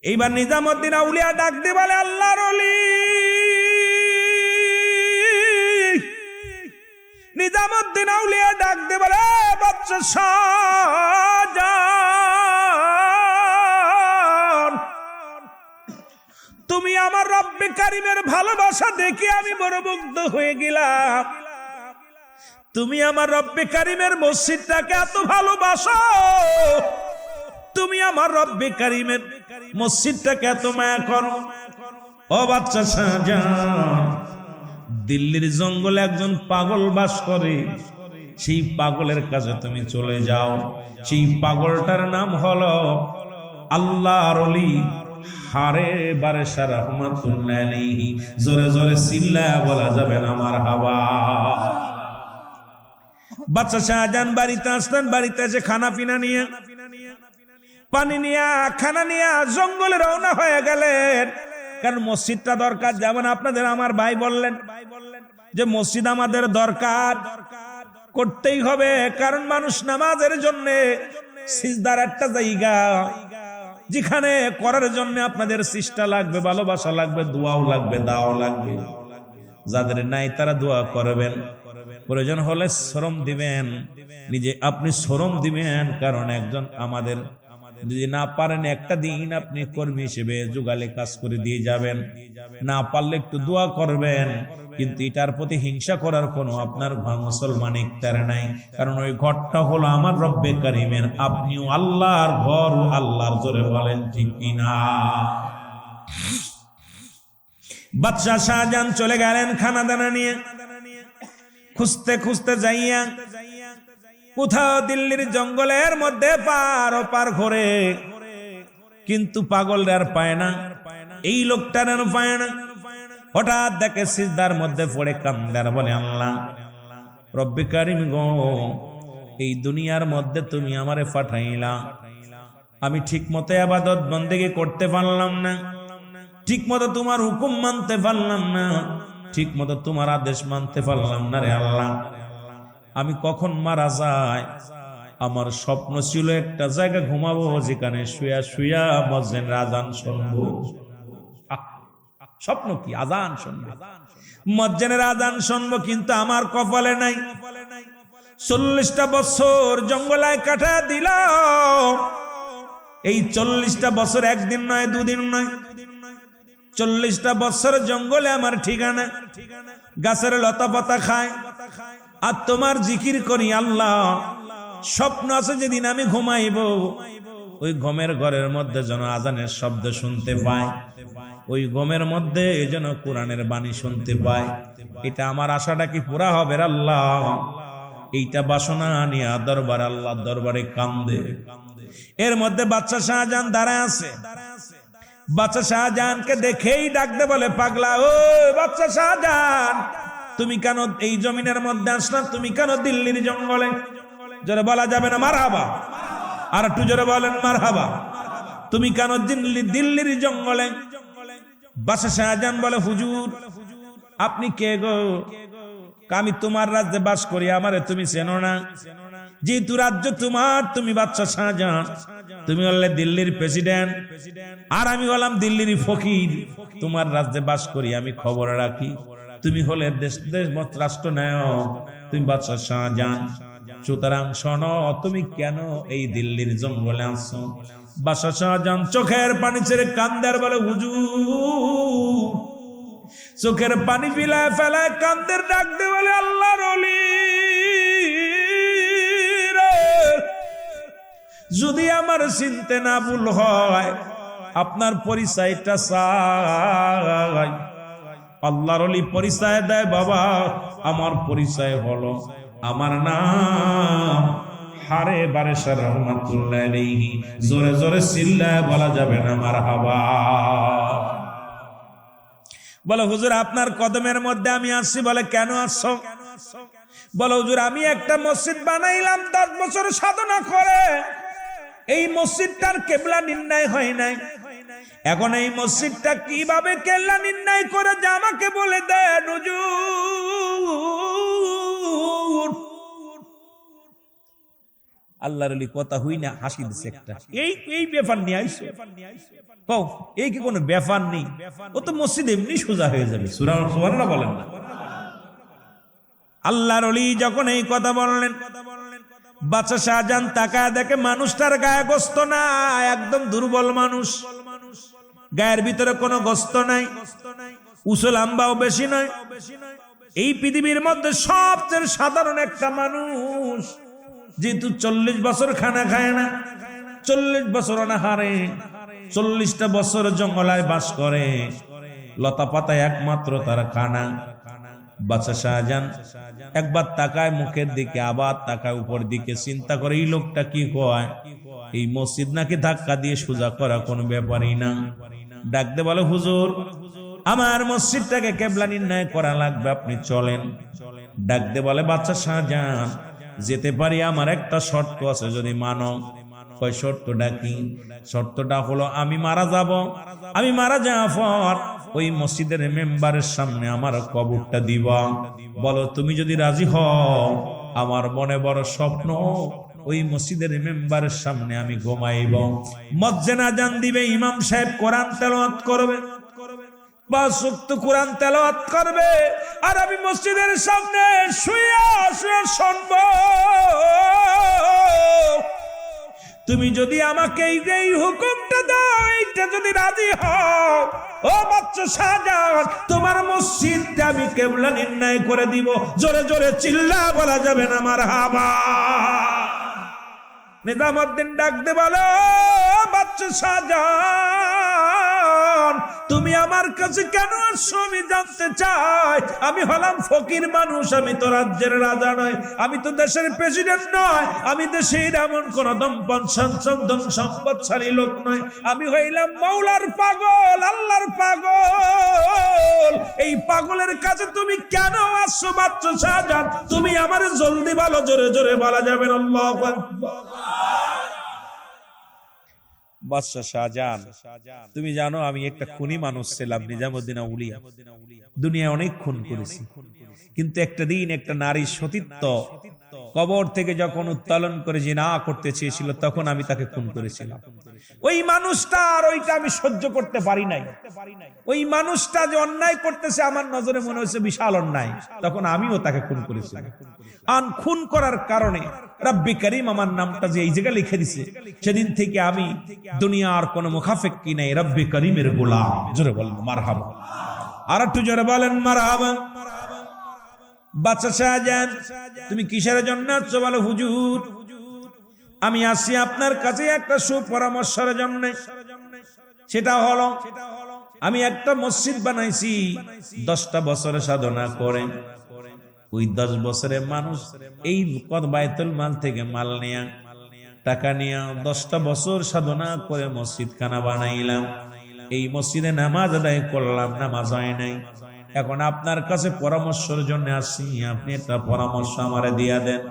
এইবার নিজামুদ্দিন আউলিয়া ডাক দিয়ে বলে, আল্লাহর ওলি। নিজামুদ্দিন আউলিয়া ডাক দিয়ে বলে, বাদশা শাহজাহান, তুমি আমার রব্বে কারিমের ভালোবাসা দেখে আমি বড় মুগ্ধ হয়ে গেলাম। তুমি আমার রব্বে কারিমের মসজিদটাকে এত ভালোবাসো, তুমি আমার রব্বে কারিমের মসজিদটাকে এত মায়া করো। ও বাদশা শাহজাহান, দিল্লির জঙ্গলে একজন পাগল বাস করে, সেই পাগলের কাছে তুমি চলে যাও। সেই পাগলটার নাম হলো আল্লাহর ওলি হারে বারেশা রাহমাতুল্লাহ আলাইহি। জোরে জোরে চিল্লায়া বলা যাবে না মারহাবা। বাদশা শাহজাহান বাড়িতে আসলেন। বাড়িতে এসে খানা পিনা নিয়ে, পানি নিয়ে, খানা নিয়ে জঙ্গলে রওনা হয়ে গেলেন। কারণ মসজিদটা দরকার। যেমন আপনাদের আমার ভাই বললেন যে মসজিদ আমাদের দরকার, করতেই হবে। কারণ মানুষ নামাজের জন্য সিজদার একটা জায়গা, যেখানে করার জন্য আপনাদের চেষ্টা লাগবে, ভালোবাসা লাগবে, দোয়াও লাগবে, দাও লাগবে। যাদের নাই তারা দোয়া করবেন, প্রয়োজন হলে শ্রম দিবেন, নিজে আপনি শ্রম দিবেন। কারণ একজন আমাদের যদি না পারেন একটা দিন আপনি কর্মী হিসেবে জোগালে কাজ করে দিয়ে যাবেন, না পারলে একটু দোয়া করবেন। কিন্তু এটার প্রতি হিংসা করার কোনো আপনার মুসলমান ইখতিয়ার নাই। কারণ ওই ঘরটা হলো আমার রব্বে কারিমের, আপনিও আল্লাহর ঘর, আল্লাহর জোরে বলেন ঠিক কিনা। বাদশা শাহজাহান চলে গেলেন খানা দানা নিয়ে, খুঁজতে খুঁজতে যাইয়া কোথাও দিল্লির জঙ্গলের মধ্যে পার ও পার ঘরে, কিন্তু পাগল আর পায় না, এই লোকটার আর পায় না। হঠাৎ দেখে সিজদার মধ্যে পড়ে কান্দার বলে, আল্লাহ রব্বে কারিম গো, এই দুনিয়ার মধ্যে তুমি আমারে পাঠাইলা, আমি ঠিক মতো ইবাদত বন্দেগী করতে পারলাম না, ঠিক মতো তোমার হুকুম মানতে পারলাম না, ঠিক মতো তোমার আদেশ মানতে পারলাম না রে আল্লাহ। আমি কখন মারা যায়? আমার স্বপ্ন ছিল একটা জায়গা ঘুমাবো, যেখানে শুয়া শুয়া মুয়াজ্জিনের আযান শুনবো। স্বপ্ন কি? আযান শুনবো, মুয়াজ্জিনের আযান শুনবো। কিন্তু আমার কপালে নাই। 40টা বছর জঙ্গলায় কাটা দিল। এই 40টা বছর একদিন নয়, দুদিন নয়, 40টা বছর জঙ্গলে আমার ঠিকানা। গাছের লতা পাতা খায় আর তোমার জিকির করি আল্লাহ। স্বপ্ন আছে যেদিন আমি ঘুমাইব, ওই ঘুমের ঘরের মধ্যে যেন আজানের শব্দ শুনতে পায়, ওই ঘুমের মধ্যে যেন কোরআনের বাণী শুনতে পায়। এটা আমার আশাটা কি পুরা হবে আল্লাহ? এইটা বাসনা নিয়ে দরবার আল্লাহ দরবারে কান্দে। এর মধ্যে বাদশা শাহজাহান দাঁড়ায় আছে। বাদশা শাহজাহানকে দেখেই ডাকতে বলে, পাগলা ও বাদশা শাহজাহান, তুমি কেন এই জমিনের মধ্যে আসলাম? তুমি কেন দিল্লির জঙ্গলে? জোরে বলা যাবে না মারহাবা? আর একটু জোরে বলেন মারহাবা। তুমি কেন দিল্লির জঙ্গলে? বাদশা শাহজাহান বলে, হুজুর আপনি কে গো? আমি তোমার রাজ্যে বাস করি, আমারে তুমি চেনো না? যেহেতু রাজ্য তোমার, তুমি বাদশা শাহজাহান, তুমি হলে দিল্লির প্রেসিডেন্ট, আর আমি হলাম দিল্লির ফকির। তোমার রাজ্যে বাস করি, আমি খবর রাখি। তুমি হলে দেশ রাষ্ট্রনায়ক, তুমি বাদশা শাহজাহান। সুতরাং শোনো, তুমি কেন এই দিল্লির জঙ্গলে আসছো? বাদশা শাহজাহান চোখের পানি ছেড়ে কান্দার বলে, হুজুর চোখের পানি ফেলায় ফেলায় কান্দের ডাক দে বলে, আল্লাহর ওলি, যদি আমার চিনতে না ভুল হয়, আপনার পরিচয়টা চাই। আল্লাহর ওলি পরিচয় দেয়, বাবা আমার পরিচয় হলো, আমার নাম হারে বারেশা রাহমাতুল্লাহ আলাইহি। জোরে জোরে চিল্লায় বলা যাবে না মারহাবা। বলে, হুজুর আপনার কদমের মধ্যে আমি আসছি। বলে, কেন আসছো? বলে, হুজুর আমি একটা মসজিদ বানাইলাম 10 বছর সাধনা করে, এই মসজিদটার কেবলা নির্ণয় হয় নাই। এখন এই মসজিদটা কিভাবে কেবলা নির্ণয় করে যে আমাকে বলে দেন হুজুর। আল্লাহর ওলি কথা হই না হাসি দিছে একটা, এই ব্যাপার নিয়ে আইছো কও, এই কি কোনো ব্যাপার নেই, ও তো মসজিদ এমনি সোজা হয়ে যাবে। সুবহানাল্লাহ বলেন না। আল্লাহর ওলি যখন এই কথা বললেন, বাদশা শাহজাহান তাকায় দেখে মানুষটার গায়ে গোস্ত না, একদম দুর্বল মানুষ, গায়ের ভিতরে কোনো গোস্ত নাই, উসুল আম্বাও বেশি নয়। এই পৃথিবীর মধ্যে সবচেয়ে সাধারণ একটা মানুষ, যেহেতু 40 বছর খানা খায় না, 40 বছর অনাহারে, 40টা বছর জঙ্গলায় বাস করে, লতা পাতায় একমাত্র তার খানা। বাদশা শাহজাহান একবার তাকায় মুখের দিকে, আবার তাকায় উপর দিকে, চিন্তা করে এই লোকটা কি কয়, এই মসজিদ নাকি ধাক্কা দিয়ে সোজা করা কোনো ব্যাপারই না। ডাকতে বলে, হুজুর আমার মসজিদটাকে কেবলা নির্ণয় করা লাগবে, আপনি চলেন। ডাকতে বলে, বাদশা শাহজাহান যেতে পারি, আমার একটা শর্ত আছে, যদি মানো। কয় শর্তটা কি? শর্তটা হলো আমি মারা যাব, আমি মারা যাওয়ার পর ওই মসজিদের মেম্বারের সামনে আমার কবরটা দিবা। বলো তুমি যদি রাজি হও, আমার মনে বড় স্বপ্ন, ওই মসজিদের মেম্বারের সামনে আমি ঘুমাইব, মসজিদে আযান দিবে, ইমাম সাহেব কোরআন তেলাওয়াত করবে, 5 ওয়াক্ত কোরআন তেলাওয়াত করবে, আর আমি মসজিদের সামনে শুয়ে শুয়ে শুনব। তুমি যদি আমাকে এই হুকুমটা দাও, এইটা যদি রাজি হও, ও বাদশা শাহজাহান তোমার মসজিদটা আমি কেবলা নির্ণয় করে দিব। জোরে জোরে চিল্লা বলা যাবে না মারহাবা। নিজামউদ্দিন ডাকতে বলো, বাদশা শাহজাহান তুমি আমার কাছে কেন আসছো আমি জানতে চাই। আমি হলাম ফকির মানুষ, আমি তো রাজ্যের রাজা নয়, আমি তো দেশের প্রেসিডেন্ট নয়, আমি দেশের এমন কোন দম্পন ধন সম্পদশালী লোক নয়, আমি হইলাম মৌলার পাগল, আল্লাহর পাগল। এই পাগলের কাছে তুমি কেন আসছো বাদশা শাহজাহান? তুমি আমার জলদি বলো, জোরে জোরে বলা যাবে না আল্লাহু আকবার। বাদশা শাহজাহান তুমি জানো আমি একটা খুনি মানুষ ছিলাম, নিজামউদ্দিন আউলিয়া, দুনিয়ায় অনেক খুন করেছি, কিন্তু একটা দিন একটা নারী সতীত্ব কবর থেকে যখন উত্তোলন করে জিনা করতে চেয়েছিল, তখন আমি তাকে খুন করেছিলাম। ওই মানুষটার ওইটা আমি সহ্য করতে পারি নাই। ওই মানুষটা যে অন্যায় করতেছে আমার নজরে মনে হয়েছে বিশাল অন্যায়, তখন আমিও তাকে খুন করেছিলাম। আর খুন করার কারণে রব্বি করিম আমার নামটা যে এই জায়গায় লিখে দিছে, সেদিন থেকে আমি দুনিয়ার কোনো মুখাফেক্কি নাই, রব্বি করিমের গোলাম। জোরে বলেন মারহাবা, আর একটু জোরে বলেন মারহাবা। বাদশা শাহজাহান তুমি কিসের জন্য আসছো? বলো হুজুর আমি আসি আপনার কাছে একটা সুপরামর্শের জন্য। সেটা হলো আমি একটা মসজিদ বানাইছি 10টা বছরে সাধনা করে, ওই 10 বছরে মানুষ এই বাইতুল মাল থেকে মাল নিয়া টাকা নিয়া 10টা বছর সাধনা করে মসজিদ খানা বানাইলাম। এই মসজিদে নামাজ আদায় করলাম, নামাজ হয় নাই। এখন আপনার কাছে পরামর্শের জন্য আসছি, আপনি একটা পরামর্শ আমারে দিয়া দেন।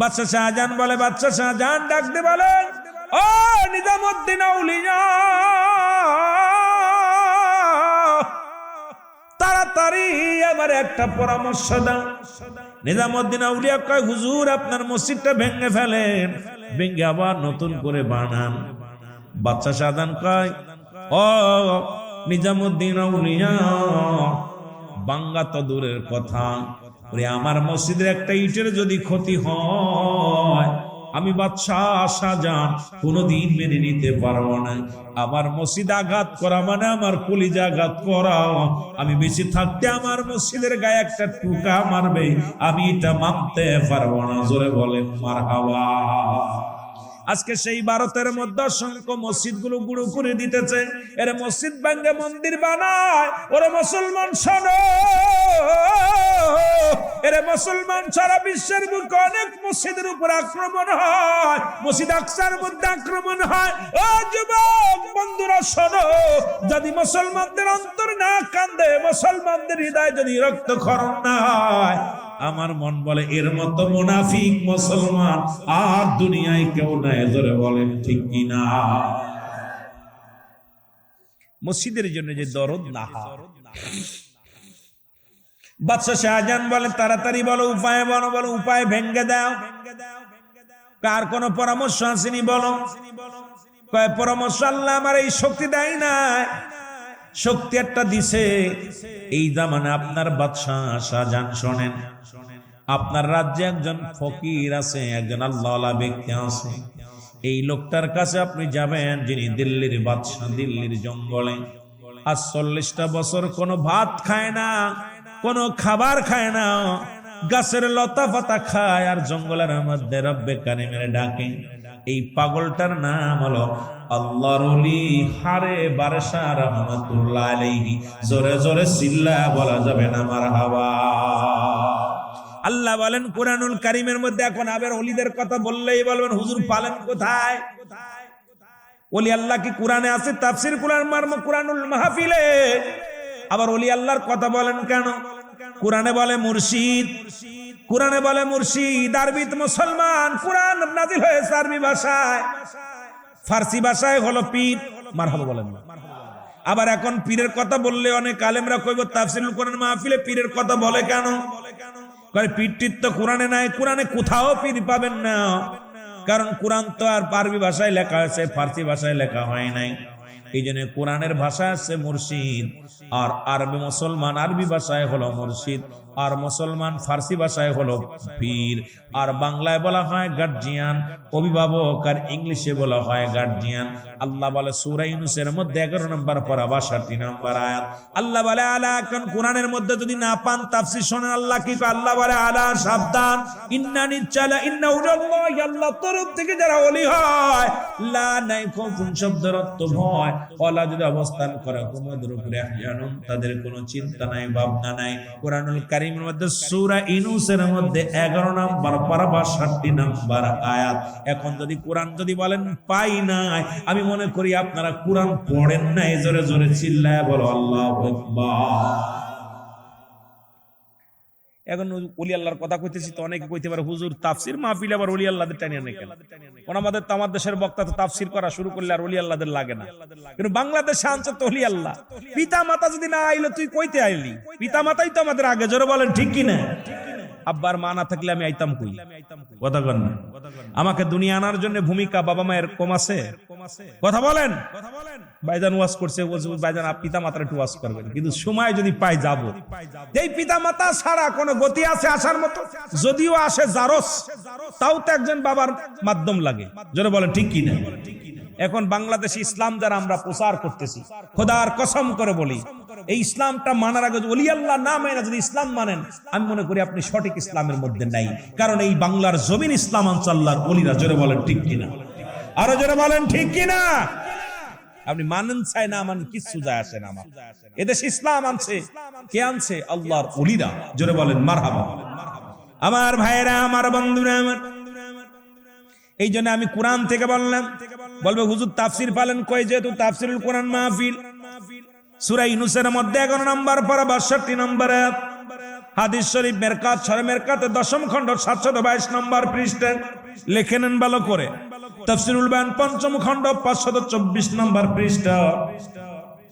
বাদশা শাহজাহান বলে, বাদশা শাহজাহান ডাকতে বলে, ও নিজামউদ্দিন আউলিয়া তাড়াতাড়ি আমার একটা পরামর্শ দাও। নিজামউদ্দিন আউলিয়া কয়, হুজুর আপনার মসজিদটা ভেঙে ফেলেন, ভেঙে আবার নতুন করে বানান। বাদশা শাহজাহান কয়, ও নিজামউদ্দিন আউলিয়া বাঙ্গা তো দূরের কথা, আমার মসজিদের একটা ইটের যদি ক্ষতি হয় আমি বাদশা শাহজাহান কোনদিন মেনে নিতে পারবো না। আমার মসজিদ আঘাত করা মানে আমার কলিজা আঘাত করা। আমি বেঁচে থাকতে আমার মসজিদের গায়ে একটা টুকা মারবে, আমি এটা মানতে পারবো না। জোরে বলেন মারহাবা। আজকে সেই ভারতের মধ্যে অসংখ্য মসজিদ গুলো গুঁড়ো করে দিতেছে, এর মসজিদ ভাঙ্গে মন্দির বানায়। ওরে মুসলমান শোনো, এরে মুসলমান সারা বিশ্বের বুকে অনেক মসজিদের উপর আক্রমণ হয়, মসজিদ আকসার মধ্যে আক্রমণ হয়। ও যুবক বন্ধুরা শোনো, যদি মুসলমানদের অন্তর না কান্দে, মুসলমানদের হৃদয় যদি রক্তক্ষরণ না হয়, আমার মন বলে এর মতো মুনাফিক মুসলমান আর দুনিয়ায় কেউ নাই। ধরে বলেন ঠিক কিনা? মসজিদের জন্য যে দরদ না। বাদশা শাহজাহান বলে, তাড়াতাড়ি বলো উপায়, বলো উপায় ভেঙ্গে দাও। কার কোন পরামর্শ আসেনি বলো? কয় পরামর্শ আল্লাহ আমার এই শক্তি দেয় না, শক্তি একটা দিছে। এই জামানে আপনার বাদশাহ শাহজাহান, শোনেন, আপনার রাজ্যে একজন ফকির আছে, একজন আল্লাহওয়ালা ব্যক্তি আছে। এই লোকটার কাছে আপনি যাবেন, যিনি দিল্লির বাদশাহ, দিল্লির জঙ্গলে আজ 40টা বছর কোনো ভাত খায় না, কোনো খাবার খায় না, গাছের লতা পাতা খায় আর জঙ্গলের মধ্যে রব্বে কারিমের ডাকে। এই পাগলটার নাম হলো আল্লাহর ওলি হারে বারশা রাহমাতুল্লাহ আলাইহি। জোরে জোরে চিল্লা বলা যাবে না মারহাবা। আল্লাহ বলেন কুরআনুল কারীমের মধ্যে, এখন আবার ওলিদের কথা বললেই বলবেন হুজুর পালেন কোথায়? ওলি আল্লাহ কি কোরআনে আছে? তাফসীর কুরআনুল মাহফিলে আবার ওলি আল্লাহর কথা বলেন কেন? কোরআনে বলে মুর্শিদ, কোরআনে বলে মুর্শিদ, আরবিতে মুসলমান, কোরআন নাজিল হয়েছে আরবি ভাষায়, ফার্সি ভাষায় হলো পীর। মারহাবা বলেন না। আবার এখন পীরের কথা বললে অনেক আলেমরা কইব তাফসীরুল কোরআন মাহফিলে পীরের কথা বলে কেন? কয় পীরটির তো কোরআনে নাই, কোরআনে কোথাও পীর পাবেন না, কারণ কোরআন তো আর আরবি ভাষায় লেখা হয়েছে, ফার্সি ভাষায় লেখা হয় নাই। এই জন্য কোরআনের ভাষা আছে মুর্শিদ, আর আরবি মুসলমান আরবি ভাষায় হলো মুর্শিদ, আর মুসলমান ফার্সি ভাষায় হলো পীর, আর বাংলায় বলা হয় গার্জিয়ান, অভিভাবক, আর ইংলিশে বলা হয় গার্জিয়ান। আল্লাহ বলে সূরা ইউনূসের মধ্যে 11 নম্বর পারা 62 নম্বর আয়াত, আল্লাহ বলে আলা, এখন কোরআনের মধ্যে যদি না পান তাফসীর শোনেন আল্লাহ কি কয়। আল্লাহ বলে আলা, সাবধান, ইন্নানি চালা ইন্না উল্লাহি, আল্লাহ তরফ থেকে যারা ওলি হয়, লা নাই কোন শব্দের অর্থ ভয়, ওয়ালা যদি অবস্থান করে তোমাদের উপরে জানুন, তাদের কোনো চিন্তা নাই, ভাবনা নাই। কোরআনুল কারীমের মধ্যে সূরা ইউনূসের মধ্যে 11 নম্বর পারা 62 নম্বর আয়াত। এখন যদি কোরআন যদি বলেন পাই নাই, আমি মনে করি আপনারা কোরআন পড়েন নাই। জোরে জোরে চিল্লায় বলো আল্লাহু আকবার। এখন ওলি আল্লাহর কথা কইতেছি তো অনেকে কইতে পারে হুজুর তাফসীর মাহফিলে আবার ওলি আল্লাহদের টানিয়ে নেই কেন? আমাদের তো আমার দেশের বক্তা তো তাফসীর করা শুরু করলে আর ওলি আল্লাহদের লাগে না, কিন্তু বাংলাদেশে আনছে তো ওলি আল্লাহ। পিতা মাতা যদি না আইলো তুই কইতে আইলি? পিতা মাতাই তো আমাদের আগে। জোরে বলেন ঠিক কি না? আব্বার মা না থাকলে আমি আইতাম কই? কথা বলেন না। আমাকে দুনিয়া আনার জন্য ভূমিকা বাবা মায়ের কম আছে? কথা বলেন। ভাইজান ওয়াজ করছে, ভাইজান পিতা মাতার একটু ওয়াজ করবেন, কিন্তু সময় যদি পাই যাব। এই পিতা মাতা ছাড়া কোনো গতি আছে আসার মতো? যদিও আসে জারস, তাও তো একজন বাবার মাধ্যম লাগে। জোরে বলেন ঠিক কি না? এখন বাংলাদেশে ইসলাম যারা আমরা প্রচার করতেছি, খোদার কসম করে বলি, এই ইসলামটা মানার আগে ওলি আল্লাহ না মেনে যদি ইসলাম মানেন, আমি মনে করি আপনি সঠিক ইসলামের মধ্যে নাই। কারণ এই বাংলার জমিন ইসলাম আনছে আল্লাহর ওলিরা। জোরে বলেন ঠিক কিনা? আরো জোরে বলেন ঠিক কিনা? আপনি মানেন চাই না মান কিছু যায় আসে না। আমার এদেশে ইসলাম আনছে কে? আনছে আল্লাহর ওলিরা। জোরে বলেন মারহাবা। আমার ভাইরা, আমার বন্ধুরা, আমার এই জন্য আমি কোরআন থেকে বললাম। বলবে হুজুর তাফসীর পালেন কই? যেহেতু তাফসীরুল কোরআন মাহফিল, সূরা ইউনূসের মধ্যে 11 নম্বর পারা 62 নম্বর আয়াত, হাদিস শরীফ মেরকাত শরহ মেরকাতে 10ম খণ্ড 722 নম্বর পৃষ্ঠা লিখে নেন ভালো করে। তাফসীরুল বায়ান 5ম খণ্ড 524 নম্বর পৃষ্ঠা।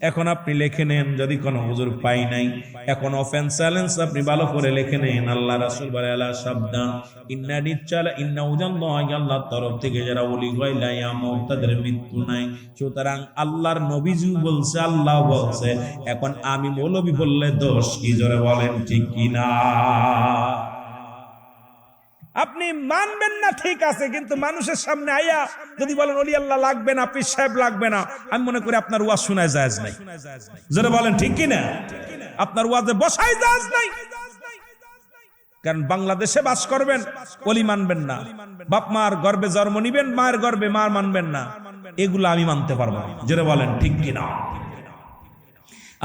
এখন আপনি লিখে নেন, যদি কোনো হুজুর পাই নাই, এখন অফেন্স চ্যালেঞ্জ আপনি ভালো করে লিখে নেন। আল্লাহ রাসূল বলে আলা সাবধান, ইন্না নিচ্চালা ইন্না উজাল্লাহি, আল্লাহর তরফ থেকে যারা ওলি হয় লা ইয়ামুত, তাদের মৃত্যু নাই। সুতরাং আল্লাহর নবীজি বলছে, আল্লাহ বলছে, এখন আমি মৌলবি বললে দোষ কি? জোরে বলেন ঠিক কি না? আপনি মানবেন না ঠিক আছে, কিন্তু মানুষের সামনে আইয়া যদি বলেন ওলি আল্লাহ লাগবে না, পীর সাহেব লাগবে না, আমি মনে করি আপনার ওয়াজ শোনায় জায়েজ নাই। জোরে বলেন ঠিক কি না? আপনার ওয়াজে বসাই জায়েজ নাই। কারণ বাংলাদেশে বাস করবেন, ওলি মানবেন না, বাপ মার গর্ভে জন্ম নিবেন, মায়ের গর্ভে মা মানবেন না, এগুলো আমি মানতে পারবো না। জোরে বলেন ঠিক কি না?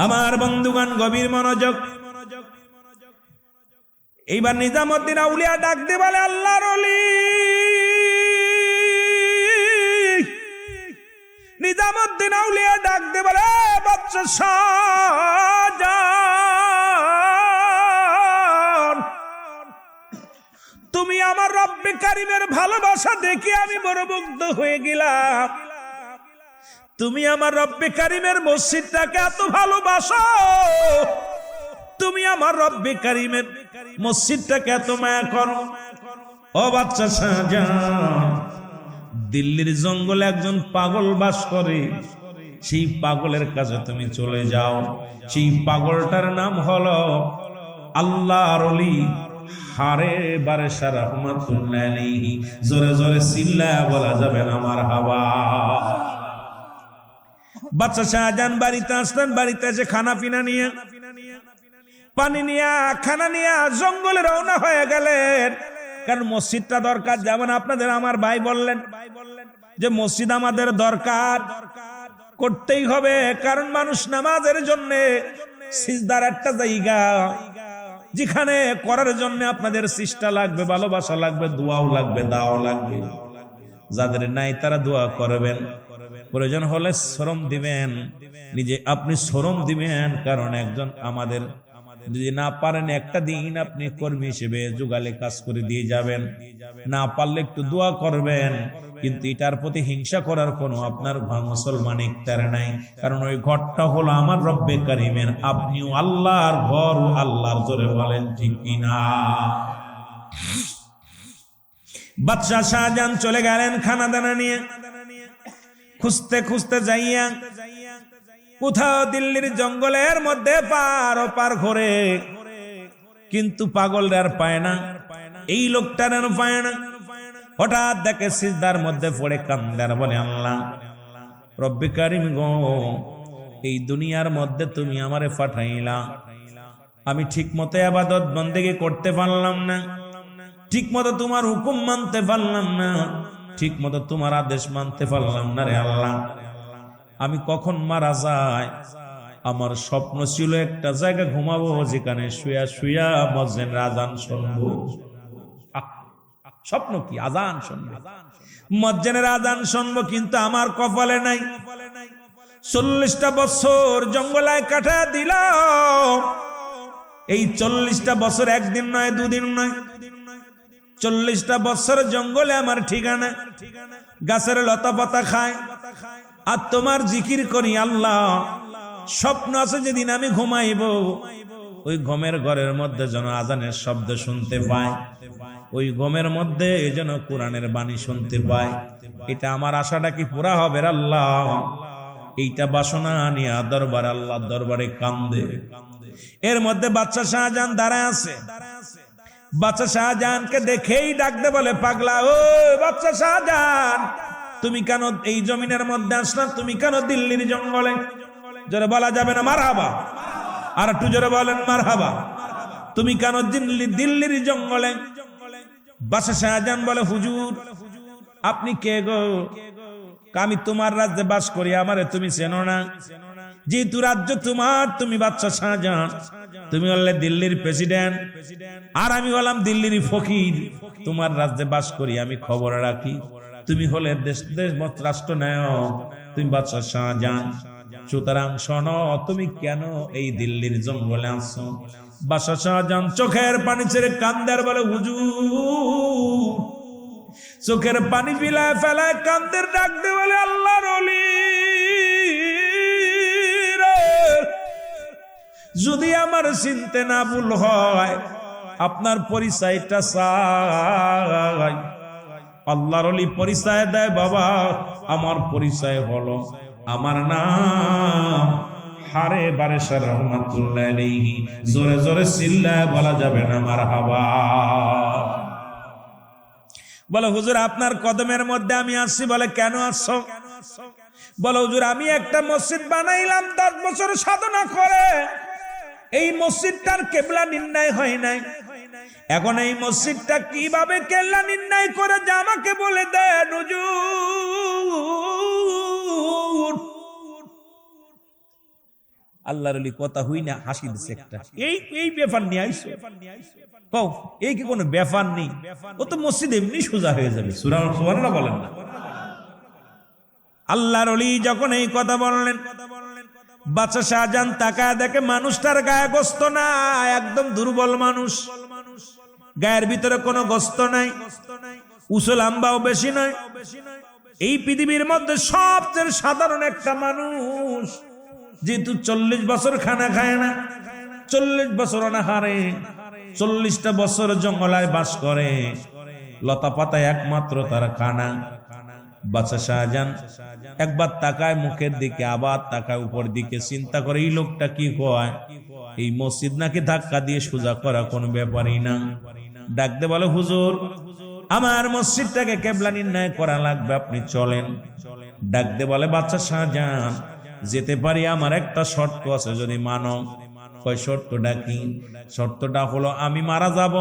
আমার বন্ধুগণ গভীর মনোযোগ। এইবার নিজামউদ্দিন আউলিয়া ডাক দিয়ে বলে, আল্লাহর ওলি নিজামউদ্দিন আউলিয়া ডাক দিয়ে বলে, বাদশা শাহজাহান, তুমি আমার রব্বে কারিমের ভালোবাসা দেখে আমি বড় মুগ্ধ হয়ে গেলাম। তুমি আমার রব্বে কারিমের মসজিদটাকে এত ভালোবাসো, তুমি আমার রব্বে কারিমের মসজিদটাকে এত মায়া করো, ও বাচ্চা শাহজাহান, দিল্লির জঙ্গলে একজন পাগল বাস করে, সেই পাগলের কাছে তুমি চলে যাও। সেই পাগলটার নাম হলো আল্লাহর ওলি হারে বারেশা রাহমাতুল্লাহ আলাইহি। জোরে জোরে চিল্লায়া বলা যাবে না মারহাবা। বাচ্চা শাহজাহান বাড়িতে আসলেন, বাড়িতে এসে খানা পিনা নিয়ে, পানি নিয়ে, খানা নিয়ে জঙ্গলে রওনা হয়ে গেলেন। কারণ মসজিদটা দরকার। যেমন আপনাদের আমার ভাই বললেন যে মসজিদ আমাদের দরকার, করতেই হবে। কারণ মানুষ নামাজের জন্য সিজদার একটা জায়গা, যেখানে করার জন্য আপনাদের চেষ্টা লাগবে, ভালোবাসা লাগবে, দোয়াও লাগবে, দাওয়াও লাগবে। যাদের নাই তারা দোয়া করবেন, প্রয়োজন হলে শ্রম দিবেন, নিজে আপনি শ্রম দিবেন। কারণ একজন আমাদের যদি না পারেন একটা দিন আপনি কর্মী হিসেবে জোগালে কাজ করে দিয়ে যাবেন, না পারলে একটু দোয়া করবেন। কিন্তু এটার প্রতি হিংসা করার কোনো আপনার মুসলমান ইখতিয়ার নাই। কারণ ওই ঘরটা হলো আমার রব্বে কারিমের, আপনিও আল্লাহর ঘর, আল্লাহর জোরে বলেন ঠিক কিনা। বাদশা শাহজাহান চলে গেলেন খানা দানা নিয়ে, খুঁজতে খুঁজতে যাইয়া কোথাও দিল্লির জঙ্গলের মধ্যে পার ও পার ঘরে, কিন্তু পাগলরা আর পায় না, এই লোকটার আর পায় না। হঠাৎ দেখে সিজদার মধ্যে পড়ে কান্দার বলে, আল্লাহ রব্বে কারিম গো, এই দুনিয়ার মধ্যে তুমি আমারে পাঠাইলা, আমি ঠিক মতো ইবাদত বন্দেগী করতে পারলাম না, ঠিক মতো তোমার হুকুম মানতে পারলাম না, ঠিক মতো তোমার আদেশ মানতে পারলাম না রে আল্লাহ। আমি কখন মারা যায়? আমার স্বপ্ন ছিল একটা জায়গা ঘুমাবো, যেখানে শুয়া শুয়া মুয়াজ্জিনের আযান শুনবো। স্বপ্ন কি? আযান শুনবো, মুয়াজ্জিনের আযান শুনবো। কিন্তু আমার কপালে নাই। 40টা বছর জঙ্গলায় কাটা দিল। এই 40টা বছর একদিন নয়, দুদিন নয়, 40টা বছর জঙ্গলে আমার ঠিকানা। গাছের লতা পাতা খায় আর তোমার জিকির করি আল্লাহ। স্বপ্ন আছে যেদিন আমি ঘুমাইব, ওই ঘুমের ঘরের মধ্যে যেন আজানের শব্দ শুনতে পায়, ওই ঘুমের মধ্যে যেন কোরআনের বাণী শুনতে পায়। এটা আমার আশাটা কি পুরা হবে আল্লাহ? এইটা বাসনা নিয়ে দরবার আল্লাহর দরবারে কান্দে। এর মধ্যে বাদশা শাহজাহান দাঁড়ায় আছে। বাদশা শাহজাহানকে দেখেই ডাকতে বলে, পাগলা ও বাদশা শাহজাহান, তুমি কেন এই জমিনের মধ্যে আসলাম? তুমি কেন দিল্লির জঙ্গলে? জোরে বলা যাবে না মারহাবা? আর একটু জোরে বলেন মারহাবা। তুমি কেন দিল্লির জঙ্গলে? বাদশা শাহজাহান বলে, হুজুর আপনি কে গো? আমি তোমার রাজ্যে বাস করি, আমারে তুমি চেনো না? যেহেতু রাজ্য তোমার, তুমি বাদশা শাহজাহান, তুমি হলে দিল্লির প্রেসিডেন্ট, আর আমি হলাম দিল্লির ফকির। তোমার রাজ্যে বাস করি, আমি খবর রাখি। তুমি হলে দেশ রাষ্ট্র নায়ক, তুমি বাদশা শাহজাহান। সুতরাং শোনো, তুমি কেন এই দিল্লির জঙ্গলে আসছো? বাদশা শাহজাহান চোখের পানি ছেড়ে কান্দার বলে, হুজুর চোখের পানি ফেলায় ফেলায় কান্দের ডাক দে বলে, আল্লাহর ওলি যদি আমার চিনতে না ভুল হয়, আপনার পরিচয়টা চাই। আল্লাহর ওলি পরিচয় দেয়, বাবা আমার পরিচয় হলো, আমার নাম হারে বারেশা রাহমাতুল্লাহ আলাইহি। জোরে জোরে চিল্লায় বলা যাবে না মারহাবা। বলে, হুজুর আপনার কদমের মধ্যে আমি আসছি। বলে, কেন আসছো? বলে, হুজুর আমি একটা মসজিদ বানাইলাম 10 বছর সাধনা করে, এই মসজিদটার কেবলা নির্ণয় হয় নাই। এখন এই মসজিদটা কিভাবে কেবলা নির্ণয় করে যে আমাকে বলে দেন হুজুর। আল্লাহর ওলি কথা হই না, হাসি দিছে একটা। এই ব্যাপার নিয়ে আইছো? কও এই কি কোনো ব্যাপার নেই? ও তো মসজিদ এমনি সোজা হয়ে যাবে। সুবহানাল্লাহ বলেন না? আল্লাহর ওলি যখন এই কথা বললেন, বাদশা শাহজাহান তাকায় দেখে মানুষটার গায়ে গোস্ত না, একদম দুর্বল মানুষ, গায়ের ভিতরে কোনো গোস্ত নাই, উঁচু লম্বাও বেশি নয়। এই পৃথিবীর মধ্যে সবচেয়ে সাধারণ একটা মানুষ, যেহেতু 40 বছর খানা খায় না, 40 বছর অনাহারে, 40টা বছর জঙ্গলায় বাস করে। লতা পাতায় একমাত্র তার কানা। বাদশা শাহজাহান একবার তাকায় মুখের দিকে, আবার তাকায় উপর দিকে, চিন্তা করে এই লোকটা কি কয়, এই মসজিদ নাকি ধাক্কা দিয়ে সোজা করা কোনো ব্যাপারই না। ডাকতে বলে, হুজুর আমার মসজিদটাকে কেবলা নির্ণয় করা লাগবে, আপনি চলেন। ডাকতে বলে, বাদশা শাহজাহান যেতে পারি, আমার একটা শর্ত আছে, যদি মানো। কয় শর্তটা কি? শর্তটা হলো আমি মারা যাব,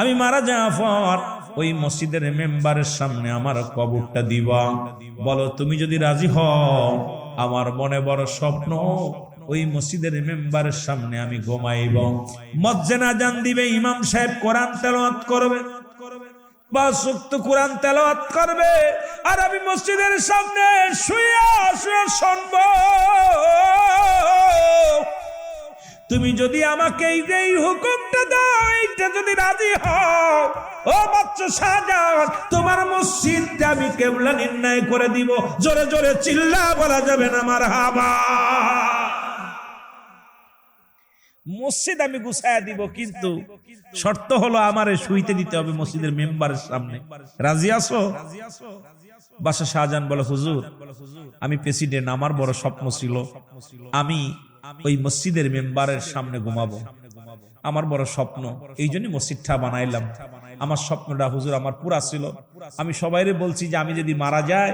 আমি মারা যাওয়ার পর ওই মসজিদের মেম্বারের সামনে আমার কবরটা দিবা। বলো তুমি যদি রাজি হও, আমার মনে বড় স্বপ্ন ওই মসজিদের মেম্বারের সামনে আমি ঘুমাইব। মসজিদে আযান দিবে, ইমাম সাহেব কোরআন তেলাওয়াত করবে, 5 ওয়াক্ত কোরআন তেলাওয়াত করবে, আর আমি মসজিদের সামনে শুয়ে শুয়ে শুনব। তুমি যদি আমাকে এই হুকুমটা দাও, এইটা যদি রাজি হও, ও বাদশা শাহজাহান তোমার মসজিদটা আমি কেবলা নির্ণয় করে দিব। জোরে জোরে চিল্লা বলা যাবে না মারহাবা। মসজিদ আমি গুছায়া দিব, কিন্তু শর্ত হলো আমারে শুইতে দিতে হবে মসজিদের মেম্বারের সামনে। রাজি আছো? বাদশা শাহজাহান বলে, হুজুর আমি প্রেসিডেন্ট, আমার বড় স্বপ্ন ছিল আমি ওই মসজিদের মেম্বারের সামনে ঘুমাবো, আমার বড় স্বপ্ন, এই জন্য মসজিদটা বানাইলাম। আমার স্বপ্নটা হুজুর আমার পুরা ছিল, আমি সবাইরে বলছি যে আমি যদি মারা যায়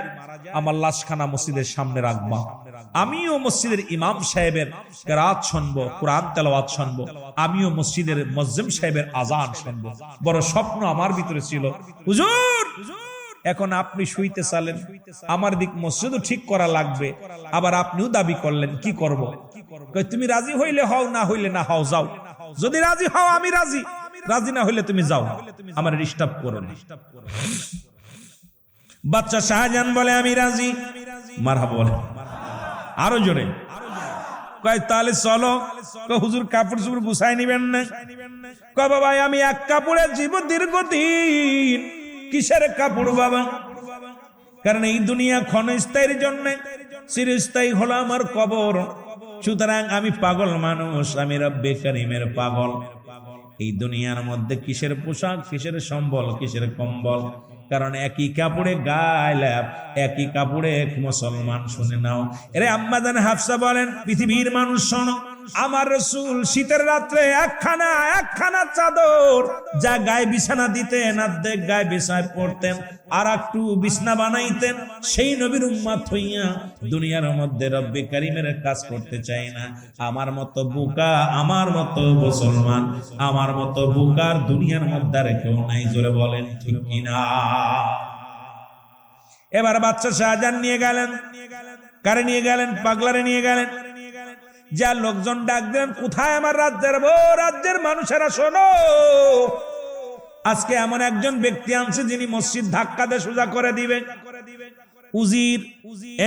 আমার লাশখানা মসজিদের সামনে রাখবা, আমিও মসজিদের ইমাম সাহেবের কেরাত শুনবো, কোরআন তেলাওয়াত শুনবো, আমিও মসজিদের মুয়াজ্জিন সাহেবের আযান শুনবো। বড় স্বপ্ন আমার ভিতরে ছিল হুজুর। এখন আপনি শুইতে চালেন, আমার দিক মসজিদও ঠিক করা লাগবে, আবার আপনিও দাবি করলেন, কি করব? তুমি রাজি হইলে হও, না হইলে না হও, যাও। যদি রাজি হও আমি রাজি, রাজি না হইলে তুমি যাও, আমার ডিস্টার্ব করো না। বাদশা শাহজাহান বলে, আমি রাজি। মারহাবা বলে আরো জোরে। কয় তাহলে চলো। হুজুর কাপড় চোপড় গুছাই নিবেন না? কয় বাবা আমি এক কাপড়ে জীব দীর্ঘদিন। কিসের কাপড় বাবা? কারণ এই দুনিয়া ক্ষণস্থায়ীর জন্য, চিরস্থায়ী হলো আমার কবর। সুতরাং আমি পাগল মানুষ, আমি রব্বে কারীমের পাগল। এই দুনিয়ার মধ্যে কিসের পোশাক, কিসের সম্বল, কিসের কম্বল? কারণ একই কাপড়ে গায়লাম, একই কাপড়ে এক মুসলমান। শুনে নাও এরে আম্মা জান হাফসা বলেন, পৃথিবীর মানুষ শোনো, আমার রাসূল শীতের রাত্রে একখানা চাদর যা গায়ে বিছানা দিতেন, অর্ধেক গায়ে বিছায় পড়তেন, আর একটু বিছনা বানাইতেন। সেই নবীর উম্মত হইয়া দুনিয়ার মধ্যে রব্বে কারীমের কাজ করতে চাই না। আমার মতো বোকা, আমার মতো মুসলমান, আমার মতো বোকার দুনিয়ার মধ্যে আর কেউ নাই। জোরে বলেন ঠিক কিনা? এবার বাদশা শাহজাহান নিয়ে গেলেন, কারে নিয়ে গেলেন? পাগলারে নিয়ে গেলেন। যা লোকজন ডাক দেন, কোথায় আমার রাজ্যের বউ, রাজ্যের মানুষেরা শোনো, আজকে এমন একজন ব্যক্তি আনছে যিনি মসজিদ ধাক্কা দিয়ে সোজা করে দিবে। উজির,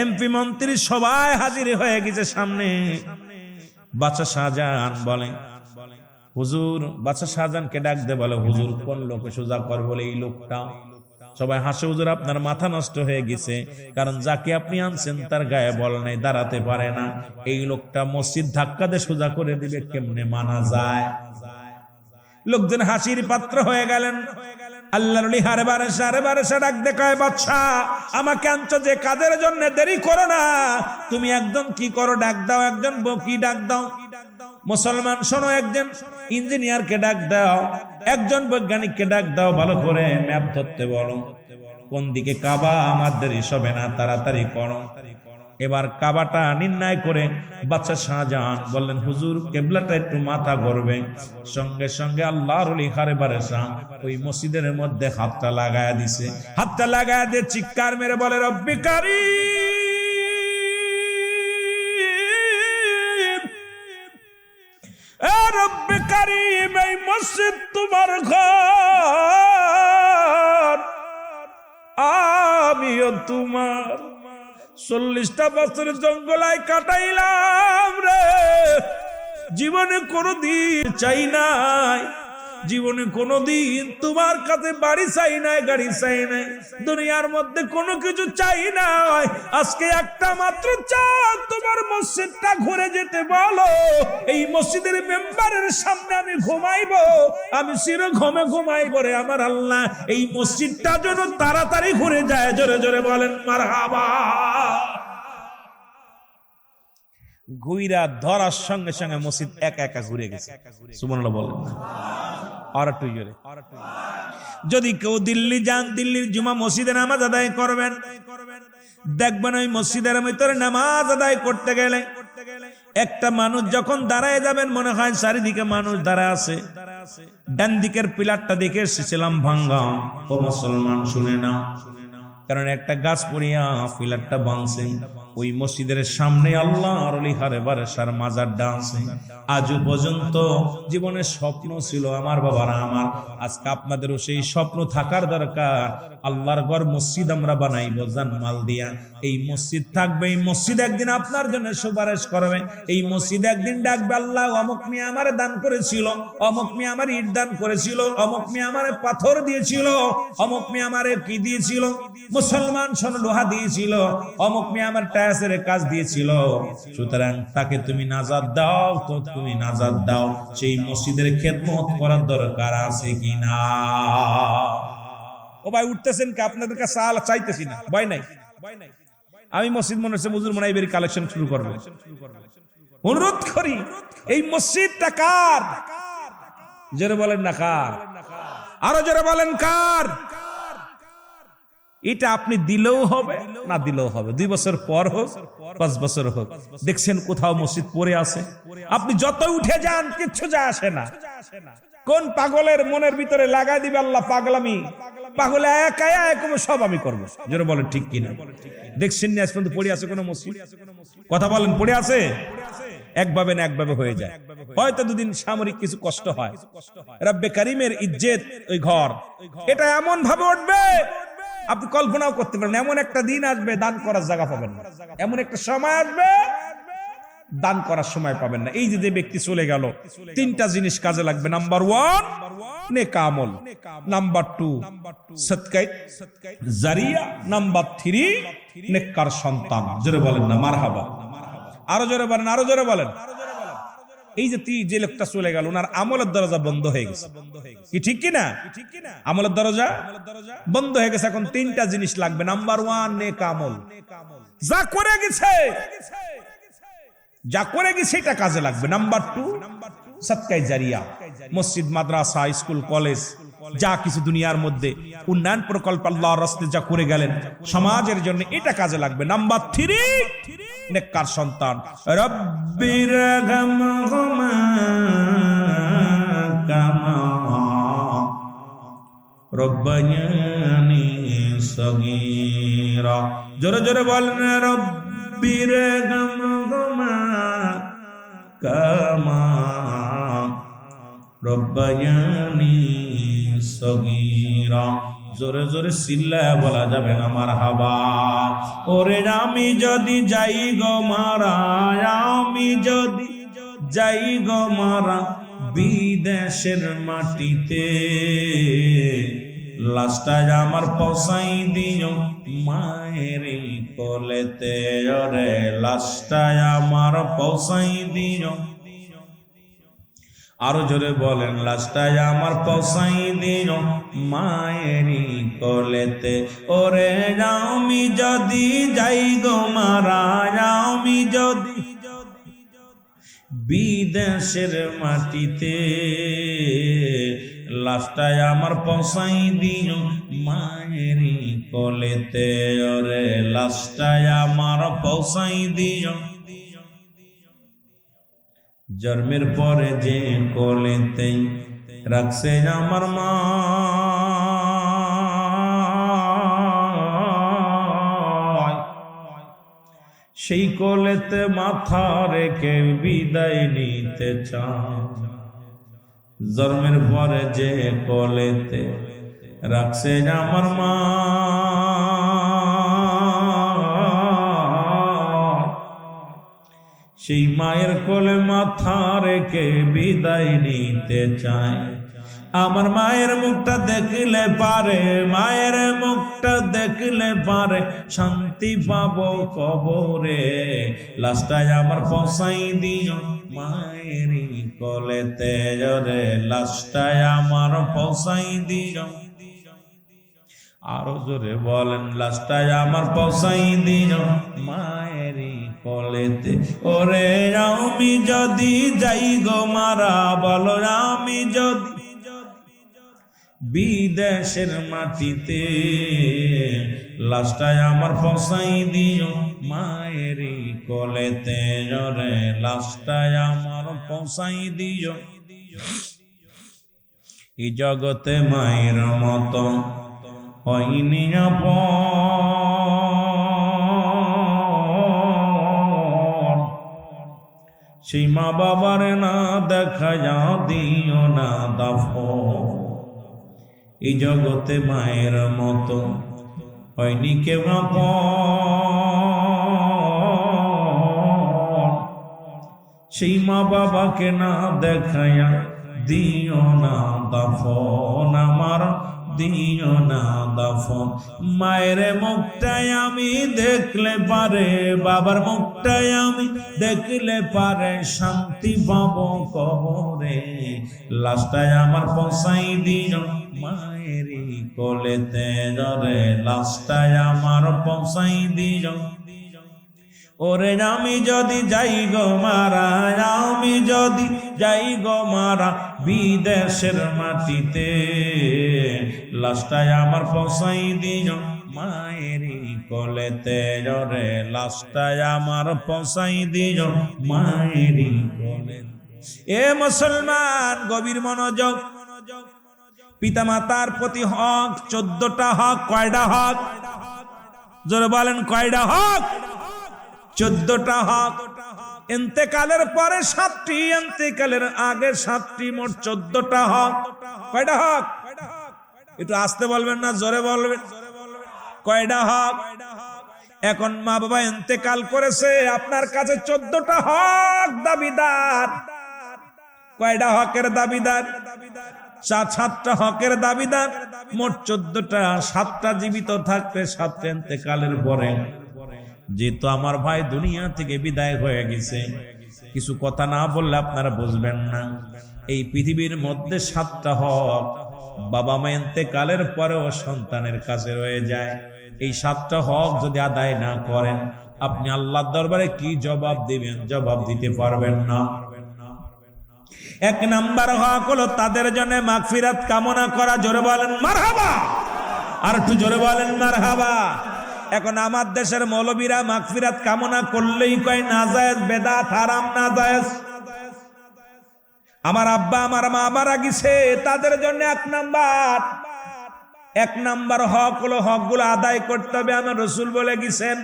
এমপি, মন্ত্রী সবাই হাজির হয়ে গেছে সামনে। বাদশা শাহজাহান বলে, হুজুর, বাদশা শাহজাহানকে ডাক দে, বলে হুজুর কোন লোকে সোজা কর? বলে এই লোকটা। সবাই হাসে, হুজুর আপনার মাথা নষ্ট হয়ে গেছে, কারণ যাকে আপনি আনছেন তার গায়ে বল নাই, দাঁড়াতে পারে না। এই লোকটা মসজিদ ধাক্কা দিয়ে সোজা করে দিবে, কেমনে মানা যায়? লোকজন হাসির পাত্র হয়ে গেলেন। আল্লাহর ওলি হারে বারে ডাক দেখায়, বাদশা আমাকে আনছো যে কাজের জন্য, দেরি করো না, তুমি একজন কি করো ডাক দাও, একজন বকি ডাক দাও। মুসলমান শোনো, একজন ইঞ্জিনিয়ারকে ডাক দাও, একজন বৈজ্ঞানিককে ডাক দাও, ভালো করে ম্যাপ ধরতে বলো, কোন দিকে কাবা, আমার দেরি হবে না, তাড়াতাড়ি করো। এবার কাবাটা নির্ণয় করে বাদশা শাহজাহান বললেন, হুজুর কেবলাটা একটু মাথা করবে। সঙ্গে সঙ্গে আল্লাহর ওলি হারে বারে ওই মসজিদের মধ্যে হাতটা লাগায়া দিছে। হাতটা লাগায়া দিয়ে চিৎকার মেরে বলে, রব্বে কারীম, রব্বে কারীম, এই মসজিদ তোমার ঘর, আমিও তোমার। 40টা বছর জঙ্গলায় কাটাইলাম রে, জীবনে কোনদিন চাই নাই জীবনে কোনোদিন তোমার কাছে বাড়ি চাই নাই, গাড়ি চাই নাই, দুনিয়ার মধ্যে কোনো কিছু চাই নাই। আজকে একটা মাত্র চাই, তোমার মসজিদটা ঘুরে যেতে বলো। এই মসজিদের মেম্বারের সামনে আমি ঘুমাইবো, আমি চির ঘুমে ঘুমাইবো রে আমার আল্লাহ। এই মসজিদটা যেন তাড়াতাড়ি ঘুরে যায়। জোরে জোরে বলেন মারহাবা। ঘুইরা ধরার সঙ্গে সঙ্গে মসজিদ একা একা ঘুরে গেছে। সুবহানাল্লাহ বলেন। আর একটু জোরে। যদি কেউ দিল্লি যান, দিল্লির জুমা মসজিদে নামাজ আদায় করবেন, দেখবেন ওই মসজিদের ভিতরে নামাজ আদায় করতে গেলে একটা মানুষ যখন দাঁড়ায় যাবেন, মনে হয় চারিদিকে মানুষ দাঁড়ায় আছে। ডান দিকের পিলারটা দেখে এসেছিলাম ভাঙ্গা। ও মুসলমান শুনে না, কারণ একটা গাছ পড়িয়া পিলারটা ভাঙছে। ওই মসজিদের সামনে আল্লাহর ওলি হারে বারেসার মাজারটা আছে। আজও পর্যন্ত জীবনের স্বপ্ন ছিল আমার বাবারা আমার, আজকে আপনাদেরও সেই স্বপ্ন থাকার দরকার। আল্লাহর ঘর মসজিদ আমরা বানাইবো জানমাল দিয়া। এই মসজিদ থাকবে, এই মসজিদ একদিন আপনার জন্য সুপারিশ করবে। এই মসজিদ একদিন ডাকবে, আল্লাহ অমুক মিয়া আমারে দান করেছিল, অমুক মিয়া আমার ইট দান করেছিল, অমুক মিয়া আমারে পাথর দিয়েছিল, অমুক মিয়া আমারে কি দিয়েছিল, মুসলমান শোন লোহা দিয়েছিল, অমুক মিয়া আমার টায়াসের কাজ দিয়েছিল। সুতরাং তাকে তুমি নাজাত দাও, তো তুমি নাজাত দাও। সেই মসজিদের খেদমত করার দরকার আছে কিনা? ও ভাই উঠতেছেন কি? আপনাদের কাছে চাইতেছি না, ভয় নাই। আমি মসজিদ মনে হচ্ছে মুজুর মনে এবারে কালেকশন শুরু করবো। অনুরোধ করি, এই মসজিদটা কার? জোরে বলেন না কার? আরো জোরে বলেন কার? এটা আপনি দিলেও হবে, না দিলেও হবে। 2 বছর পর হোক, 5 বছর হোক, দেখছেন কোথাও মসজিদ পড়ে আছে, আপনি যত উঠে যান কিচ্ছু যায় আসে না। কোন পাগলের মনের ভিতরে লাগাই দিবে আল্লাহ পাগলামি, পাগলে একা একা সব আমি করবো। যেন বলেন ঠিক কিনা? দেখছেন না আজ পর্যন্ত পড়ে আছে কোন মসজিদ? কথা বলেন, পড়ে আছে? একভাবে না একভাবে হয়ে যায়। হয়তো 2 দিন সামরিক কিছু কষ্ট হয়, রব্বে কারিমের ইজ্জত ওই ঘর, এটা এমন ভাবে উঠবে আপনি কল্পনাও করতে পারেন। এমন একটা দিন আসবে দান করার জায়গা পাবেন না, এমন একটা সময় আসবে দান করার সময় পাবেন না। এই যে ব্যক্তি চলে গেল, 3টা জিনিস কাজে লাগবে। নাম্বার 1 নেক আমল, নাম্বার 2 সদকায়ে জারিয়া, নাম্বার 3 নেককার সন্তান। জোরে বলেন না মারহাবা। আরো জোরে বলেন, আরো জোরে বলেন। এই যে লোকটা চলে গেল, ওনার আমলের দরজা বন্ধ হয়ে গেছে, কি ঠিক কিনা? আমলের দরজা বন্ধ হয়ে গেছে। এখন 3টা জিনিস লাগবে। নাম্বার 1 নেক আমল, যা করে গেছে এটা কাজে লাগবে। নাম্বার 2 সদকায়ে জারিয়া, মসজিদ মাদ্রাসা স্কুল কলেজ যা কিছু দুনিয়ার মধ্যে উন্নয়ন প্রকল্প আল্লাহর রাস্তায় যা করে গেলেন সমাজের জন্য, এটা কাজে লাগবে। নাম্বার 3 নেককার সন্তান। রব্বির রহমহুমা কামা রব্বায়ানি সগীরা। জোরে জোরে বলেন, রব্বির রহমহুমা কামা রব্বায়ানি সগীরা। জোরে জোরে চিল্লায় বলা যাবে না মারহাবা। ওরে আমি যদি যাই গো মারা, আমি যদি যাই গো মারা বিদেশের মাটিতে, লাশটায় আমার পৌঁছাই দিও মায়ের কোলেতে। ওরে লাশটায় আমার পৌঁছাই দিও, আরো জোরে বলেন, লাশটায় আমার পৌঁছাই দিও মায়েরই কোলেতে। ওরে আমি যদি যাই গো মারা, আমি যদি বিদেশের মাটিতে, লাশটায় আমার পৌঁছাই দিও মায়েরই কোলেতে। ওরে লাশটায় আমার পৌঁছাই দিও, জন্মের পরে যে কোলেতেই রাখছে আমার মা, সেই কোলেতে মাথা রেখে বিদায় নিতে চায়। জন্মের পরে যে কোলেতে রাখছে আমার মা, সেই মায়ের কোলে মাথা রেখে বিদায় নিতে চায়। আমার মায়ের মুখটা দেখলে পারে, মায়ের মুখটা দেখলে পারে শান্তি পাবো কবরে। লাশটায় আমার পৌঁছাই দিও মায়েরই কোলেতে রে, লাশটায় আমার পৌঁছাই দিও। আরো জোরে বলেন, লাশটায় আমার পৌঁছাই দিও মায়েরই কোলেতে। ওরে আমি যদি যাই গো মারা, বলো আমি যদি বিদেশের মাটিতে, লাশটায় আমার পৌঁছাই দিও মায়েরই কোলেতে রে, লাশটায় আমার পৌঁছাই দিও। এই জগতে মায়ের মতো হয়নি আপন, সেই মা বাবার না দেখা দিও না দাফন। এই জগতে মায়ের মতো হয়নি কেউ আপন, সেই মা বাবাকে না দেখায়া দিও না দাফন, আমার দিও না দাফন। মায়ের মুখটাই আমি দেখলে পারে, বাবার মুখটাই আমি দেখলে পারে শান্তি পাবো কবরে। লাশটায় আমার পৌঁছাই দিও মায়েরই কোলেতে রে, লাশটায় আমার পৌঁছাই দিও। ওরে আমি যদি যাই গো মারা, আমি যদি যাই গো মারা বিদেশের মাটিতে, লাশটায় আমার পৌঁছাই দিও মায়েরই কোলেতে রে, লাশটায় আমার পৌঁছাই দিও মায়েরই কোলে। এ মুসলমান গভীর মনোযোগ, পিতামাতার প্রতি হক 14টা হক। কয়টা হক? জোরে বলেন কয়টা হক? 14টা হক। ইন্তেকালের পরে 7টি, ইন্তেকালের আগে 7টি, মোট 14টা হক। কয়টা হক? একটু আস্তে বলবেন না জোরে বলবেন? কয়টা হক? এখন মা বাবা ইন্তেকাল করেছে, আপনার কাছে 14টা হক দাবিদার। কয়টা হকের দাবিদার? 7টা হকের দাবিদার, মোট 14টা। 7টা জীবিত থাকতে, 7টা ইন্তেকালের পরে। যেহেতু আমার ভাই দুনিয়া থেকে বিদায় হয়ে গেছে, কিছু কথা না বললে আপনারা বুঝবেন না। এই পৃথিবীর মধ্যে 7টা হক বাবা মা ইন্তেকালের পরেও সন্তানের কাছে রয়ে যায়। এই 7টা হক যদি আদায় না করেন, আপনি আল্লাহর দরবারে কি জবাব দিবেন? জবাব দিতে পারবেন না। 1 নাম্বার হক হলো তাদের জন্য মাগফিরাত কামনা করা। জোরে বলেন মারহাবা, আর একটু জোরে বলেন মারহাবা। এখন আমার দেশের মৌলবীরা মাগফিরাত কামনা করলেই কয় নাজায়েজ, বেদাত, হারাম, নাজায়েজ। আমার আব্বা আমার মা মারা গেছে, তাদের জন্য 1 নাম্বার হক হলো হকগুলো আদায় করতে হবে। আমার রাসূল বলে গেছেন,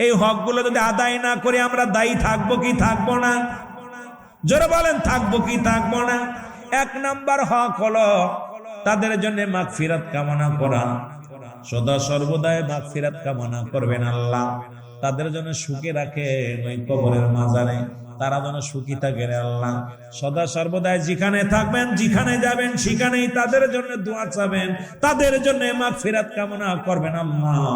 এই হকগুলো যদি আদায় না করি আমরা দায়ী থাকবো কি থাকবো না? জোরে বলেন থাকবো কি থাকবো না? 1 নাম্বার হক হলো তাদের জন্য মাগফিরাত কামনা করা। সদা সর্বদাই মাগফিরাত কামনা করবেন আল্লাহ তাদের জন্য সুখে রাখেন ওই কবরের মাজারে, তারা যেন সুখী থাকে আল্লাহ। সদা সর্বদাই যেখানে থাকবেন, যেখানে যাবেন, সেখানেই তাদের জন্য দোয়া চাবেন, তাদের জন্য মাগফিরাত কামনা করবেন আল্লাহ।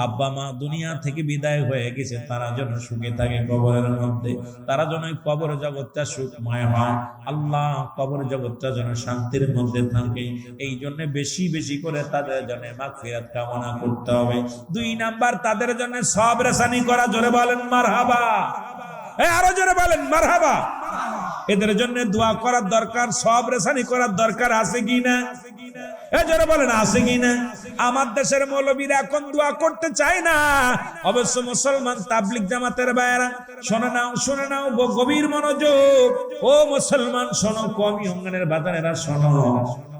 আব্বা মা দুনিয়া থেকে বিদায় হয়ে গেছে, তারা যেন সুখে থাকে কবরের মধ্যে, তারা যেন কবর জগৎটা সুখময় হয় আল্লাহ, কবর জগৎটা যেন শান্তির মধ্যে থাকে। এই জন্য বেশি বেশি করে তাদের জন্য মাগফিরাত কামনা করতে হবে। 2 নাম্বার তাদের জন্য সবর রেসানি করা। জোরে বলেন মারহাবা, আরো জোরে বলেন মারহাবা। এদের জন্য দোয়া করার দরকার, সবর রেসানি করার দরকার আছে কি না? জোরে বলেন আছে কি না? আমার দেশের মৌলবীরা এখন দোয়া করতে চায় না। অবশ্য মুসলমান তাবলিগ জামাতের ভাইরা শুনে নাও, শুনে নাও, গভীর মনোযোগ। ও মুসলমান শোনো, কমি অঙ্গনের বাজারেরা শোনো,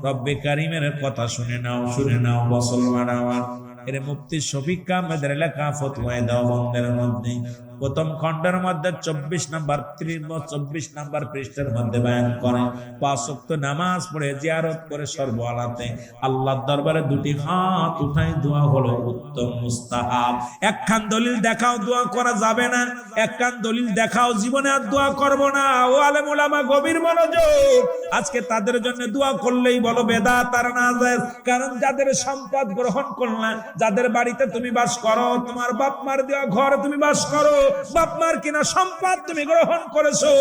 রব্বে কারিমের কথা শুনে নাও, শুনে নাও মুসলমান আমার। এর মুফতি শফিক আহমেদের লেখা ফতোয়ায়ে দেওবন্দের মধ্যে প্রথম খণ্ডের মধ্যে 24 নম্বর 24 নম্বর পৃষ্ঠার মধ্যে বয়ান করে 5 ওয়াক্ত নামাজ পড়ে জিয়ারত করে সর্বহালাতে আল্লাহর দরবারে দুটি হাত উঠাই দোয়া হলো উত্তম মুস্তাহাব। একখান দলিল দেখাও দোয়া করা যাবে না, একখান দলিল দেখাও জীবনে আর দোয়া করব না। ও আলেম ওলামা গভীর মনোযোগ, আজকে তাদের জন্য দোয়া করলেই বলো বেদাত আর নাজায়েজ। কারণ যাদের সম্পদ গ্রহণ করলা, যাদের বাড়িতে তুমি বাস করো, তোমার বাপ মার দেওয়া ঘর তুমি বাস করো, বাপ মার কিনা সম্পদ তুমি গ্রহণ করেছো,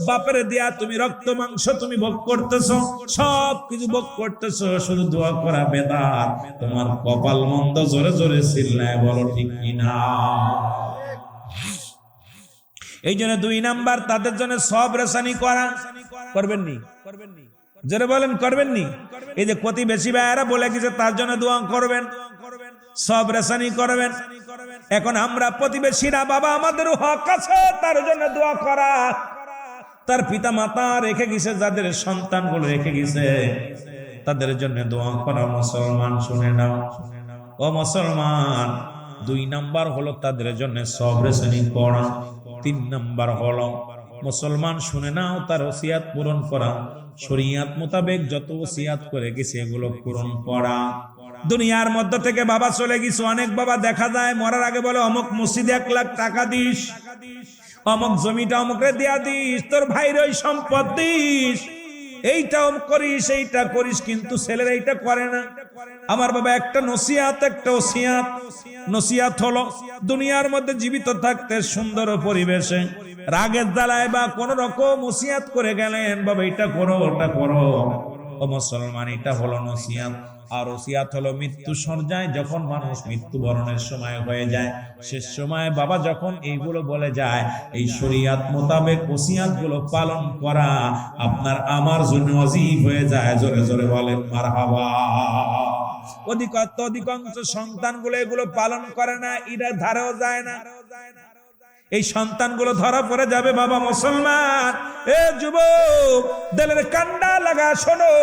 বাপের দেয়া তুমি রক্ত মাংস তুমি ভোগ করতেছো, সব কিছু ভোগ করতেছো, শুধু দোয়া করা বেদাত। তোমার কপাল মন্দ, জোরে জোরে চিল্লায় বলো ঠিক কিনা। এই জন্য 2 নাম্বার তাদের জন্য সব রেশানি করা। করবেন নি? যারা বলেন করবেন নি? এই যে প্রতিবেশী ভাইয়েরা বলে গেছে তার জন্য দোয়া করবেন, সব রেশানি করবেন। এখন আমরা প্রতিবেশীরা, বাবা আমাদেরও হক আছে তার জন্য দোয়া করা। তার পিতা মাতা রেখে গেছে, যাদের সন্তানগুলো রেখে গেছে তাদের জন্য দোয়া করা। মুসলমান শুনে নাও, ও মুসলমান, 2 নাম্বার হলো তাদের জন্য সব রেশানি করা। 3 নাম্বার হলো মুসলমান শুনে নাও, তার ওসিয়াত পূরণ করা। শরীয়ত মোতাবেক যত ওসিয়াত করে গেছে এগুলো পূরণ করা। দুনিয়ার মধ্য থেকে বাবা চলে গেছে, অনেক বাবা দেখা যায় মরার আগে বলে অমুক মসজিদে 1 লাখ টাকা দিস, অমুক জমিটা অমুকরে দিয়া দিস, তোর ভাইর ওই সম্পদ দিস, এইটাও করিস এইটা করিস, কিন্তু ছেলেরা এইটা করে না। আমার বাবা একটা নসিহাত, একটা ওসিয়াত। নসিহাত হলো দুনিয়ার মধ্যে জীবিত থাকতে সুন্দর পরিবেশে রাগের জ্বালায় বা কোন রকম ওসিয়াত করে গেলেন, বাবা এটা করো ওটা করো। ও মুসলমান, এটা হলো নসিহাত। আর ওসিয়াত হলো মৃত্যু সজ্জায় যখন মানুষ মৃত্যুবরণের সময় হয়ে যায়, শেষ সময় বাবা যখন এইগুলো বলে যায়, এই শরীয়ত মোতাবেক ওসিয়াত গুলো পালন করা আপনার আমার জন্য ওয়াজিব হয়ে যায়। জোরে জোরে বলেন মারহাবা। অধিকাংশ সন্তানগুলো এগুলো পালন করে না, এরা ধারেও যায় না। এই সন্তানগুলো ধরা পড়ে যাবে। বাবা মুসলমান, এ যুবক, দিলের কান্ডা লাগা শোনো।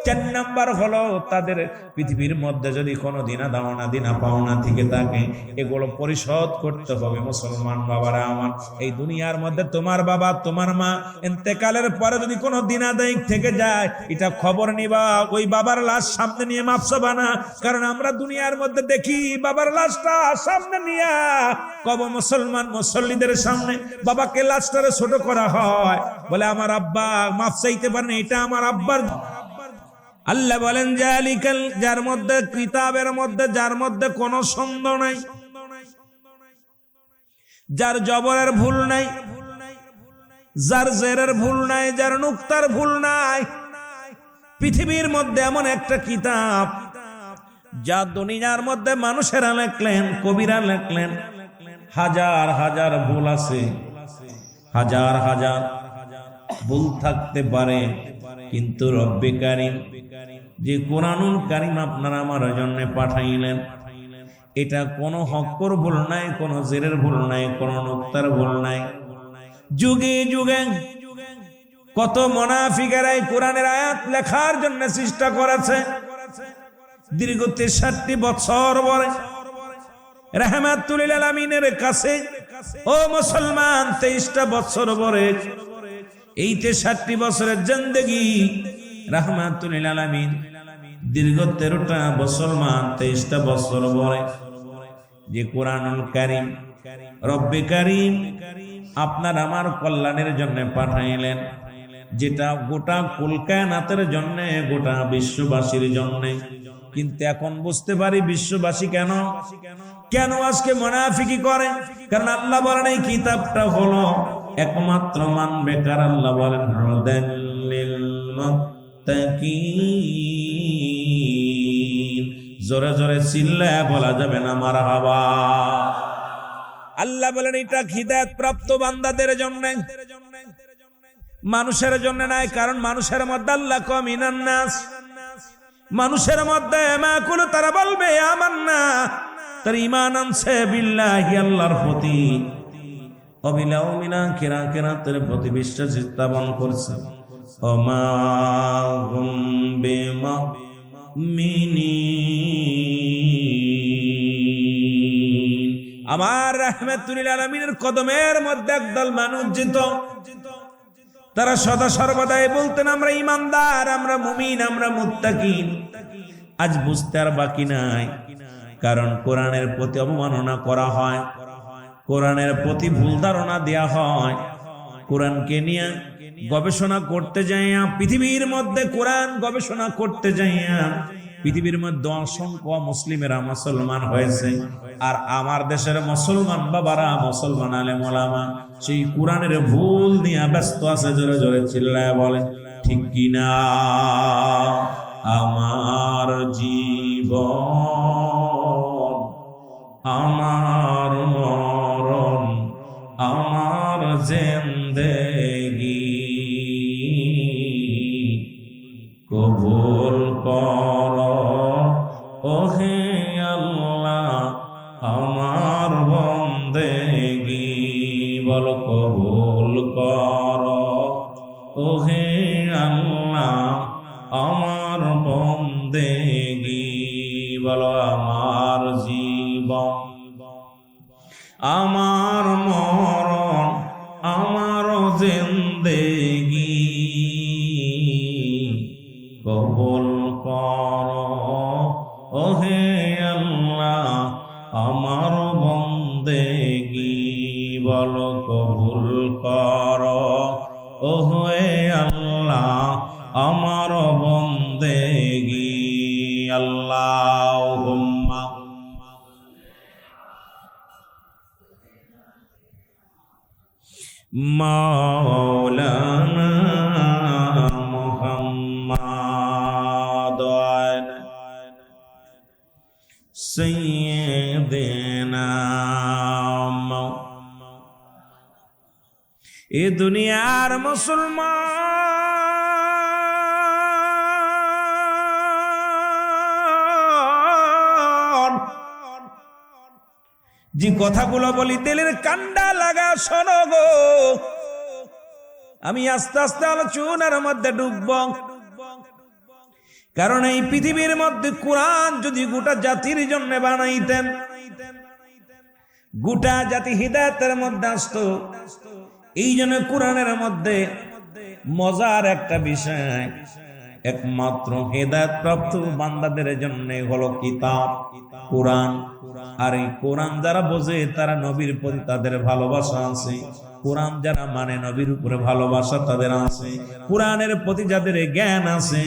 4 নাম্বার হলো তাদের পৃথিবীর মধ্যে যদি কোনো দিনা দাওনা দিনা পাওনা থেকে থাকে, এগুলো পরিশোধ করতে হবে। মুসলমান বাবারা আমার, এই দুনিয়ার মধ্যে তোমার বাবা তোমার মা ইন্তেকালের পরে যদি কোনো দিনা দায়িক থেকে যায়, এটা খবর নিবা। ওই বাবার লাশ সামনে নিয়ে মাপ চাবা না। কারণ আমরা দুনিয়ার মধ্যে দেখি বাবার লাশটা সামনে নিয়ে কব মুসলমান মুসল্লিদের সামনে বাবাকে লাশটারে ছোট করা হয়, বলে আমার আব্বা মাফ চাইতে পারেন, এটা আমার আব্বার। আল্লাহ বলেন জালিকাল, যার মধ্যে কিতাবের মধ্যে যার মধ্যে কোনো সন্দেহ নাই, যার জবরের ভুল নাই, যার জেরের ভুল নাই, যার নুক্তার ভুল নাই, পৃথিবীর মধ্যে এমন একটা কিতাব যা দুনিয়ার মধ্যে মানুষেরা লেখলেন, কবিরা লেখলেন, হাজার হাজার ভুল আছে, হাজার হাজার ভুল থাকতে পারে, কিন্তু রব্বে কারীম যে কোরআনুল কারীম আপনারা আমার জন্য পাঠাইলেন, এটা কোনো হক্কর ভুল নাই, কোনো জেরের ভুল নাই, কোনো নুক্তার ভুল নাই। যুগে যুগে কত মুনাফিকেরা এই কোরআনের আয়াত লেখার জন্য চেষ্টা করেছে। দীর্ঘ 63 বছর পরে রাহমাতুল লিল আলামিনের কাছে, ও মুসলমান, 23টা বছর পরে, এই 63 বছরের জিন্দেগি রাহমাতুল লিল আলামিন দীর্ঘ 13টা মুসলমান 23টা বছর পরে যে কোরআনুল কারীম রব্বে কারীম আপনার আমার কল্যাণের জন্য পাঠাইলেন, যেটা গোটা কুল কায়নাতের জন্য, গোটা বিশ্ববাসীর জন্য। কিন্তু এখন বুঝতে পারি বিশ্ববাসী কেন কেন আজকে মুনাফিকি করে। কারণ আল্লাহ বলেন এই কিতাবটা হলো একমাত্র মানবে কার, আল্লাহ বলেন হুদাল লিল মুত্তাকিন। জোরে জোরে চিল্লায় বলা যাবে না মারহাবা। আল্লাহ বলেন এটা হিদায়াত প্রাপ্ত বান্দাদের জন্য, মানুষের জন্য নাই। কারণ মানুষের মধ্যে আল্লাহ কমিনান নাস, মানুষের মধ্যে মাকুল তারা বলবে আমান্না, তার ঈমান আনছে বিল্লাহি আল্লাহর প্রতি, অবিলাউমিনা কিরাতের প্রতি বিশ্বাস স্থাপন করছে। ওমা হুম বিমুমিনিন, আমার রাহমাতুল লিল আলামিনের কদমের মধ্যে একদল মানুষ যেত, তারা সদা সর্বদাই বলতেন আমরা ঈমানদার, আমরা মুমিন, আমরা মুত্তাকিন। আজ বুঝতে আর বাকি নাই, কারণ কোরআনের প্রতি অবমাননা করা হয়, কোরআনের প্রতি ভুল ধারণা দেয়া হয়। কোরআনকে নিয়ে গবেষণা করতে যাইয়া পৃথিবীর মধ্যে কোরআন গবেষণা করতে যাইয়া পৃথিবীর মধ্যে অসংখ্য মুসলিমেরা মুসলমান হয়েছে, আর আমার দেশের মুসলমান বাবারা, মুসলমান আলেম ওলামা সেই কোরআনের ভুল নিয়ে ব্যস্ত আছে। জোরে জোরে চিল্লায় বলেন ঠিক কিনা? আমার জীবন, আমার মরণ, আমার জিন্দেগি কবুল কর ওহে আল্লাহ আমার বন্দেগি। বলো কবুল কর ওহে আল্লাহ আমার বন্দেগি। বলো আমার জীবন, আমার মরণ, আমার জিন্দেগি কবুল কর ওহে আল্লাহ আমার বন্দেগি। বলো কবুল কর ওহে আল্লাহ আমার বন্দেগি। আল্লাহুম্মা মাওলানা মুহাম্মাদ সাইয়্যিদিনা। এ দুনিয়ার মুসলমান যে কথাগুলো বলি দিলের কান্ডা লাগা শোনো গো। আমি আস্তে আস্তে আলোচনার মধ্যে ডুবব, কারণ এই পৃথিবীর মধ্যে কোরআন যদি গোটা জাতির জন্য বানাইতেন, গোটা জাতি হিদায়াতের মধ্যে আসতো। এই জন্য কোরআনের মধ্যে মজার একটা বিষয়, একমাত্র হেদায়েত প্রাপ্ত বান্দাদের জন্য হলো কিতাব কোরআন। আর এই কোরআন যারা বোঝে তারা নবীর প্রতি তাদের ভালোবাসা আছে, কোরআন যারা মানে নবীর উপরে ভালোবাসা তাদের আছে, কোরআনের প্রতি যাদের জ্ঞান আছে,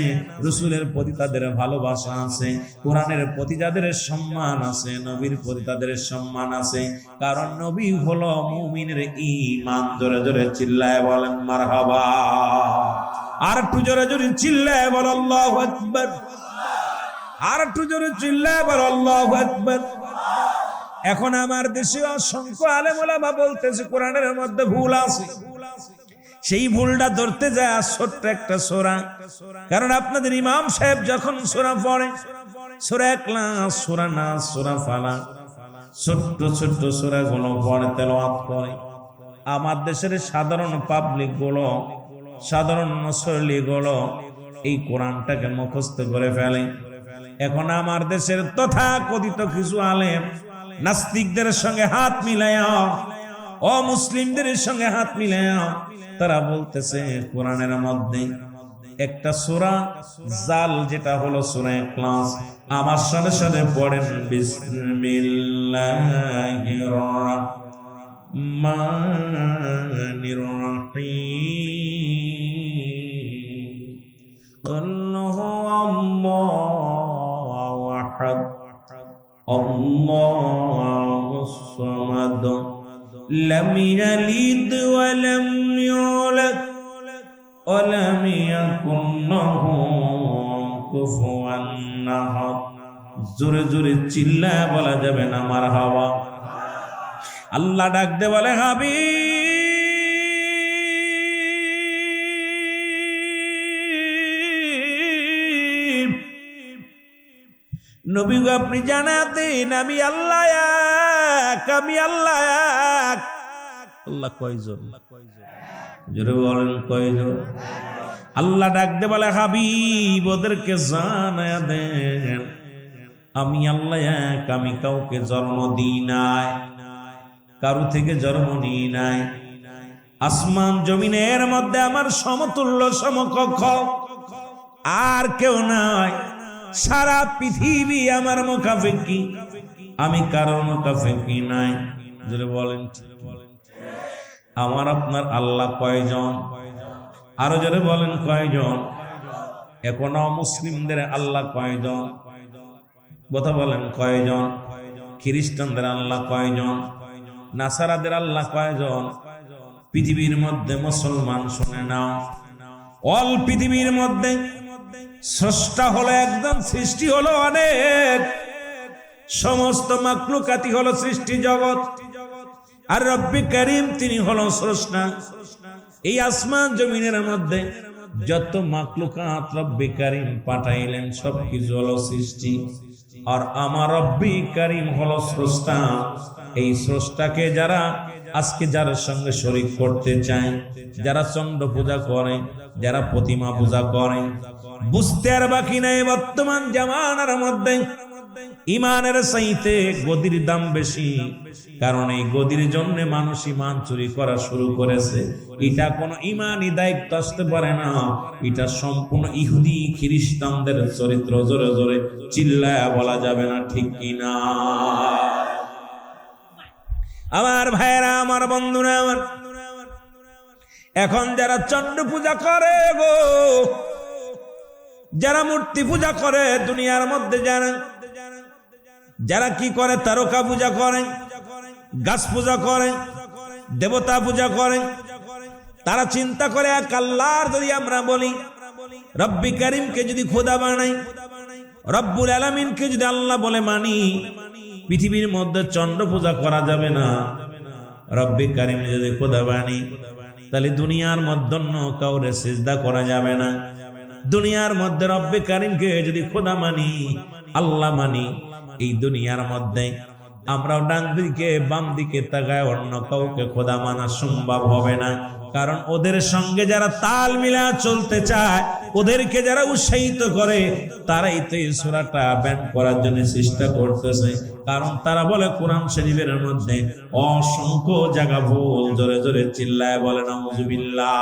রাসূলের প্রতি তাদের ভালোবাসা আছে, কোরআনের প্রতি যাদের সম্মান আছে, নবীর প্রতি তাদের সম্মান আছে। কারণ নবী হলো মুমিনের ঈমান। জোরে জোরে চিল্লায় বলেন মারহাবা। আর একটু জোরে জোরে চিল্লায় বল আল্লাহু আকবার। আর একটু জোরে চিল্লায় বল আল্লাহু আকবার। এখন আমার দেশে অসংখ্য আলেম ওলামা বলতেছে কোরআনের মধ্যে ভুল আছে। সেই ভুলটা ধরতে যায় ছোট্ট একটা সূরা। কারণ আপনাদের ইমাম সাহেব যখন সূরা পড়ে, সূরা ইখলাস, সূরা নাস, সূরা ফালাক, ছোট্ট ছোট্ট সূরাগুলো পড়ে, তেলাওয়াত করে, আমার দেশের সাধারণ পাবলিক গুলো, সাধারণ মুসল্লি গুলো এই কোরআনটাকে মুখস্থ করে ফেলে। এখন আমার দেশের তথাকথিত কিছু আলেম নাস্তিকদের সঙ্গে হাত মিলায়া, অমুসলিমদের সঙ্গে হাত মিলায়া তারা বলতেছে কোরআনের মধ্যে একটা সূরা জাল, যেটা হলো সূরা ইখলাস। আমার সাথে সাথে পড়েন বিসমিল্লাহির রাহমানির রাহিম। আল্লাহু আহাদ আল্লাহুস সামাদ লাম ইয়ালিদ ওয়া লাম ইউলাদ ওয়া লাম ইয়াকুন লাহু কুফুয়ান আহাদ। জোরে জোরে চিল্লায় বলা যাবে না মারহাবা। আল্লাহ ডাক দে বলে হাবিব নবী গো আপনি জানা দেন আমি আল্লাহ এক, আমি আল্লাহ এক। আল্লাহ কয়জন? জোরে বলেন কয়জন? আল্লাহ ডাক দে বলে হাবিব ওদেরকে জানায়া দেন আমি আল্লাহ এক, আমি কাউকে জন্ম দিই নাই। কারু থেকে জন্ম নিই নাই। আসমান জমিনের মধ্যে আমার সমতুল্য সমকক্ষ আর কেউ নাই। সারা পৃথিবী আমার মুখাপেক্ষী, আমি কারোর মুখাপেক্ষী নাই। যদি বলেন আমার আপনার আল্লাহ কয়জন? আরো জোরে বলেন কয়জন? এখনো মুসলিমদের আল্লাহ কয়জন? কথা বলেন কয়জন? খ্রিস্টানদের আল্লাহ কয়জন? নাসারাদের আল্লাহ কয়জন? পৃথিবীর মধ্যে মুসলমান শুনে নাও, অল পৃথিবীর মধ্যে স্রষ্টা হলো একদম, সৃষ্টি হলো অনেক, সমস্ত মাখলুকাতি হলো সৃষ্টি জগৎ, আর রব্বি কারীম তিনি হলো স্রষ্টা। এই আসমান জমিনের মধ্যে যত মাখলুকাত রব্বি কারীম পাঠাইলেন সবকিছু হলো সৃষ্টি, আর আমার রব্বি কারীম হলো স্রষ্টা। এই স্রষ্টাকে যারা আজকে যার সঙ্গে শরীক করতে চায়, যারা চন্দ্র পূজা করে, যারা প্রতিমা পূজা করে, বুঝতে আর বাকি নাই বর্তমান জামানার মধ্যে ইমানের চাইতে গদির দাম বেশি। কারণ এই গদির জন্য মানুষ ইমান চুরি করা শুরু করেছে। এটা কোনো ইমানই দায়িত্ব আসতে পারে না, এটা সম্পূর্ণ ইহুদি খ্রিস্টানদের চরিত্র। জোরে জোরে চিল্লায়া বলা যাবে না, ঠিক কিনা? আমার ভাইয়েরা, আমার বন্ধুরা, আমার এখন যারা চন্দ্র পূজা করে গো, যারা মূর্তি পূজা করে দুনিয়ার মধ্যে, যারা কি করে, তারকা পূজা করে, গাছ পূজা করে, দেবতা পূজা করে, তারা চিন্তা করে এক আল্লাহর যদি আমরা বলি, রব্বি কারীমকে যদি খোদা বানাই, রব্বুল আলামিনকে যদি আল্লাহ বলে মানি, পৃথিবীর মধ্যে চন্দ্র পূজা করা যাবে না। রব্বি কারীম যদি খোদা বানি, তাহলে দুনিয়ার মধ্যে অন্য কাউরে সিজদা করা যাবে না। দুনিয়ার মধ্যে রব্বি কারীমকে যদি খোদা মানি, আল্লাহ মানি, এই দুনিয়ার মধ্যে আমরা ডান দিকে বাম দিকে তাকায় অন্য কাউকে খোদা মানা সম্ভব হবে না। কারণ ওদের সঙ্গে যারা তাল মিলা চলতে চায়, ওদেরকে যারা উৎসাহিত করে, তারাই তো এই সূরাটা ব্যান করার জন্য চেষ্টা করতেছে। কারণ তারা বলে কোরআন শরীফের মধ্যে অসংখ্য জায়গা ভুল। জোরে জোরে চিল্লায় বলেন আউযুবিল্লাহ।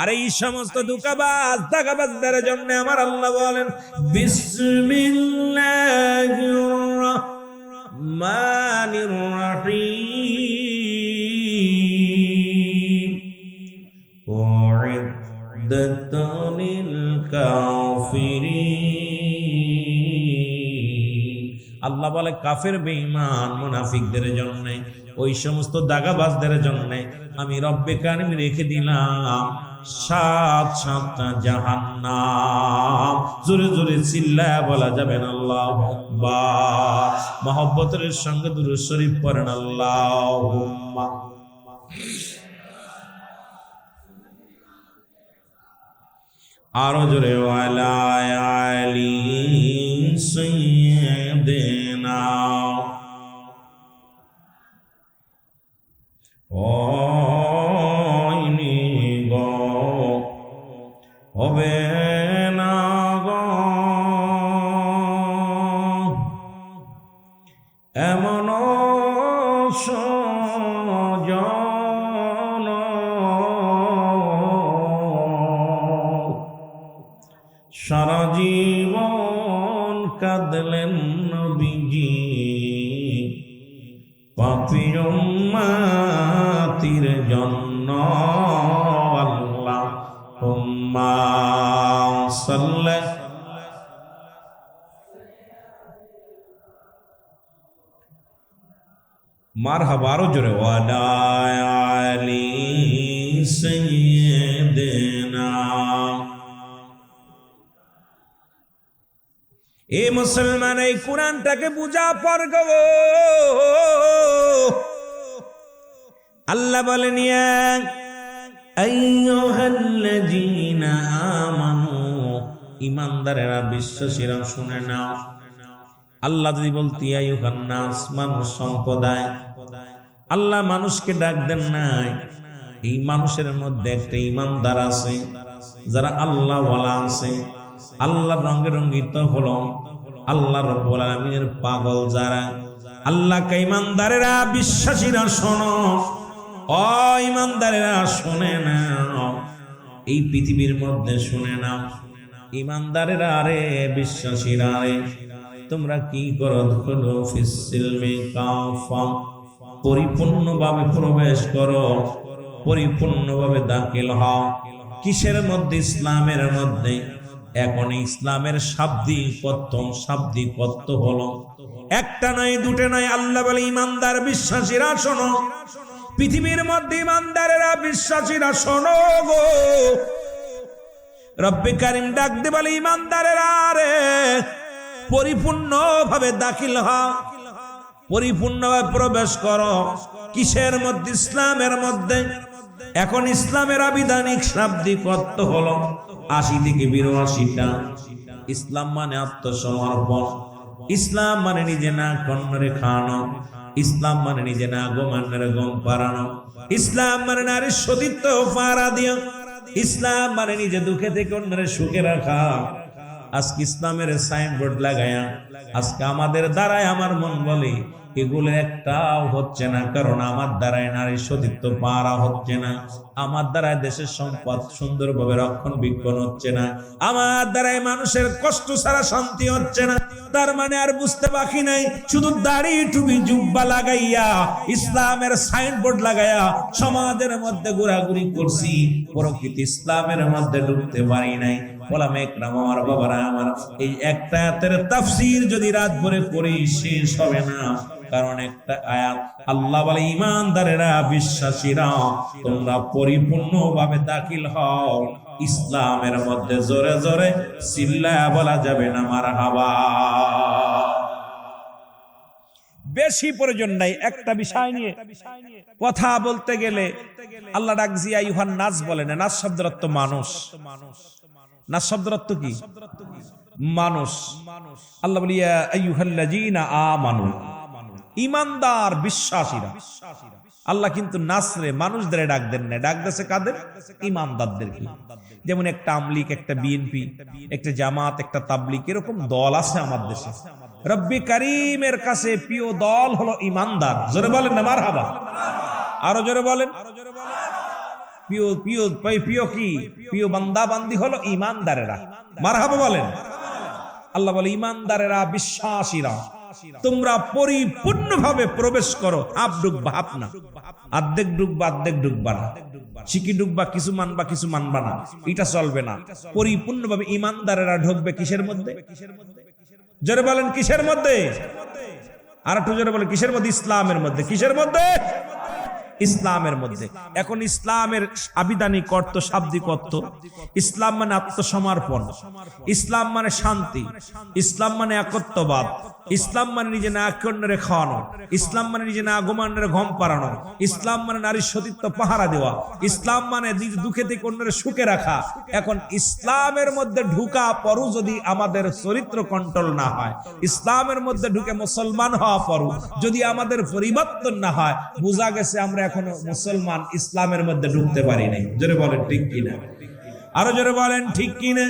আর এই সমস্ত দাগাবাজদের জন্য আমার আল্লাহ বলেন বিসমিল্লাহির রাহমানির রাহিম উইদ্দাতুল কাফিরিন। আল্লাহ বলে কাফের, বেঈমান, মুনাফিকদের জন্য, ওই সমস্ত দাগাবাজদের জন্য আমি রব্বে কারীম রেখে দিলাম 7-7টা জাহান্নাম। জোরে জোরে চিল্লায়া বলা যাবে না আল্লাহু আকবার। মহব্বতের সঙ্গে দুরূদ শরীফ পড়েন আল্লাহুম্মা। আরো জোরে ওয়ালা আলি সাইয়্যিদিনা। হবে না গো এমন সজন, সারা জীবন কাঁদলেন নবীজি পাপী উম্মতির জন্য। আল্লাহুম্মা সাল্লি মারহাবা। আরো জোরে ওয়ালা আলি সাইয়্যিদিনা। এ মুসলমান, এই কোরআনটাকে বুঝা পর গো। আল্লাহ বলেন ইয়া আইয়ুহাল্লাযীনা আমানু, ঈমানদারেরা, বিশ্বাসীরা শুনে নাও। আল্লাহ যদি বলতে আইয়ুহান নাস, মানুষ সম্প্রদায়, আল্লাহ মানুষকে ডাক দেন নাই। এই মানুষের মধ্যে একটা ঈমানদার আছে, যারা আল্লাহ ওয়ালা আছে, আল্লাহ রঙে রঙ্গিত হলো, আল্লাহ রাব্বুল আলামিনের পাগল যারা, আল্লাহকে ইমানদারেরা বিশ্বাসীরা শোনো, ও ইমানদারেরা শুনে নাও, এই পৃথিবীর মধ্যে শুনে নাও, ইমানদারেরা রে, বিশ্বাসীরা রে, তোমরা কি করো, ধুলো ফিসসিলমি কাফা, পরিপূর্ণভাবে প্রবেশ করো, পরিপূর্ণভাবে দাখিল হও। কিসের মধ্যে? ইসলামের মধ্যে। এখন ইসলামের শাব্দিক অর্থ হলো একটা নয়, দুটো নয়। আল্লাহ বলে ইমানদার বিশ্বাসীরা শোনো, পৃথিবীর মধ্যে ইমানদারেরা বিশ্বাসীরা শোনো গো। রব্বে কারিম ডাক দে বলে ইমানদারেরা রে, পরিপূর্ণভাবে দাখিল হও, পরিপূর্ণভাবে প্রবেশ করো। কিসের মধ্যে? ইসলামের মধ্যে। এখন ইসলামের আবিধানিক শাব্দিক অর্থ হলো ৮০ থেকে ৮২টা। ইসলাম মানে আত্মসমর্পণ, ইসলাম মানে নিজে না কন্যরে খাওয়ানো, ইসলাম মানে নিজে না গোমান্যরে গম পারানো, ইসলাম মানে নারীর সতীত্ব পাহারা দিয়া, ইসলাম মানে নিজে দুঃখে থেকে অন্যরে সুখে রাখা। আজকে ইসলামের সাইনবোর্ড লাগায়া আজকে আমাদের দ্বারায় আমার মন বলে এগুলো একটাও হচ্ছে না, কারণ আমার দ্বারায় নারীর সতীত্ব পাহারা হচ্ছে না, আমার দ্বারায় দেশের সম্পদ সুন্দরভাবে রক্ষণাবেক্ষণ হচ্ছে না, আমার দ্বারাই মানুষের কষ্ট ছাড়া শান্তি হচ্ছে না। তার মানে আর বুঝতে বাকি নাই, শুধু দাড়ি টুপি জুব্বা লাগাইয়া ইসলামের সাইনবোর্ড লাগাইয়া সমাজের মধ্যে ঘোরাঘুরি করছি, প্রকৃত ইসলামের মধ্যে ঢুকতে পারি নাই। ওলামা ইকরাম, আমার বাবারা আমার, এই একটা আয়াতের তাফসীর যদি রাত ভরে পড়ি শেষ হবে না। কারণ একটা আয়াত আল্লাহ বলে ইমানদারেরা বিশ্বাসীরা তোমরা পরিপূর্ণভাবে দাখিল হও ইসলামের মধ্যে। জোরে জোরে চিল্লায়া বলা যাবে না মারহাবা। বেশি প্রয়োজন নাই, একটা বিষয় নিয়ে কথা বলতে গেলে আল্লাহ ডাক জিয়া ইউহান নাস বলে না। নাস শব্দের অর্থ মানুষ। নাস শব্দের অর্থ কি? মানুষ। আল্লাহ বলি ইয়া আইয়ুহাল্লাযীনা আমানু, ইমানদার বিশ্বাসীরা। আল্লাহ কিন্তু নাসরে মানুষদের ডাক দেন না, ডাক দেশে কাদের? ইমানদারদেরকে। যেমন একটা আমলিক, একটা বিএনপি, একটা জামাত, একটা তাবলিগ, এরকম দল আছে আমার দেশে। রব্বি কারীমের কাছে প্রিয় দল হলো ইমানদার। জোরে বলেন না মারহাবা। আরো জোরে বলেন। প্রিয় প্রিয় প্রিয় কি? প্রিয় বান্দা বান্দি হলো ইমানদারেরা। মারহাবা বলেন। আল্লাহ বলে ইমানদারেরা বিশ্বাসীরা তোমরা পরিপূর্ণভাবে প্রবেশ করো। হাফ ডুববা, হাফ না, অর্ধেক ডুববা, অর্ধেক ডুববা না, শিকি ডুববা, কিছু মানবা কিছু মানবা না, এটা চলবে না। পরিপূর্ণভাবে ইমানদারেরা ঢুকবে কিসের মধ্যে? জোরে বলেন কিসের মধ্যে? আর একটু জোরে বলেন কিসের মধ্যে? ইসলামের মধ্যে। কিসের মধ্যে? ইসলামের মধ্যে। এখন ইসলামের আবিধানিক অর্থ, শাব্দিক অর্থ, ইসলাম মানে আত্মসমর্পণ, ইসলাম মানে শান্তি, ইসলাম মানে একত্ববাদ, ইসলাম মানে নিজে না অন্যরে খাওয়ানো, ইসলাম মানে নিজে না গোমান্যরে ঘম পাড়ানো, ইসলাম মানে নারীর সতীত্ব পাহারা দেওয়া, ইসলাম মানে দুঃখে থেকে অন্যরে সুখে রাখা। এখন ইসলামের মধ্যে ঢুকা পরও যদি আমাদের চরিত্র কন্ট্রোল না হয়, ইসলামের মধ্যে ঢুকে মুসলমান হওয়া পরও যদি আমাদের পরিবর্তন না হয়, বোঝা গেছে আমরা এখনো মুসলমান, ইসলামের মধ্যে ঢুকতে পারি নাই। জোরে বলেন ঠিক কিনা? আরো জোরে বলেন ঠিক কিনা?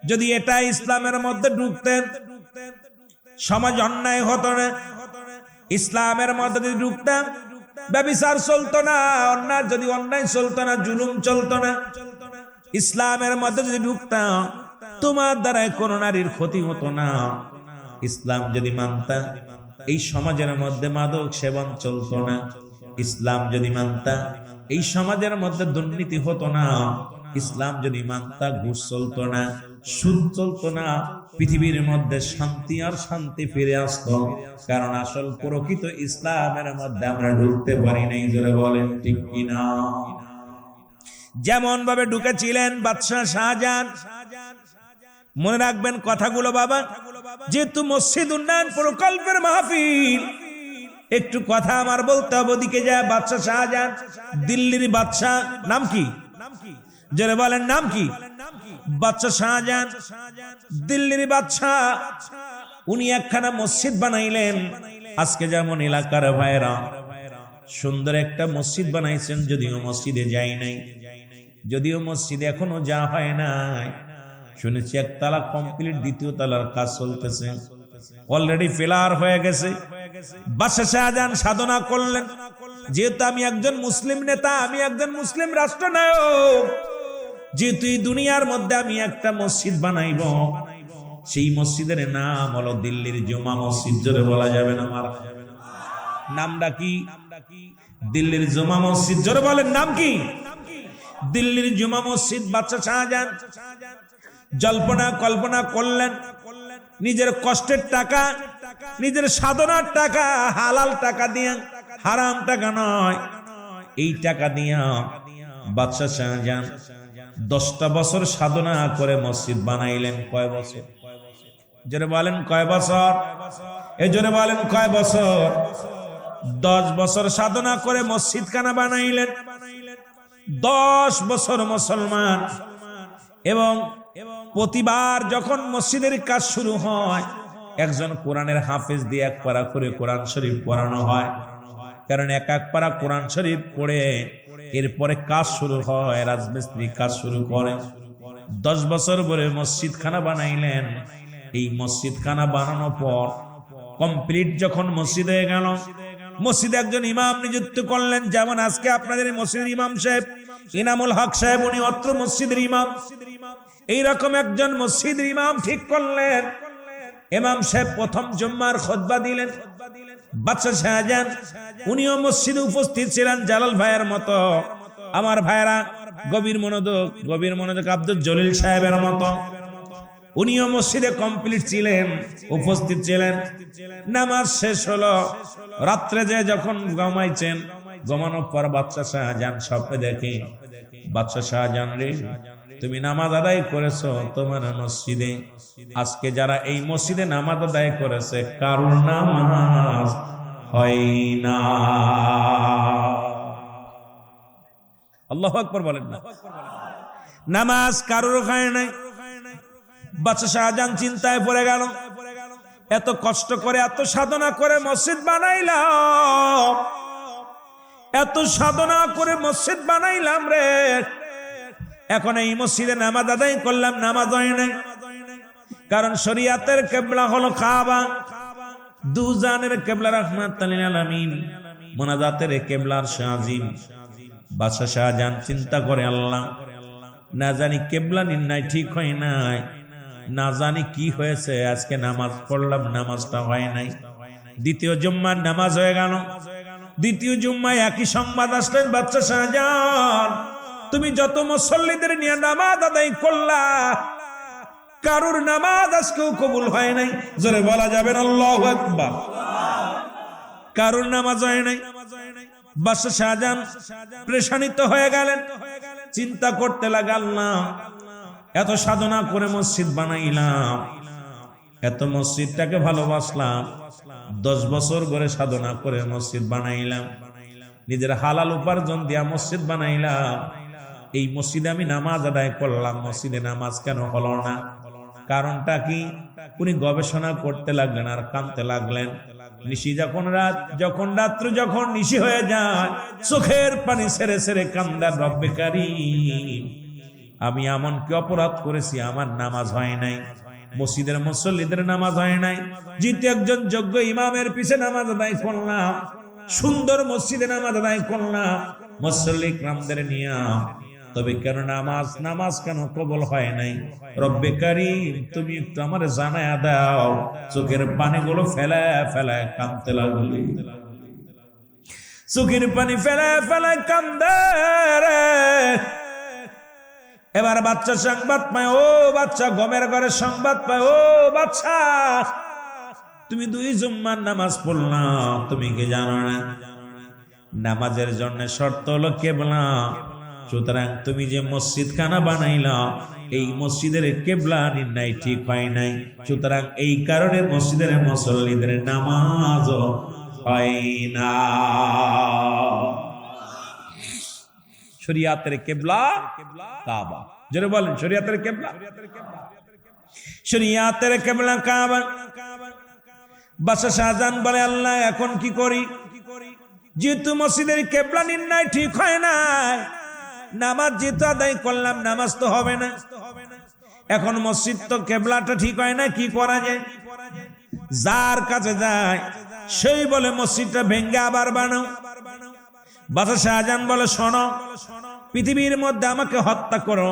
যদি এটা ইসলামের মধ্যে ঢুকতেন সমাজ অন্যায় হতো না। ইসলামের মধ্যে যদি ঢুকতাম ব্যভিচার চলতো না, অন্যায় চলতো না, জুলুম চলতো না। ইসলামের মধ্যে যদি ঢুকতাম তোমার দ্বারাই কোন নারীর ক্ষতি হতো না। ইসলাম যদি মানতা এই সমাজের মধ্যে মাদক সেবন চলতো না। ইসলাম যদি মানতা এই সমাজের মধ্যে দুর্নীতি হতো না। ইসলাম যদি মানতা ঘুষ চলতো না, সুদ চলতো না, পৃথিবীর মধ্যে শান্তি আর শান্তি ফিরে আসতো। কারণ আসল প্রকৃত ইসলামের মধ্যে আমরা ঢুকতে পারি নাই। জোরে বলেন ঠিক কিনা? যেমন ভাবে ঢুকেছিলেন বাদশাহ শাহজাহান। মনে রাখবেন কথাগুলো বাবা, যেহেতু মসজিদ উন্নয়ন প্রকল্পের মাহফিল, একটু কথা আমার বলতে হবে। ওদিকে যায় বাদশাহ শাহজাহান, দিল্লির বাদশাহ। নাম কি? জোরে বলেন নাম কি? বাদশাহ শাহজাহান, দিল্লির বাদশাহ। উনি একখানা মসজিদ বানাইলেন। আজকে যেমন এলাকার ভাইরা সুন্দর একটা মসজিদ বানাইছেন, যদিও মসজিদে যাই নাই, যদিও মসজিদে এখনো যা হয় নাই। শুনেছি একতলা কমপ্লিট, দ্বিতীয় তলার কাজ চলতেছে, অলরেডি ফেলার হয়ে গেছে। বাদশাহ শাহজাহান সাধনা করলেন, যেহেতু আমি একজন মুসলিম নেতা, আমি একজন মুসলিম রাষ্ট্রনায়ক, যেহেতু এই দুনিয়ার মধ্যে আমি একটা মসজিদ বানাইব, সেই মসজিদের নাম হলো দিল্লির জুমা মসজিদ। জোরে বলা যাবে না? আমার নামটা কি? দিল্লির জুমা মসজিদ। জোরে বলেন, নাম কি? দিল্লির জুমা মসজিদ। বাদশাহ শাহজাহান জল্পনা কল্পনা করলেন, নিজের কষ্টের টাকা, নিজের সাধনার টাকা, হালাল টাকা দিয়ে, হারাম টাকা নয়, এই টাকা দিয়ে বাদশাহ শাহজাহান 10টা বছর সাধনা করে মসজিদ বানাইলেন। কয় বছর? জোরে বলেন, কয় বছর? এই জোরে বলেন, কয় বছর? 10 বছর সাধনা করে মসজিদ খানা বানাইলেন। 10 বছর মুসলমান, এবং প্রতিবার যখন মসজিদের কাজ শুরু হয়, একজন কোরআনের হাফেজ দিয়ে 1 পারা করে কোরআন শরীফ পড়ানো হয়। কারণ 1 পারা কোরআন শরীফ পড়ে এরপরে কাজ শুরু হয়, রাজমিস্ত্রি কাজ শুরু করে। 10 বছর ধরে মসজিদ খানা বানাইলেন। এই মসজিদ খানা বানানোর পর কমপ্লিট যখন মসজিদ হয়ে গেল, মসজিদে একজন ইমাম নিযুক্ত করলেন। যেমন আজকে আপনাদের মসজিদের ইমাম সাহেব ইনামুল হক সাহেব, উনি অত্র মসজিদের ইমাম। এইরকম একজন মসজিদের ইমাম ঠিক করলেন। ইমাম সাহেব প্রথম জুম্মার খুতবা দিলেন। বাদশাহ শাহজাহান উনিও মসজিদে উপস্থিত ছিলেন, জালাল ভাইয়ের মতো। আমার ভাইয়েরা গভীর মনোযোগ আব্দুল জলিল সাহেবের মতো উনিও মসজিদে কমপ্লিট ছিলেন, উপস্থিত ছিলেন। নামাজ শেষ হলো, রাত্রে যে যখন ঘুমাইছেন, ঘুমানোর পর বাদশাহ শাহজাহান স্বপ্নে দেখে, বাদশাহ শাহজাহান রে, তুমি নামাজ আদায় করেছো তোমার মসজিদে, আজকে যারা এই মসজিদে নামাজ আদায় করেছে কারুর নামাজ হয় না। আল্লাহু আকবার বলেন না? নামাজ কারুর হয় নাই। বাদশাহ শাহজাহান চিন্তায় পড়ে গেল, এত কষ্ট করে এত সাধনা করে মসজিদ বানাইলাম, এত সাধনা করে মসজিদ বানাইলাম রে, এখন এই মসজিদে নামাজ আদায় করলাম, নামাজ হয় নাই। কারণ শরিয়াতের কিবলা হলো কাবা, দুজানের কিবলা রাহমাতুল লিল আলামিন, মুনাজাতের কিবলার শাহজিম। বাদশাহ শাহজাহান চিন্তা করে, আল্লাহ, না জানি কিবলা নির্ণয় ঠিক হয় নাই, না জানি কি হয়েছে, আজকে নামাজ পড়লাম, নামাজটা হয় নাই। দ্বিতীয় জুম্মার নামাজ হয়ে গেল। দ্বিতীয় জুম্মায় একই সংবাদ আসলেন, বাদশাহ শাহজাহান, তুমি যত মুসল্লিদের নিয়ে নামাজ আদায় করলা, কারুর নামাজ আজকেও কবুল হয় নাই। জোরে বলা যাবে না আল্লাহু আকবার? কারুর নামাজ হয় নাই। বাদশাহ শাহজাহান পেরেশানিত হয়ে গেলেন, চিন্তা করতে লাগলেন, আল্লাহ, এত সাধনা করে মসজিদ বানাইলাম, এত মসজিদটাকে ভালোবাসলাম, 10 বছর ধরে সাধনা করে মসজিদ বানাইলাম, নিজের হালাল উপার্জন দিয়া মসজিদ বানাইলাম, এই মসজিদে আমি নামাজ আদায় করলাম, মসজিদে নামাজ কেন হলো না? কারণটা কি? উনি গবেষণা করতে লাগলেন আর কাঁদতে লাগলেন। নিশি যখন রাত্র যখন নিশি হয়ে যায়, চোখের পানি ছেড়ে ছেড়ে কান্দার, রব্বে কারীম, আমি এমন কি অপরাধ করেছি, আমার নামাজ হয় নাই, মসজিদের মুসল্লিদের নামাজ হয় নাই, যেহেতু একজন যোগ্য ইমামের পিছে নামাজ আদায় করলাম, সুন্দর মসজিদে নামাজ আদায় করলাম মুসল্লি کرامদের নিয়ে, তবে কেন নামাজ কেন কবুল হয় নাই? রব্বে কারীম, তুমি একটু আমার জানায়া দাও। চোখের পানিগুলো ফেলায় ফেলায় কাঁদতে লাগলি, চোখের পানি ফেলায় ফেলায় কান্দে রে। এবার বাচ্চা সংবাদ পায়, ও বাচ্চা, গমের ঘরে সংবাদ পায়, ও বাচ্চা, তুমি 2 জুম্মার নামাজ পড়লা, তুমি কি জানো না নামাজের জন্য শর্ত হলো কিবলা? সুতরাং তুমি যে মসজিদ খানা বানাইলা, এই মসজিদের কিবলা নির্ণয় ঠিক হয় নাই, সুতরাং এই কারণে মসজিদের মুসল্লিদের নামাজ হয় না। শরিয়াতের কিবলা কাবা। যারা বলেন শরিয়াতের কিবলা, শরিয়াতের কিবলা কাবা। বাদশাহ শাহজাহান বলে, আল্লাহ, এখন কি করি? যেহেতু মসজিদের কিবলা নির্ণয় ঠিক হয় না, নামাজ যেহেতু আদায় করলাম, নামাজ তো হবে না, এখন মসজিদ তো কিবলাটা ঠিক হয় না, কি করা যায়? যার কাছে যায় সেই বলে মসজিদটা ভেঙ্গে আবার বানাও। বাদশাহ শাহজাহান বলে শোনো, পৃথিবীর মধ্যে আমাকে হত্যা করো,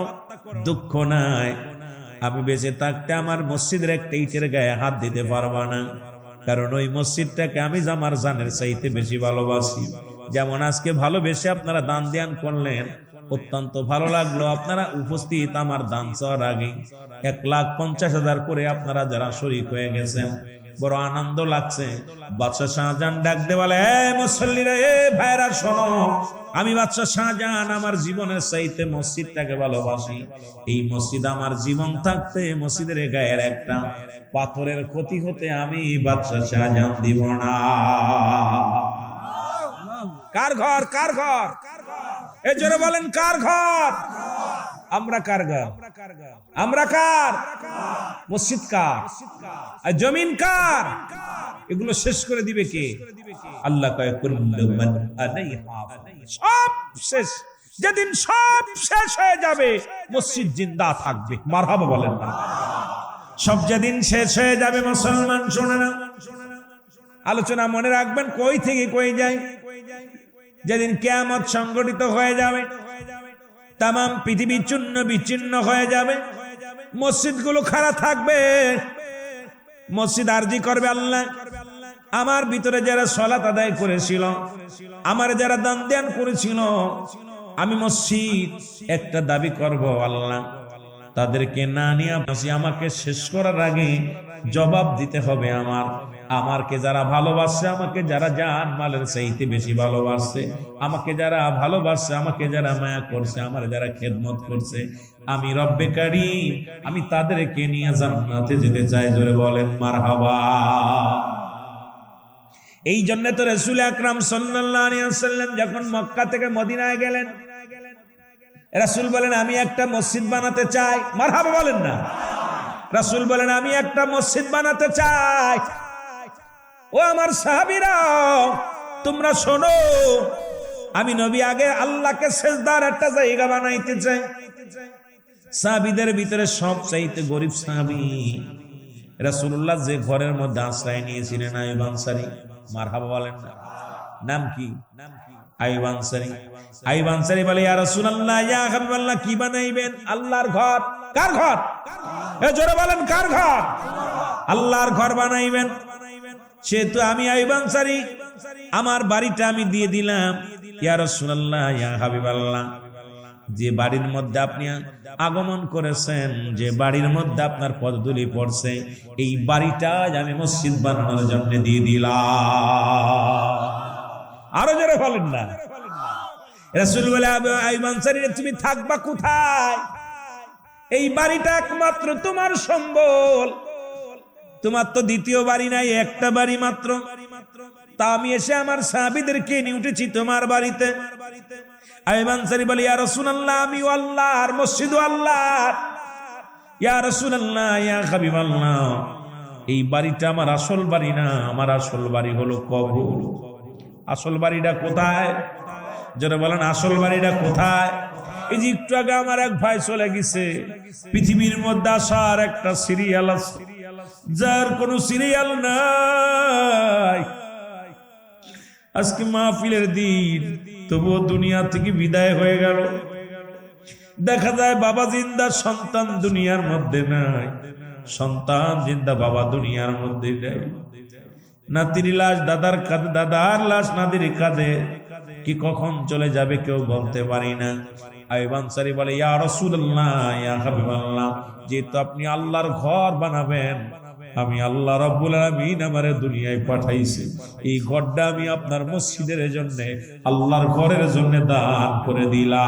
দুঃখ নাই, আমি বেঁচে থাকতে আমার মসজিদের একটা ইটের গায়ে হাত দিতে পারবা না, কারণ ওই মসজিদটাকে আমি আমার জানের চাইতে বেশি ভালোবাসি। যেমন আজকে ভালোবেসে আপনারা দান ধ্যান করলেন, অত্যন্ত ভালো লাগলো। আপনারা উপস্থিত আমার দান চাওয়ার আগে 1,50,000 করে আপনারা যারা শরীক হয়ে গেছেন, বড় আনন্দ লাগছে। বাদশাহ শাহজাহান ডাক দে বলে, মুসল্লিরা, ভাইরা শোনো, আমি বাদশাহ শাহজাহান আমার জীবনের চাইতে মসজিদটাকে ভালোবাসি। এই মসজিদ আমার জীবন থাকতে মসজিদের গায়ের একটা পাথরের ক্ষতি হতে আমি বাদশাহ শাহজাহান দিব না। কার ঘর? কার ঘর? এই জোরে বলেন, কার ঘর? আমরা কার ঘর? আমরা কার? মসজিদ কার? আর জমিন কার? এগুলো শেষ করে দিবে কে? আল্লাহ কয়, কুল্লু মান আলাইহা ফান। সব শেষ। যেদিন সব শেষ হয়ে যাবে মসজিদ জিন্দা থাকবে। মারহাবা বলেন না? সব যেদিন শেষ হয়ে যাবে, মুসলমান শুনে না, আলোচনা মনে রাখবেন, কই থেকে কই যায়। যেদিন কিয়ামত সংগঠিত হয়ে যাবে, তাম পৃথিবী চূর্ণ বিচ্ছিন্ন হয়ে যাবে, মসজিদগুলো খাড়া থাকবে। মসজিদ আরজি করবে, আল্লাহ আমার ভিতরে যারা সালাত আদায় করেছিল, আমার যারা দান ধ্যান করেছিল, আমি মসজিদ একটা দাবি করব, আল্লাহ তাদেরকে না নিয়ে আমাকে শেষ করার আগে জবাব দিতে হবে। আমাকে যারা ভালোবাসছে, আমাকে যারা জান মালের চাইতে বেশি ভালোবাসছে, আমাকে যারা ভালোবাসছে, আমাকে যারা মায়া করছে, আমার যারা খেদমত করছে, আমি রব্বে কারীম, আমি তাদেরকে নিয়ে জান্নাতে যেতে চাই। জোরে বলেন মারহাবা। এই জন্য তো রাসূল আকরাম সাল্লাল্লাহু আলাইহি ওয়াসাল্লাম যখন মক্কা থেকে মদিনায় গেলেন, রাসূল বলেন, আমি একটা মসজিদ বানাতে চাই। মারহাবা বলেন না? রাসূল বলেন, আমি একটা মসজিদ বানাতে চাই। ও আমার সাহাবীরা, তোমরা শোনো, আমি নবী আগে আল্লাহকে সিজদার একটা জায়গা বানাইতে চাই। সাহাবীদের ভিতরে সবচাইতে গরীব সাহাবী রাসূলুল্লাহ যে ঘরের মধ্যে আশ্রয় নিয়েছিলেন, আইয়ুব আনসারী। মারহাবা বলেন না? নাম কি? আইয়ুব আনসারী। আইয়ুব আনসারী বলে, ইয়া রাসূলুল্লাহ, ইয়া হাবিবাল্লাহ, কি বানাইবেন? আল্লাহর ঘর। কার ঘর? এ জোরে বলেন, কার ঘর? আল্লাহর ঘর বানাইবেন। সেহেতু আমি আইয়ুব আনসারী আমার বাড়িটা আমি দিয়ে দিলাম। ইয়া রাসূলুল্লাহ, ইয়া হাবিবাল্লাহ, যে বাড়ির মধ্যে আপনি আগমন করেছেন, যে বাড়ির মধ্যে আপনার পদধূলি পড়ছে, এই বাড়িটা আমি মসজিদ বানানোর জন্য দিয়ে দিলাম। আরো যারা বলেন না? রাসূল বলে, আইয়ুব আনসারী, তুমি থাকবা কোথায়? এই বাড়িটা একমাত্র তোমার সম্বল। তোমার তো দ্বিতীয় বাড়ি নাই, একটা বাড়ি মাত্র। তা আমি এসে আমার সাহাবীদেরকে নিয়ে উঠেছি তোমার বাড়িতে। আইয়ুব আনসারী বলে, ইয়া রাসূলুল্লাহ, আমি আল্লাহর মসজিদ, আল্লাহর। ইয়া রাসূলুল্লাহ, ইয়া হাবিবাল্লাহ, এই বাড়িটা আমার আসল বাড়ি না, আমার আসল বাড়ি হলো কবর। আসল বাড়িটা কোথায়? যারা বলেন, আসল বাড়িটা কোথায়? এই যে একটু আগে আমার এক ভাই চলে গেছে, পৃথিবীর মধ্যে আসার একটা সিরিয়াল আছে, যার কোন সিরিয়াল নাই। আজকে মাহফিলের দিন, তবুও দুনিয়া থেকে বিদায় হয়ে গেল। দেখা যায় বাবা জিন্দা, সন্তান দুনিয়ার মধ্যে নাই। সন্তান জিন্দা, বাবা দুনিয়ার মধ্যে নাই। নাতির লাশ দাদার কাঁধে, দাদার লাশ নাতির কাঁধে। কি কখন চলে যাবে কেউ বলতে পারি না। আইয়ুব আনসারী বলে, ইয়া রাসূলুল্লাহ, ইয়া হাবিবাল্লাহ, যেহেতু আপনি আল্লাহর ঘর বানাবেন, আমি আল্লাহ রাব্বুল আলামিন আমারে দুনিয়ায় পাঠাইছে, এই ঘরটা আমি আপনার মসজিদের জন্য, আল্লাহর ঘরের জন্য দান করে দিলাম।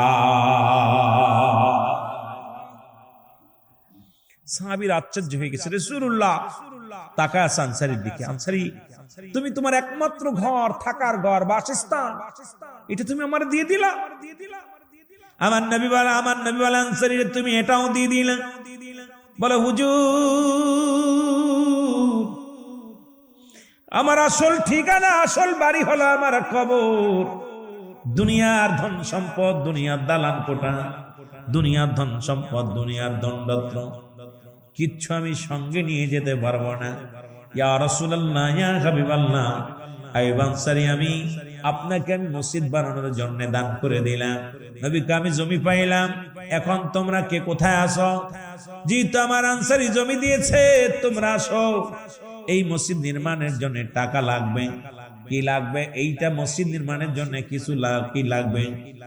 সাহাবীর আশ্চর্য হয়ে গেছে। রাসূলুল্লাহ তাকায় আছে আনসারীর দিকে। আনসারী, তুমি তোমার একমাত্র ঘর, থাকার ঘর, বাসস্থান, এটা তুমি আমার দিয়ে দিলা। আমার নবী বলে, আনসারী, তুমি এটাও দিয়ে দিলা। বলে, হুজুর, আমার আসল ঠিকানা, আসল বাড়ি হলো আমার কবর। দুনিয়ার ধন সম্পদ, দুনিয়ার দালান কোঠা, দুনিয়ার ধন সম্পদ, দুনিয়ার দণ্ডত্র কিচ্ছু আমি সঙ্গে নিয়ে যেতে পারবো না। ইয়া রাসূলুল্লাহ, ইয়া হাবিবাল্লাহ, আইয়ুব আনসারী, আমি আপনাকে মসজিদ বানানোর জন্য দান করে দিলাম। নবীকে আমি জমি পাইলাম, এখন তোমরা কে কোথায় আসো? যেহেতু আমার আনসারী জমি দিয়েছে, তোমরা আসো। এই মসজিদ নির্মাণের জন্য টাকা লাগবে। কি লাগবে? এইটা মসজিদ নির্মাণের জন্য কিছু কি লাগবে?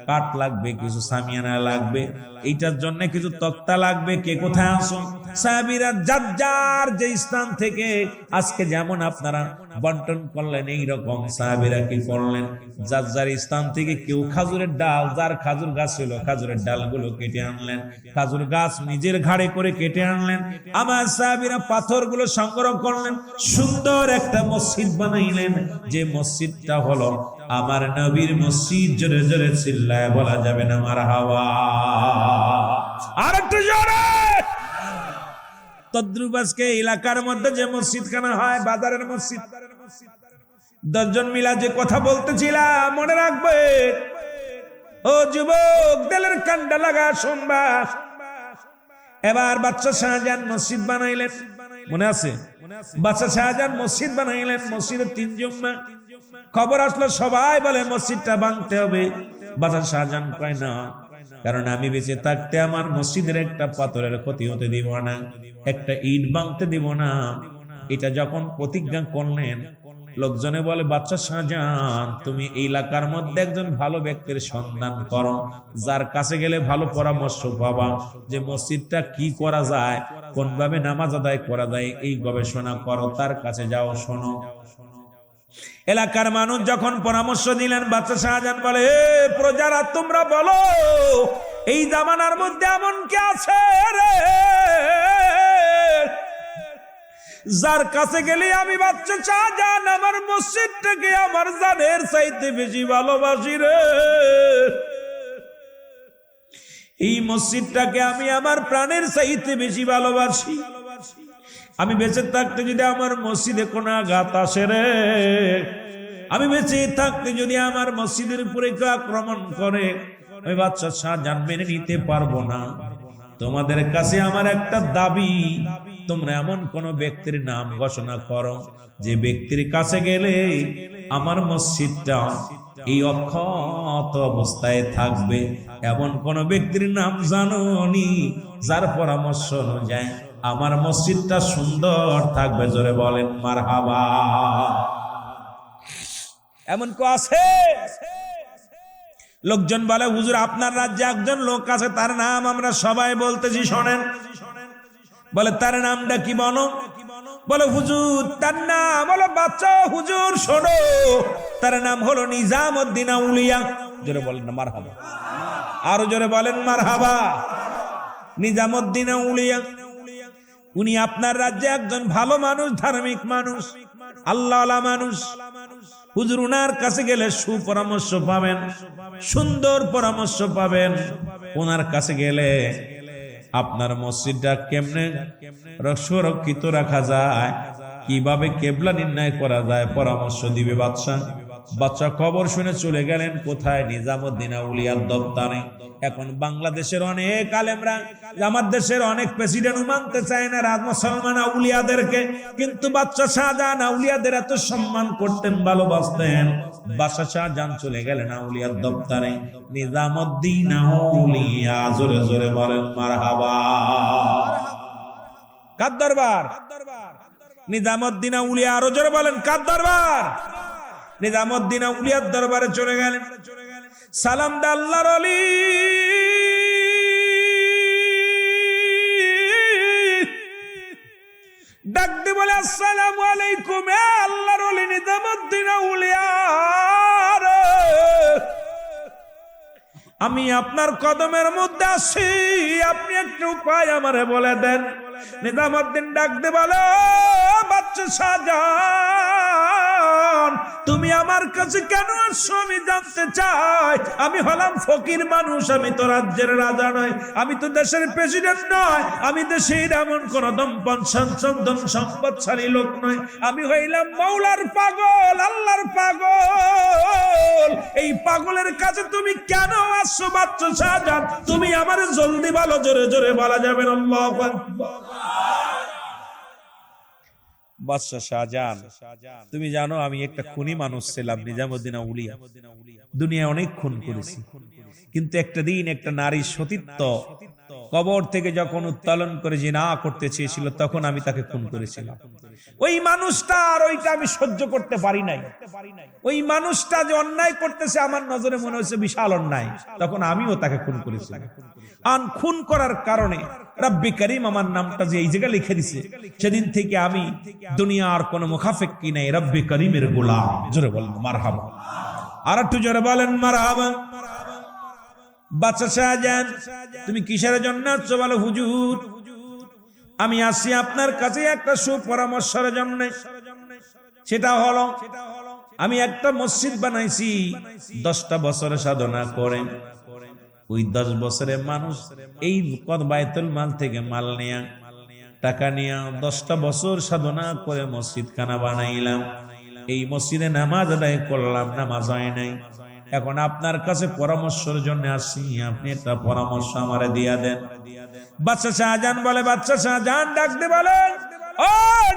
কাঠ লাগবে, কিছু সামিয়ানা লাগবে, এইটার জন্য কিছু তক্তা লাগবে। কে কোথায় আসো? সাহাবীরা যার যার যে স্থান থেকে আজকে যেমন আপনারা বন্টন করলেন, এইরকম সাহাবীরা কি করলেন? যার যার স্থান থেকে কেউ খাজুরের ডাল, যার খাজুর গাছ ছিল খাজুরের ডালগুলো কেটে আনলেন, খাজুর গাছ নিজের ঘাড়ে করে কেটে আনলেন। আমার সাহাবীরা পাথরগুলো সংগ্রহ করলেন, সুন্দর একটা মসজিদ বানাইলেন। যে মসজিদটা হলো আমার নবীর মসজিদ। জোরে জোরে চিল্লায় বলা যাবে না মারহাবা? আর একটু জোরে। তদ্রুপ আজকে এলাকার মধ্যে যে মসজিদখানা হয়, বাজারের মসজিদ, 10 জন মিলা যে কথা বলতেছিলাম মনে রাখবে। ও যুবক, দিলের কান্ডা লাগা শুনবা। এবার বাদশা শাহজাহান মসজিদ বানাইলেন, মনে আছে? বাদশা শাহজাহান মসজিদ বানাইলেন, মসজিদে 3 জুম্মা। খবর আসলো, সবাই বলে মসজিদটা ভাঙতে হবে। বাদশা শাহজাহান কয় না, কারণ আমি বেঁচে থাকতে আমার মসজিদের একটা পাথরের ক্ষতি হতে দিব না, একটা ইট ভাঙতে দিব না। এটা যখন প্রতিজ্ঞা করলেন, লোকজনে বলে, বাদশা শাহজাহান, তুমি এই এলাকার মধ্যে একজন ভালো ব্যক্তির সন্ধান করো, যার কাছে গেলে ভালো পরামর্শ পাবা, যে মসজিদটা কি করা যায়, কোন ভাবে নামাজ আদায় করা যায়, এই গবেষণা করো, তার কাছে যাও, শোনো। এলাকার মানুষ যখন পরামর্শ দিলেন, বাদশা শাহজাহান বলে, প্রজারা তোমরা বলো, এই জামানার মধ্যে এমন কে আছে রে, যার কাছে গেলে আমি বাদশা শাহজাহান আমার মসজিদটাকে আমার জানের চাইতে বেশি ভালোবাসি রে, এই মসজিদটাকে আমি আমার প্রাণের চাইতে বেশি ভালোবাসি। আমি বেঁচে থাকতে যদি আমার মসজিদে কোনো আঘাত আসে রে, আমি বেঁচে থাকতে যদি আমার মসজিদের উপরে কেউ আক্রমণ করে, আমি বাদশা শাহজাহান মেনে নিতে পারবো না। তোমাদের কাছে আমার একটা দাবি, তোমরা এমন কোন ব্যক্তির নাম ঘোষণা করো, যে ব্যক্তির কাছে গেলে আমার মসজিদটা এই অক্ষত অবস্থায় থাকবে। এমন কোন ব্যক্তির নাম জানোনি, যার পরামর্শ অনুযায়ী আমার মসজিদটা সুন্দর থাকবে? জোরে বলেন মারহাবা। এমন কেউ আছে? লোকজন বলে, হুজুর আপনার রাজ্যে একজন লোক আছে, তার নাম আমরা সবাই বলতেছি, শোনেন। বলে, তার নামটা কি বলো? বলে, হুজুর তার নাম হলো বাচ্চা। হুজুর শোনো, তার নাম হলো নিজামউদ্দিন আউলিয়া। জোরে বলেন না মারহাবা, আরো জোরে বলেন মারহাবা। নিজামউদ্দিন আউলিয়া, উনি আপনার রাজ্যে একজন ভালো মানুষ, ধার্মিক মানুষ, আল্লাহওয়ালা মানুষ। হুজুর ওনার কাছে গেলে সুপরামর্শ পাবেন, সুন্দর পরামর্শ পাবেন। ওনার কাছে গেলে আপনার মসজিদটা কেমনে সুরক্ষিত রাখা যায়, কিভাবে কেবলা নির্ণয় করা যায়, পরামর্শ দিবে বাদশা। বাদশা খবর শুনে চলে গেলেন কোথায়? নিজামউদ্দিন আউলিয়ার দপ্তরে। এখন বাংলাদেশের অনেক আলেমরা, আমার দেশের অনেক প্রেসিডেন্ট মানতে চায় না রাজ মুসলমান আউলিয়াদেরকে, কিন্তু বাদশা শাহজাহান আউলিয়াদের এত সম্মান করতেন, ভালোবাসতেন। বাদশা শাহজাহান চলে গেলেন আউলিয়ার দপ্তরে। নিজামউদ্দিন আউলিয়া, জোরে জোরে বলেন মারহাবা। কার দরবার? নিজামউদ্দিন আউলিয়া, আরো জোরে বলেন কার দরবার? নিজামউদ্দিন আউলিয়ার দরবারে চলে গেলেন। সালাম দে আল্লাহর ওলি, ডাক দিয়ে বলে, আসসালামু আলাইকুম। আল্লাহর ওলি নিজামউদ্দিন আউলিয়া, আমি আপনার কদমের মধ্যে আছি, আপনি একটু উপায় আমারে বলে দেন। নিজামউদ্দিন ডাক দিয়ে বলে, বাদশা শাহজাহান, তুমি আমার কাছে কেন আসছো আমি জানতে চাই। আমি হলাম ফকির মানুষ, আমি তো রাজ্যের রাজা নয়, আমি তো দেশের প্রেসিডেন্ট নয়, আমি দেশের এমন কোন দম্পন সন্তান সম্পদশালী লোক নয়। আমি হইলাম মাওলার পাগল, আল্লাহর পাগল। এই পাগলের কাছে তুমি কেন আসছো বাদশা শাহজাহান? তুমি আমার জলদি বলো, জোরে জোরে বলা যাবে না। আল্লাহু আকবার। বাদশাহ শাহজাহান, তুমি জানো আমি একটা খুনি মানুষ ছিলাম, নিজামুদ্দিন আউলিয়া, দুনিয়া অনেক খুন করেছি, কিন্তু একটা দিন একটা নারীর সতীত্ব কবর থেকে যখন উত্তোলন করে জিনা করতে চেয়েছিল তখন আমি তাকে খুন করেছিলাম। ওই মানুষটা আর ওইটা আমি সহ্য করতে পারি নাই। ওই মানুষটা যে অন্যায় করতেছে আমার নজরে মনে হচ্ছে বিশাল অন্যায়, তখন আমিও তাকে খুন করেছিলাম। আর খুন করার কারণে রব্বে করিম আমার নামটা যে এই জায়গায় লিখে দিছে, সেদিন থেকে আমি দুনিয়ার কোনো মুখাফেক্কি নাই, রব্বে করিমের গোলাম। জোরে বলেন মারহাবা, আর একটু জোরে বলেন মারহাবা। বাদশা শাহজাহান, তুমি কিসের জন্য আসছো বলো? হুজুর, আমি আসি আপনার কাছে একটা সুপরামর্শের জন্য। সেটা হলো আমি একটা মসজিদ বানাইছি 10টা বছরে সাধনা করে। ওই 10 বছরে মানুষ এই বাইতুল মাল থেকে মাল নেয়া, টাকা নিয়ে 10টা বছর সাধনা করে মসজিদ খানা বানাইলাম। এই মসজিদে নামাজ আদায় করলাম, নামাজ হয় নাই। এখন আপনার কাছে পরামর্শের জন্য আসছি, আপনি একটা পরামর্শ আমারে দিয়া দেন। বাদশা শাহজাহান বলে, বাদশা শাহজাহান ডাক দিয়ে বলেন, ও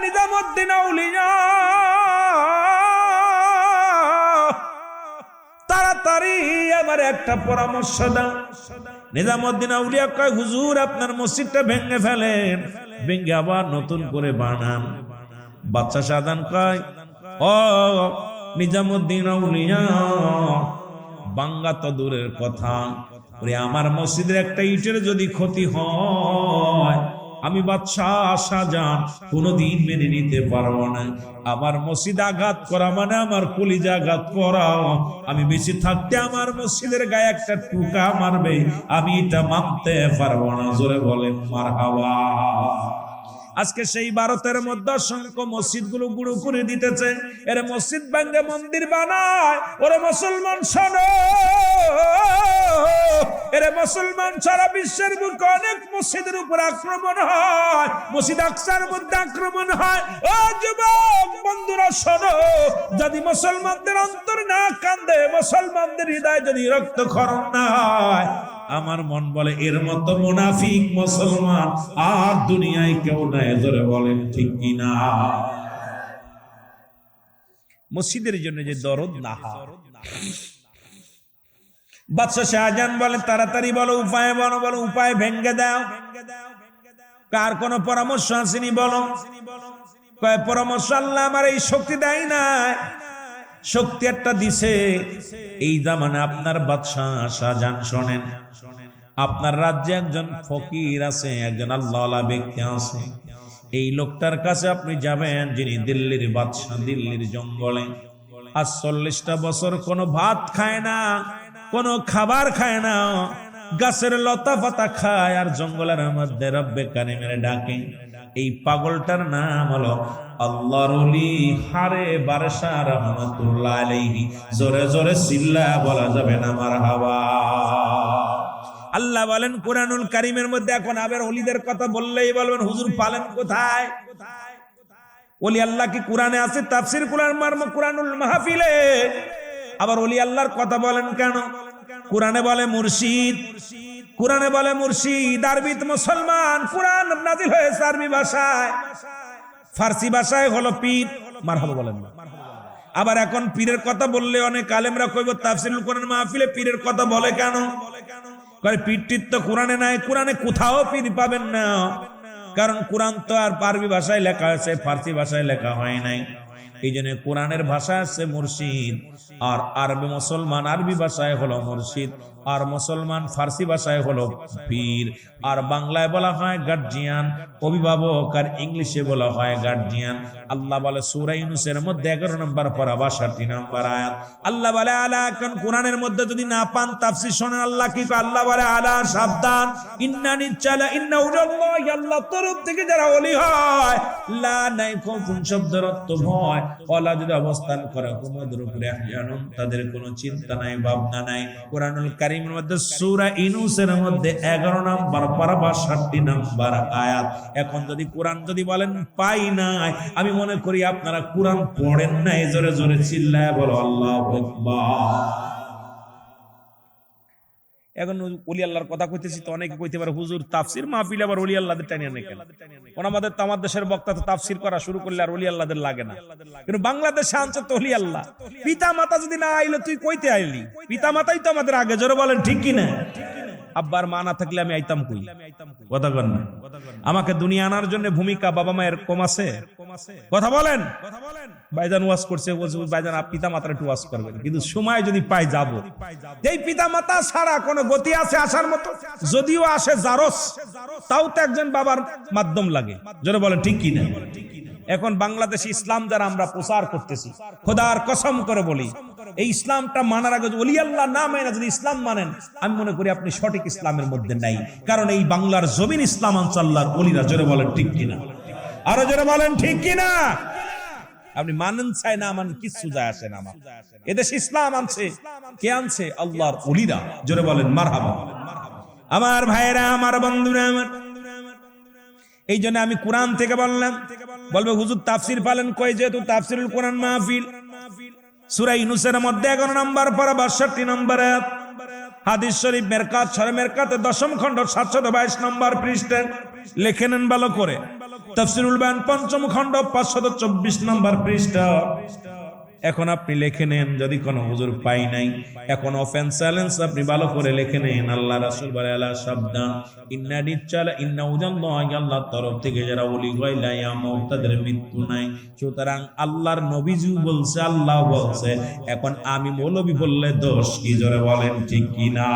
নিজামুদ্দিন আউলিয়া, তাড়াতাড়ি আমার একটা পরামর্শ দাও। নিজামুদ্দিন আউলিয়া কয়, হুজুর আপনার মসজিদটা ভেঙে ফেলেন, ভেঙে আবার নতুন করে বানান। বাদশা শাহজাহান কয়, ও নিজামুদ্দিন আউলিয়া, বাঙ্গা তো দূরের কথা, আমার মসজিদের একটা ইটের যদি ক্ষতি হয় আমি বাদশাহ শাহজাহান কোনদিন মেনে নিতে পারবো না। আমার মসজিদ আঘাত করা মানে আমার কলিজা আঘাত করা। আমি বেঁচে থাকতে আমার মসজিদের গায়ে একটা টুকা মারবে, আমি এটা মানতে পারবো না। জোরে বলেন মারহাবা। আজকে সেই ভারতের মধ্যে অসংখ্য মসজিদ গুলো গুঁড়ো করে দিতেছে। এর মসজিদ ভাঙ্গে মন্দির বানায়। ওরে মুসলমান শোনো, এর মুসলমান সারা বিশ্বের বুকে অনেক মসজিদের উপর আক্রমণ হয়, মসজিদ আকসার মধ্যে আক্রমণ হয়। ও যুবক বন্ধুরা শোনো, যদি মুসলমানদের অন্তর না কান্দে, মুসলমানদের হৃদয় যদি রক্তক্ষরণ না হয়, আমার মন বলে এর মতো মুনাফিক মুসলমান আর দুনিয়ায় কেউ নাই। জোরে বলেন ঠিক কিনা? মসজিদের জন্য যে দরদ না হয়। বাদশা শাহজাহান বলে, তাড়াতাড়ি বলো উপায়, বলো বলো উপায় ভেঙ্গে দাও। কার কোন পরামর্শ আসেনি বলো? কয় পরামর্শ আল্লাহ আমার এই শক্তি দেয় না, শক্তি একটা দিছে এই জামানে আপনার বাদশা শাহজাহান। শোনেন, আপনার রাজ্যে একজন ফকির আছে, একজন আল্লাহওয়ালা ব্যক্তি আছে। এই লোকটার কাছে আপনি যাবেন, যিনি দিল্লির বাদশা, দিল্লির জঙ্গলে আজ 40টা বছর কোনো ভাত খায় না, কোনো খাবার খায় না, গাছের লতা পাতা খায় আর জঙ্গলের মধ্যে রব্বে কারিমের ডাকে। এই পাগলটার নাম হলো আল্লাহর ওলি হারে বারশা রহমাতুল্লাহ আলাইহি। জোরে জোরে চিল্লা বলা যাবে না মারহাবা। আল্লাহ বলেন কুরআনুল কারীমের মধ্যে, এখন আবার ওলিদের কথা বললেই বলবেন হুজুর পালেন কোথায়? ওলি আল্লাহ কি কোরআনে আছে? তাফসীর কুরআনুল মাহফিলে আবার ওলি আল্লাহর কথা বলেন কেন? কোরআনে বলে মুর্শিদ, কোরআনে বলে মুর্শিদ, আরবিত মুসলমান, কোরআন নাজিল হয়েছে আরবি ভাষায়, ফার্সি ভাষায় হলো পীর। মারহাবা বলেন না। আবার এখন পীরের কথা বললে অনেক আলেমরা কইব তাফসীরুল কোরআন মাহফিলে পীরের কথা বলে কেন? কয় পীরটির তো কোরআনে নাই, কোরআনে কোথাও পীর পাবেন না, কারণ কোরআন তো আর আরবি ভাষায় লেখা আছে, ফার্সি ভাষায় লেখা হয় নাই। এই জন্য কোরআনের ভাষা আছে মুর্শিদ, আর আরবি মুসলমান আরবি ভাষায় হলো মুর্শিদ, আর মুসলমান ফার্সি ভাষায় হলো পীর, আর বাংলায় বলা হয় গার্জিয়ান, অভিভাবক, আর ইংলিশে বলা হয় গার্জিয়ান। আল্লাহ বলে সূরা ইউনূসের মধ্যে 11 নম্বর পারা 62 নম্বর আয়াত, আল্লাহ বলে আলা। এখন কোরআনের মধ্যে যদি না পান তাফসীর শোনেন আল্লাহ কি কয়? আল্লাহ বলে আলা, সাবধান, ইন্নানি চালা ইন্না উল্লাহি, আল্লাহ তরফ থেকে যারা ওলি হয়, লা নাই কোন শব্দের অর্থ ভয়, ওলা যদি অবস্থান করে কুমুদের উপরে আহজানুন, তাদের কোনো চিন্তা নাই, ভাবনা নাই। কোরআনুল কারীমের মধ্যে সূরা ইউনূসের মধ্যে 11 নম্বর পারা 62 নম্বর আয়াত। এখন যদি কোরআন যদি বলেন পাই নাই, আমি মনে করি আপনারা কোরআন পড়েন নাই। জোরে জোরে চিল্লায় বলো আল্লাহু আকবার। এখন ওলি আল্লাহর কথা কইতেছি তো অনেকে কইতে পারে হুজুর তাফসির মাহফিল আবার ওলি আল্লাহদের টানিয়ে আনে কেন? আমাদের তো আমার দেশের বক্তা তো তাফসির করা শুরু করলে আর ওলি আল্লাহদের লাগে না, কিন্তু বাংলাদেশে আনছে তো ওলি আল্লাহ। পিতা মাতা যদি না আইলো তুই কইতে আইলি? পিতা মাতাই তো আমাদের আগে, জোরে বলেন ঠিক কি না? আব্বার মা না থাকলে আমি আইতাম কই? কথা বলেন না। আমাকে দুনিয়া আনার জন্য ভূমিকা বাবা মায়ের কম আছে? কথা বলেন। ভাইজান ওয়াজ করছে, ভাইজান পিতা মাতার একটু ওয়াজ করবেন, কিন্তু সময় যদি পাই যাব। এই পিতা মাতা ছাড়া কোনো গতি আছে আসার মতো? যদিও আসে জারস, তাও তো একজন বাবার মাধ্যম লাগে, জোরে বলেন ঠিক কি না? এখন বাংলাদেশে ইসলাম যারা আমরা প্রচার করতেছি, খোদার কসম করে বলি, এই ইসলামটা মানার আগে ওলি আল্লাহ না মানে যদি ইসলাম মানেন, আমি মনে করি আপনি সঠিক ইসলামের মধ্যে নাই। কারণ এই বাংলার জমিন ইসলাম আনছে আল্লাহর ওলিরা, জোরে বলেন ঠিক কিনা? আরো জোরে বলেন ঠিক কিনা? আপনি মানেন চাই না মানেন কিচ্ছু যায় আসে না। আমার এদেশে ইসলাম আনছে কে? আনছে আল্লাহর ওলিরা, জোরে বলেন মারহাবা। আমার ভাইরা, আমার বন্ধুরা, আমার এই জন্য আমি কোরআন থেকে বললাম। বলবে হুজুর তাফসির পালেন কই? যেহেতু তাফসিরুল কোরআন মাহফিল, সূরা ইউনূসের মধ্যে 11 নম্বর পারা 62 নম্বর আয়াত, হাদিস শরীফ মেরকাত সরে মেরকাতে 10ম খণ্ড 722 নম্বর পৃষ্ঠা লিখে নেন ভালো করে। তাফসিরুল বায়ান 5ম খণ্ড 524 নম্বর পৃষ্ঠা। এখন আপনি লিখে নেন, যদি কোনো হুজুর পাই নাই, এখন অফেন্স চ্যালেঞ্জ আপনি ভালো করে লিখে নেন। আল্লাহ রাসূল বলে আলা সাবধান, ইন্না নিচালা ইন্না উজাল্লাহি, আল্লাহর তরফ থেকে যারা ওলি হয় লা ইয়ামুত, তাদের মৃত্যু নাই। সুতরাং আল্লাহর নবীজি বলছে, আল্লাহ বলছে, এখন আমি মৌলবী বললে দোষ কি? জোরে বলেন ঠিক কি না?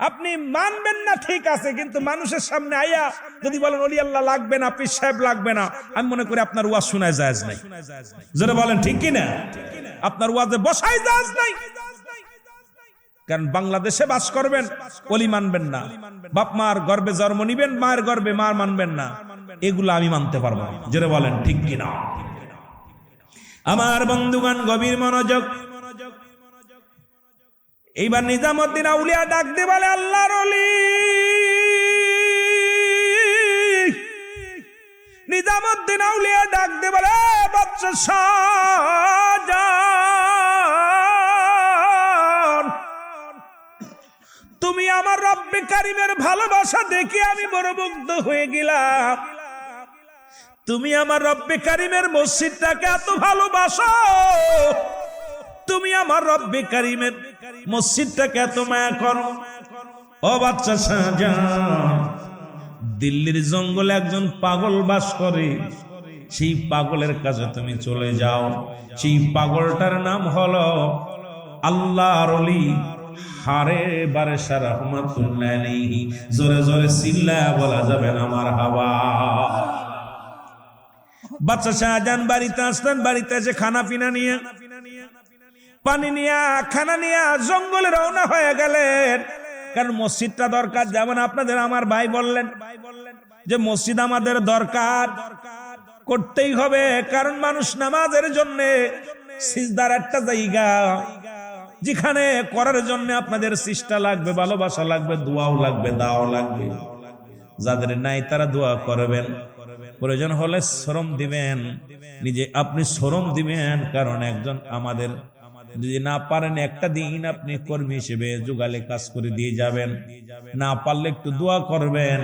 আপনি মানবেন না ঠিক আছে, কিন্তু মানুষের সামনে আইয়া যদি বলেন ওলি আল্লাহ লাগবে না, পীর সাহেব লাগবে না, আমি মনে করি আপনার ওয়াজ শোনায় জায়েজ নাই। জোরে বলেন ঠিক কি না? আপনার ওয়াজে বসাই জায়েজ নাই। কারণ বাংলাদেশে বাস করবেন, ওলি মানবেন না, বাপ মার গর্ভে জন্ম নিবেন, মায়ের গর্ভে মার মানবেন না, এগুলো আমি মানতে পারবো না। জোরে বলেন ঠিক কি না? আমার বন্ধুগণ গভীর মনোযোগ। এইবার নিজামুদ্দিন আউলিয়া ডাক দিয়ে বলে, আল্লাহর ওলি নিজামুদ্দিন আউলিয়া ডাক দিয়ে বলে, বাদশা শাহজাহান, তুমি আমার রব্বে কারিমের ভালোবাসা দেখে আমি বড় মুগ্ধ হয়ে গেলাম। তুমি আমার রব্বে কারিমের মসজিদটাকে এত ভালোবাসো, তুমি আমার রব্বে কারিমের মসজিদটাকে এত মায়া করো। ও বাদশা শাহজাহান, দিল্লির জঙ্গলে একজন পাগল বাস করে, সেই পাগলের কাছে তুমি চলে যাও। সেই পাগলটার নাম হলো আল্লাহর ওলি হারে বারেশা রাহমাতুল্লাহ আলাইহি। জোরে জোরে চিল্লায়া বলা যাবে না মারহাবা। বাদশা শাহজাহান বাড়িতে আসলেন, বাড়িতে এসে খানা পিনা নিয়ে, পানি নিয়া, খানা নিয়া জঙ্গলে রওনা হয়ে গেলেন। কারণ মসজিদটা দরকার, যেমন আপনাদের আমার ভাই বললেন যে মসজিদ আমাদের দরকার, করতেই হবে। কারণ মানুষ নামাজের জন্য সিজদার একটা জায়গা, যেখানে করার জন্য আপনাদের চেষ্টা লাগবে, ভালোবাসা লাগবে, দোয়াও লাগবে, দাও লাগবে। যাদের নাই তারা দোয়া করবেন, প্রয়োজন হলে শ্রম দিবেন, নিজে আপনি শ্রম দিবেন। কারণ একজন আমাদের যদি না পারেন একটা দিন আপনি কর্মী হিসেবে জোগালে কাজ করে দিয়ে যাবেন, না পারলে একটু দোয়া করবেন।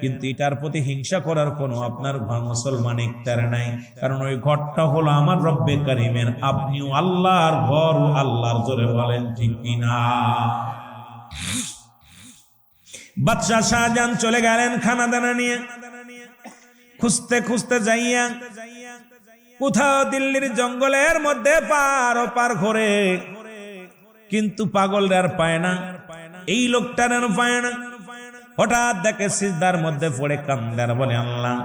কিন্তু এটার প্রতি হিংসা করার কোনো আপনার মুসলমান ইখতিয়ার নাই। কারণ ওই ঘরটা হলো আমার রব্বে কারিমের, আপনিও আল্লাহর ঘর, আল্লাহর। জোরে বলেন ঠিক কিনা? বাদশা শাহজাহান চলে গেলেন খানা দানা নিয়ে, খুঁজতে খুঁজতে যাইয়া কোথাও দিল্লির জঙ্গলের মধ্যে পার ও পার ঘুরে, কিন্তু পাগল আর পায় না, এই লোকটার আর পায় না। হঠাৎ দেখে সিজদার মধ্যে পড়ে কান্দে আর বলে, আল্লাহ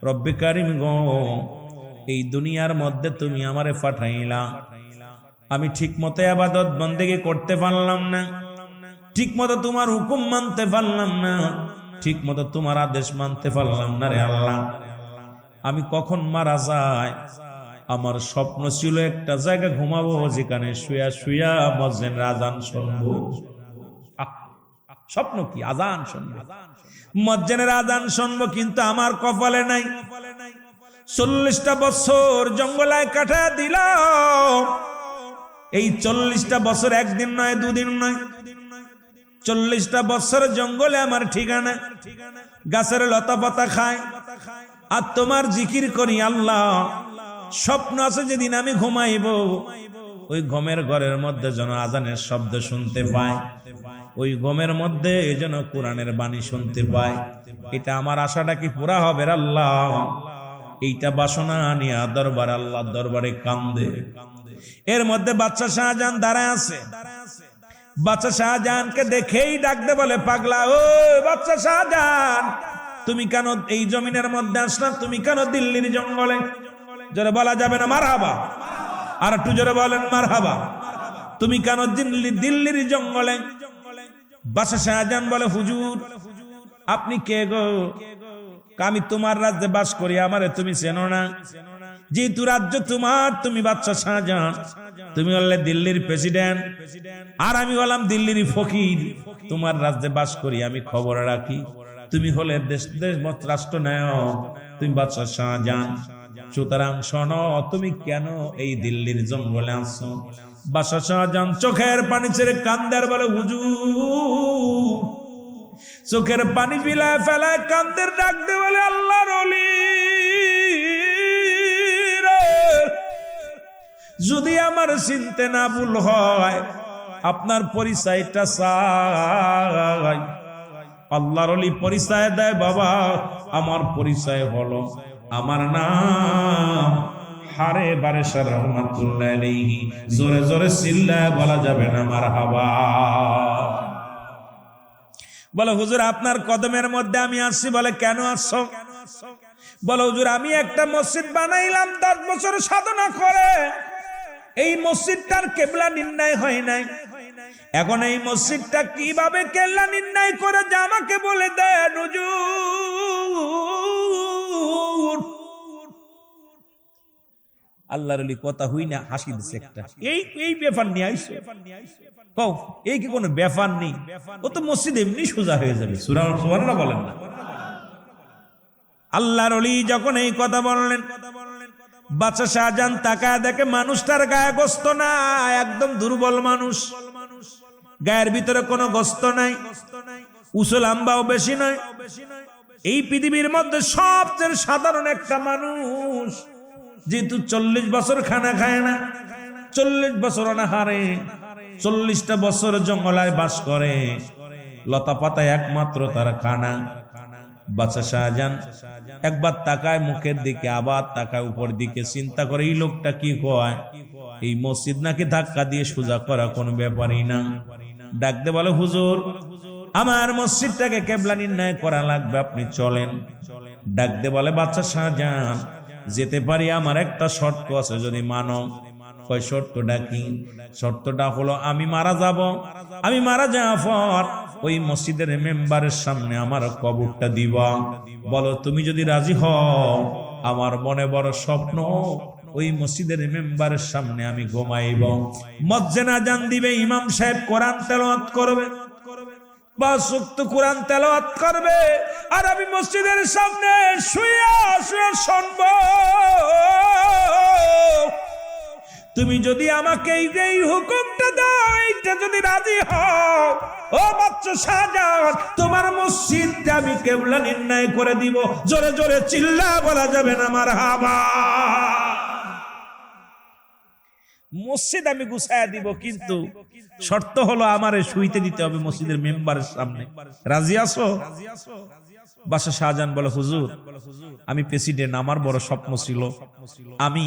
রব্বে কারিম গো, এই দুনিয়ার মধ্যে তুমি আমারে পাঠাইলা, আমি ঠিক মতো ইবাদত বন্দেগী করতে পারলাম না, ঠিক মতো তোমার হুকুম মানতে পারলাম না, ঠিক মতো তোমার আদেশ মানতে পারলাম না রে আল্লাহ। আমি কখন মারা যায়? আমার স্বপ্ন ছিল একটা জায়গা ঘুমাবো, যেখানে শুয়া শুয়া মুয়াজ্জিনের আযান শুনবো। স্বপ্ন কি? আযান শুনবো, মুয়াজ্জিনের আযান শুনবো, কিন্তু আমার কপালে নাই। 40টা বছর জঙ্গলায় কাটা দিলাম, এই 40টা বছর একদিন নয় দুদিন নয়, 40টা বছর জঙ্গলে আমার ঠিকানা, গাছের লতা পাতা খায় আর তোমার জিকির করি আল্লাহ। স্বপ্ন আছে যেদিন আমি ঘুমাইব, ওই ঘুমের ঘরের মধ্যে যেন আজানের শব্দ শুনতে পায়, ওই ঘুমের মধ্যে যেন কোরআনের বাণী শুনতে পায়। এটা আমার আশাটা কি পুরা হবে আল্লাহ? এইটা বাসনা নিয়ে দরবার আল্লাহ দরবারে কান্দে। এর মধ্যে বাদশা শাহজাহান দাঁড়ায় আছে। বাদশা শাহজাহানকে দেখেই ডাকতে বলে, পাগলা ও বাদশা শাহজাহান, তুমি কেন এই জমিনের মধ্যে আসলা? তুমি কেন দিল্লির জঙ্গলে? জোরে বলা যাবে না মারহাবা? আর একটু জোরে বলেন মারহাবা। তুমি কেন দিল্লির জঙ্গলে? বাদশা শাহজাহান বলে, হুজুর আপনি কে গো? আমি তোমার রাজ্যে বাস করি, আমারে তুমি চেনো না? যেহেতু রাজ্য তোমার, তুমি বাদশা শাহজাহান, তুমি হলে দিল্লির প্রেসিডেন্ট, আর আমি হলাম দিল্লির ফকির। তোমার রাজ্যে বাস করি, আমি খবর রাখি। তুমি হলে দেশ রাষ্ট্র নায়ক, তুমি বাদশা শাহজাহান। সুতরাং শোনো, তুমি কেন এই দিল্লির জঙ্গলে আসছো? বাদশা শাহজাহান চোখের পানি ছেড়ে কান্দার বলে, হুজুর চোখের পানি বিলায় ফেলায় কান্দের ডাক দে বলে, আল্লাহর ওলি যদি আমার চিনতে না ভুল হয়, আপনার পরিচয়টা চাই। আল্লাহর ওলি পরিচয় দেয়, বাবা আমার পরিচয় হলো, আমার নাম হারে বারেশাহ রহমাতুল্লাহ আলাইহি। জোরে জোরে চিল্লায় বলা যাবে না মারহাবা? বলে হুজুর আপনার কদমের মধ্যে আমি আসছি। বলে কেন আসছো? বলে হুজুর আমি একটা মসজিদ বানাইলাম 10 বছর সাধনা করে, এই মসজিদটার কেবলা নির্ণয় হয় নাই। এখন এই মসজিদটা কিভাবে কেবলা নির্ণয় করে যে আমাকে বলে দেন হুজুর। আল্লাহর ওলি কথা হই না, হাসি দিছে একটা। এই ব্যাপার নিয়ে আইছো? কও এই কি কোনো ব্যাপার নেই? ও তো মসজিদ এমনি সোজা হয়ে যাবে। সুবহানাল্লাহ বলেন না? আল্লাহর ওলি যখন এই কথা বললেন, বাদশা শাহজাহান তাকায় দেখে মানুষটার গায়ে গোস্ত না, একদম দুর্বল মানুষ, গায়ের ভিতরে কোনো গোস্ত নাই, উঁচু লম্বাও বেশি নয়। এই পৃথিবীর মধ্যে সবচেয়ে সাধারণ একটা মানুষ, যেহেতু 40 বছর খানা খায় না, 40 বছর অনাহারে, 40টা বছর জঙ্গলায় বাস করে, লতা পাতায় একমাত্র তার খানা। বাদশা শাহজাহান একবার তাকায় মুখের দিকে, আবার তাকায় উপর দিকে, চিন্তা করে এই লোকটা কি কয়, এই মসজিদ নাকি ধাক্কা দিয়ে সোজা করা কোনো ব্যাপারই না। ডাকতে বলে, হুজুর আমার মসজিদটাকে কেবলা নির্ণয় করা লাগবে, আপনি চলেন। ডাকতে বলে, বাদশা শাহজাহান যেতে পারি, আমার একটা শর্ত আছে, যদি মানো। কয় শর্তটা কি? শর্তটা হলো আমি মারা যাব, আমি মারা যাওয়ার পর ওই মসজিদের মেম্বারের সামনে আমার কবরটা দিবা। বলো তুমি যদি রাজি হও, আমার মনে বড় স্বপ্ন, ওই মসজিদের মেম্বারের সামনে আমি ঘুমাইব। মসজিদে আযান দিবে, ইমাম সাহেব কোরআন তেলাওয়াত করবে, 5 ওয়াক্ত কোরআন তেলাওয়াত করবে, আর আমি মসজিদের সামনে শুয়ে শুয়ে শুনব। তুমি যদি আমাকে এই হুকুমটা দাও, এইটা যদি রাজি হও, ও বাদশা শাহজাহান তোমার মসজিদটা আমি কেবলা নির্ণয় করে দিব। জোরে জোরে চিল্লা বলা যাবে না মারহাবা? মসজিদ আমি গুছায়া দিব, কিন্তু শর্ত হলো আমারে শুইতে দিতে হবে মসজিদের মেম্বারের সামনে। রাজি আছো? বাদশা শাহজাহান বলে, হুজুর আমি প্রেসিডেন্ট, আমার বড় স্বপ্ন ছিল আমি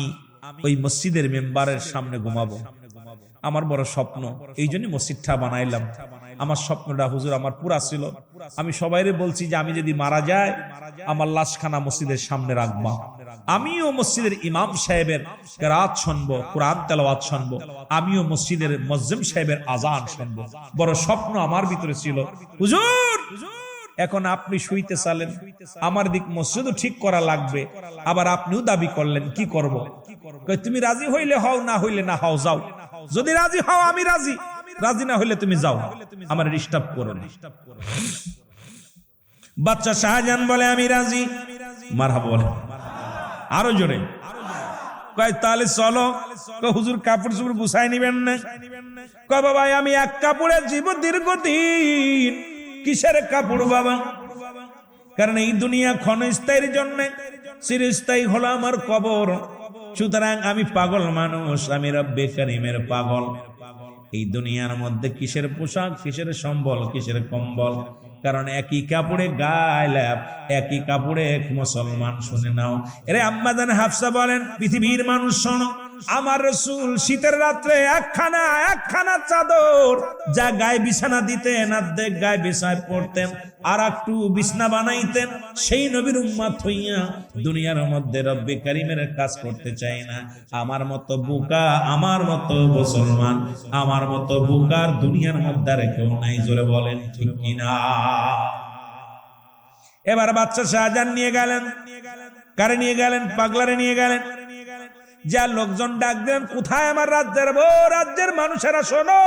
ওই মসজিদের মেম্বারের সামনে ঘুমাবো, আমার বড় স্বপ্ন, এই জন্য মসজিদটা বানাইলাম। আমার স্বপ্নটা হুজুর আমার পুরা ছিল। আমি সবাইরে বলছি যে আমি যদি মারা যাই, আমার লাশখানা মসজিদের সামনে রাখবা, আমিও মসজিদের ইমাম সাহেবের কেরাত শুনবো, কোরআন তেলাওয়াত শুনবো, আমিও মসজিদের মুয়াজ্জিম সাহেবের আযান শুনবো। বড় স্বপ্ন আমার ভিতরে ছিল হুজুর। এখন আপনি শুইতে চালেন, আমার দিক মসজিদও ঠিক করা লাগবে, আবার আপনিও দাবি করলেন, কি করব? তুমি রাজি হইলে হও, না হইলে না হও, যাও। যদি রাজি হও আমি রাজি, রাজি না হইলে তুমি যাও, আমার ডিস্টার্ব করো না। বাদশা শাহজাহান বলে, আমি রাজি। মারহাবা বলে আরো জোরে। কয় তাহলে চলো। হুজুর কাপড় চোপড় গুছাই নিবেন না? কয় বাবা আমি এক কাপড়ে জীব দীর্ঘদিন। কিসের কাপড় বাবা? কারণ এই দুনিয়া ক্ষণস্থায়ীর জন্য, চিরস্থায়ী হলো আমার কবর। সুতরাং আমি পাগল মানুষ, আমি রব্বে কারীমের পাগল। এই দুনিয়ার মধ্যে কিসের পোশাক, কিসের সম্বল, কিসের কম্বল? কারণ একই কাপড়ে গায়লাম, একই কাপড়ে এক মুসলমান। শুনে নাও এরে আম্মাজান হাফসা বলেন, পৃথিবীর মানুষ শোনো, আমার রাসূল শীতের রাত্রে একখানা চাদর যা গায়ে বিছানা দিতেন, অর্ধেক গায়ে বিছায় পড়তেন, আর একটু বিছনা বানাইতেন। সেই নবীর উম্মত হইয়া দুনিয়ার মধ্যে রব্বে কারীমের কাজ করতে চাই না। আমার মতো বোকা, আমার মতো মুসলমান, আমার মতো বোকার দুনিয়ার মধ্যে আর কেউ নাই। জোরে বলেন ঠিক কিনা? এবার বাচ্চা শাহজাহান নিয়ে গেলেন। কারে নিয়ে গেলেন? পাগলারে নিয়ে গেলেন। যা লোকজন ডাক দেন, কোথায় আমার রাজ্যের বউ? রাজ্যের মানুষেরা শোনো,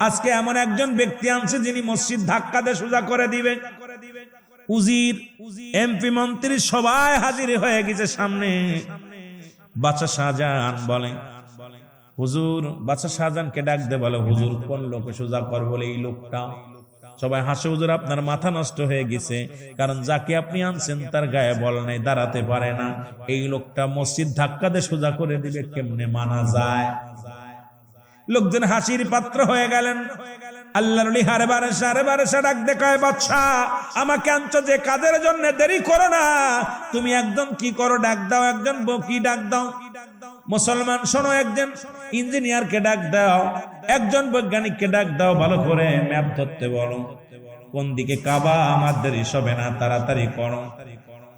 আজকে এমন একজন ব্যক্তি আনছে যিনি মসজিদ ধাক্কা দিয়ে সোজা করে দিবে। উজির, এমপি, মন্ত্রী সবাই হাজির হয়ে গেছে সামনে। বাদশা শাহজাহান বলে, হুজুর, বাদশা শাহজাহানকে ডাক দে, বলে হুজুর কোন লোকে সোজা কর? বলে এই লোকটা। সবাই হাসে, হুজুর আপনার মাথা নষ্ট হয়ে গেছে, কারণ যাকে আপনি আনছেন তার গায়ে বল নাই, দাঁড়াতে পারে না। এই লোকটা মসজিদ ধাক্কা দিয়ে সোজা করে দিবে, কেমনে মানা যায়? লোকজন হাসির পাত্র হয়ে গেলেন। আল্লাহর ওলি হারে বারে ডাক দেখায়, বাদশা আমাকে আনছো যে কাজের জন্য, দেরি করো না। তুমি একজন কি করো, ডাক দাও, একজন বকি ডাক দাও। মুসলমান শোনো, একজন ইঞ্জিনিয়ারকে ডাক দাও, একজন বৈজ্ঞানিককে ডাক দাও, ভালো করে ম্যাপ ধরতে বলো, কোন দিকে কাবা, আমার দেরি হবে না, তাড়াতাড়ি করো।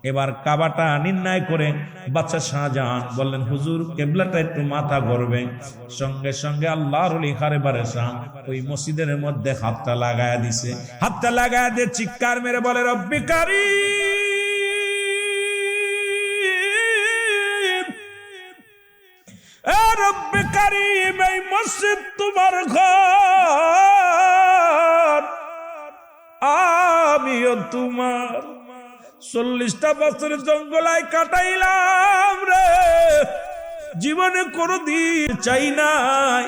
এবার কাবাটা নির্ণয় করে বাদশা শাহজাহান বললেন, হুজুর কিবলাটা একটু মাথা করবে। সঙ্গে সঙ্গে আল্লাহর ওলি হারে বারেসা ওই মসজিদের মধ্যে হাতটা লাগায়া দিছে। হাতটা লাগায়া দিয়ে চিৎকার মেরে বলে, রব্বে কারীম, রব্বে কারীম, এই মসজিদ তোমার ঘর, আমিও তোমার। 40টা বছর জঙ্গলায় কাটাইলাম রে, জীবনে কোনোদিন চাই নাই,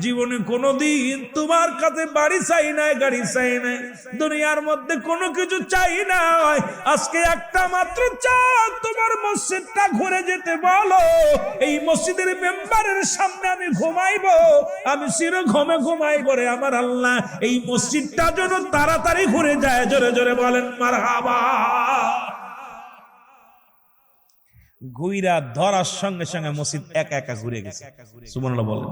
জীবনে কোনোদিন তোমার কাছে বাড়ি চাই নাই, গাড়ি চাই নাই, দুনিয়ার মধ্যে কোনো কিছু চাই নাই। আজকে একটা মাত্র চাও, তোমার মসজিদটা ঘুরে যেতে বলো। এই মসজিদের মেম্বারের সামনে আমি ঘুমাইবো, আমি চির ঘুমে ঘুমাইবো রে আমার আল্লাহ। এই মসজিদটা যেন তাড়াতাড়ি ঘুরে যায়। জোরে জোরে বলেন মারহাবা। ঘুইরা ধরার সঙ্গে সঙ্গে মসজিদ একা একা ঘুরে গেছে। সুবহানাল্লাহ বলেন।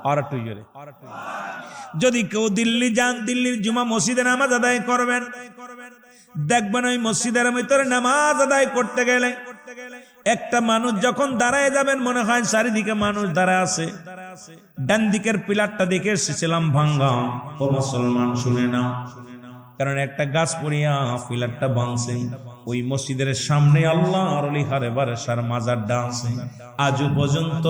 আর একটু জোরে। যদি কেউ দিল্লি যান, দিল্লির জুমা মসজিদে নামাজ আদায় করবেন, দেখবেন ওই মসজিদের ভিতরে নামাজ আদায় করতে গেলে একটা মানুষ যখন দাঁড়ায় যাবেন, মনে হয় চারিদিকে মানুষ দাঁড়ায় আছে। ডান দিকের পিলারটা দেখে এসেছিলাম ভাঙ্গা। ও মুসলমান শুনে নাও, কারণ একটা গাছ পড়িয়া পিলারটা ভাঙছে। ওই মসজিদের সামনে আল্লাহর ওলি হারে বারেসার মাজারটা আছে। আজও পর্যন্ত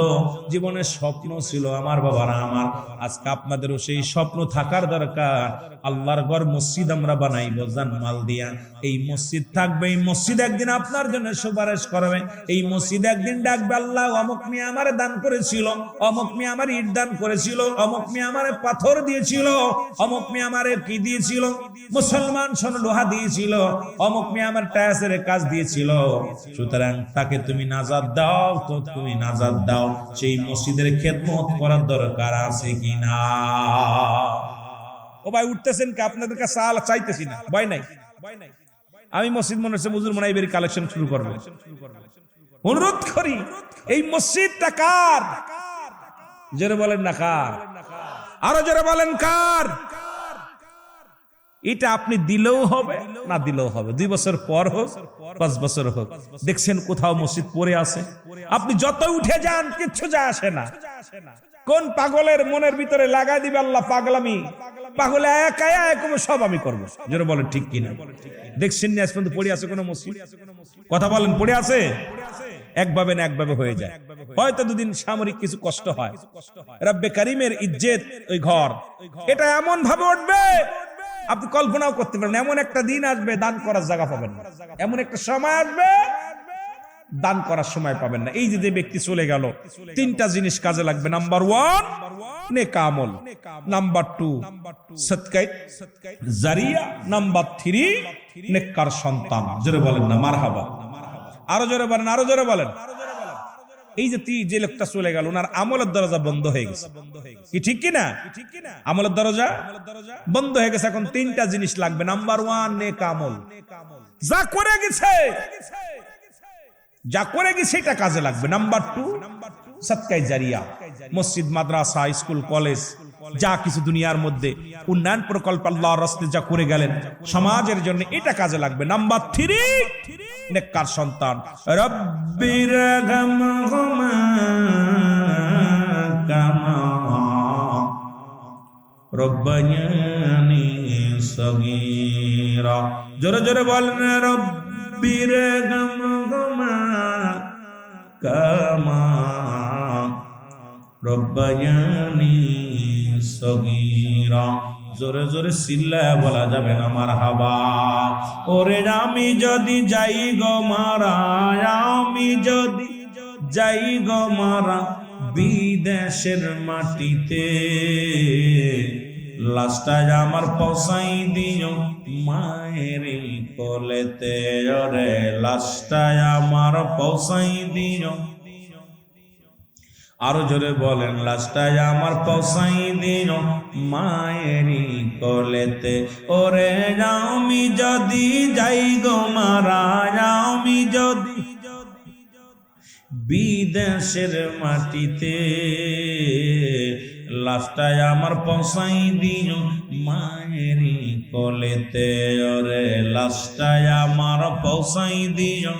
জীবনের স্বপ্ন ছিল আমার বাবারা আমার, আজকে আপনাদেরও সেই স্বপ্ন থাকার দরকার। আল্লাহর ঘর মসজিদ আমরা বানাইবো জানমাল দিয়া। এই মসজিদ থাকবে, এই মসজিদ একদিন আপনার জন্য সুপারিশ করবে। এই মসজিদ একদিন ডাকবে, আল্লাহ অমুক মিয়া আমারে দান করেছিল, অমুক মিয়া আমার ইট দান করেছিল, অমুক মিয়া আমারে পাথর দিয়েছিল, অমুক মিয়া আমারে কি দিয়েছিল, মুসলমান শোন লোহা দিয়েছিল, অমুক মিয়া আমার টায়াসের কাজ দিয়েছিল। সুতরাং তাকে তুমি নাজাত দাও, তো তুমি নাজাত দাও। সেই মসজিদের খেদমত করার দরকার আছে কিনা? ও ভাই উঠতেছেন কি? আপনাদের কাছে চাইতেছি না, ভয় নাই। আমি মসজিদ মনে হচ্ছে হুজুর মনে হয় এবারে কালেকশন শুরু করবে। অনুরোধ করি, এই মসজিদটা কার? জোরে বলেন না কার? আরো জোরে বলেন কার? এটা আপনি দিলেও হবে, না দিলেও হবে। 2 বছর পর হোক, 5 বছর হোক, দেখছেন কোথাও মসজিদ পড়ে আছে, আপনি যত উঠে যান কিচ্ছু যায় আসে না। কোন পাগলের মনের ভিতরে লাগাই দিবে আল্লাহ পাগলামি, পাগলে একা একা সব আমি করবো। জোরে বলেন ঠিক কিনা? দেখছেন না আজ পর্যন্ত পড়ে আছে কোন মসজিদ? কথা বলেন, পড়ে আছে? একভাবে না একভাবে হয়ে যায়। হয়তো 2 দিন সামরিক কিছু কষ্ট হয়, রব্বে কারীমের ইজ্জত ওই ঘর, এটা এমন ভাবে উঠবে আপনি কল্পনাও করতে পারেন। এমন একটা দিন আসবে দান করার জায়গা পাবেন না, এমন একটা সময় আসবে দান করার সময় পাবেন না। এই যে ব্যক্তি চলে গেল, তিনটা জিনিস কাজে লাগবে। নাম্বার 1 নেক আমল, নাম্বার 2 সদকায়ে জারিয়া, নাম্বার 3 নেককার সন্তান। জোরে বলেন না মারহাবা, আরো জোরে বলেন, আরো জোরে বলেন। এই যে লোকটা চলে গেল, ওনার আমলের দরজা বন্ধ হয়ে গেছে, কি ঠিক কিনা? আমলের দরজা বন্ধ হয়ে গেছে। এখন তিনটা জিনিস লাগবে। নাম্বার 1 নেক আমল, যা করে গেছে এটা কাজে লাগবে। নাম্বার 2 সদকায়ে জারিয়া, মসজিদ মাদ্রাসা স্কুল কলেজ যা কিছু দুনিয়ার মধ্যে উন্নয়ন প্রকল্প আল্লাহর রাস্তায় যা করে গেলেন সমাজের জন্য, এটা কাজে লাগবে। নাম্বার 3 নেককার সন্তান। রব্বির গামহুমা কামা রব্বায়ানি সগীরা। জোরে জোরে বলেন, রব্বির গামহুমা কামা রব্বায়ানি সগীরা। জোরে জোরে চিল্লায় বলা যাবে না মারহাবা। ওরে আমি যদি যাই গো মারা, আমি যদি যাই গো মারা বিদেশের মাটিতে, লাশটায় আমার পৌঁছাই দিও মায়ের কোলেতে। ওরে লাশটায় আমার পৌঁছাই দিও, আরো জোরে বলেন, লাশটায় আমার পৌঁছাই দিও মায়েরই কোলেতে। ওরে আমি যদি যাই গো মারা, আমি যদি বিদেশের মাটিতে, লাশটায় আমার পৌঁছাই দিও মায়েরই কোলেতে। ওরে লাশটায় আমার পৌঁছাই দিও।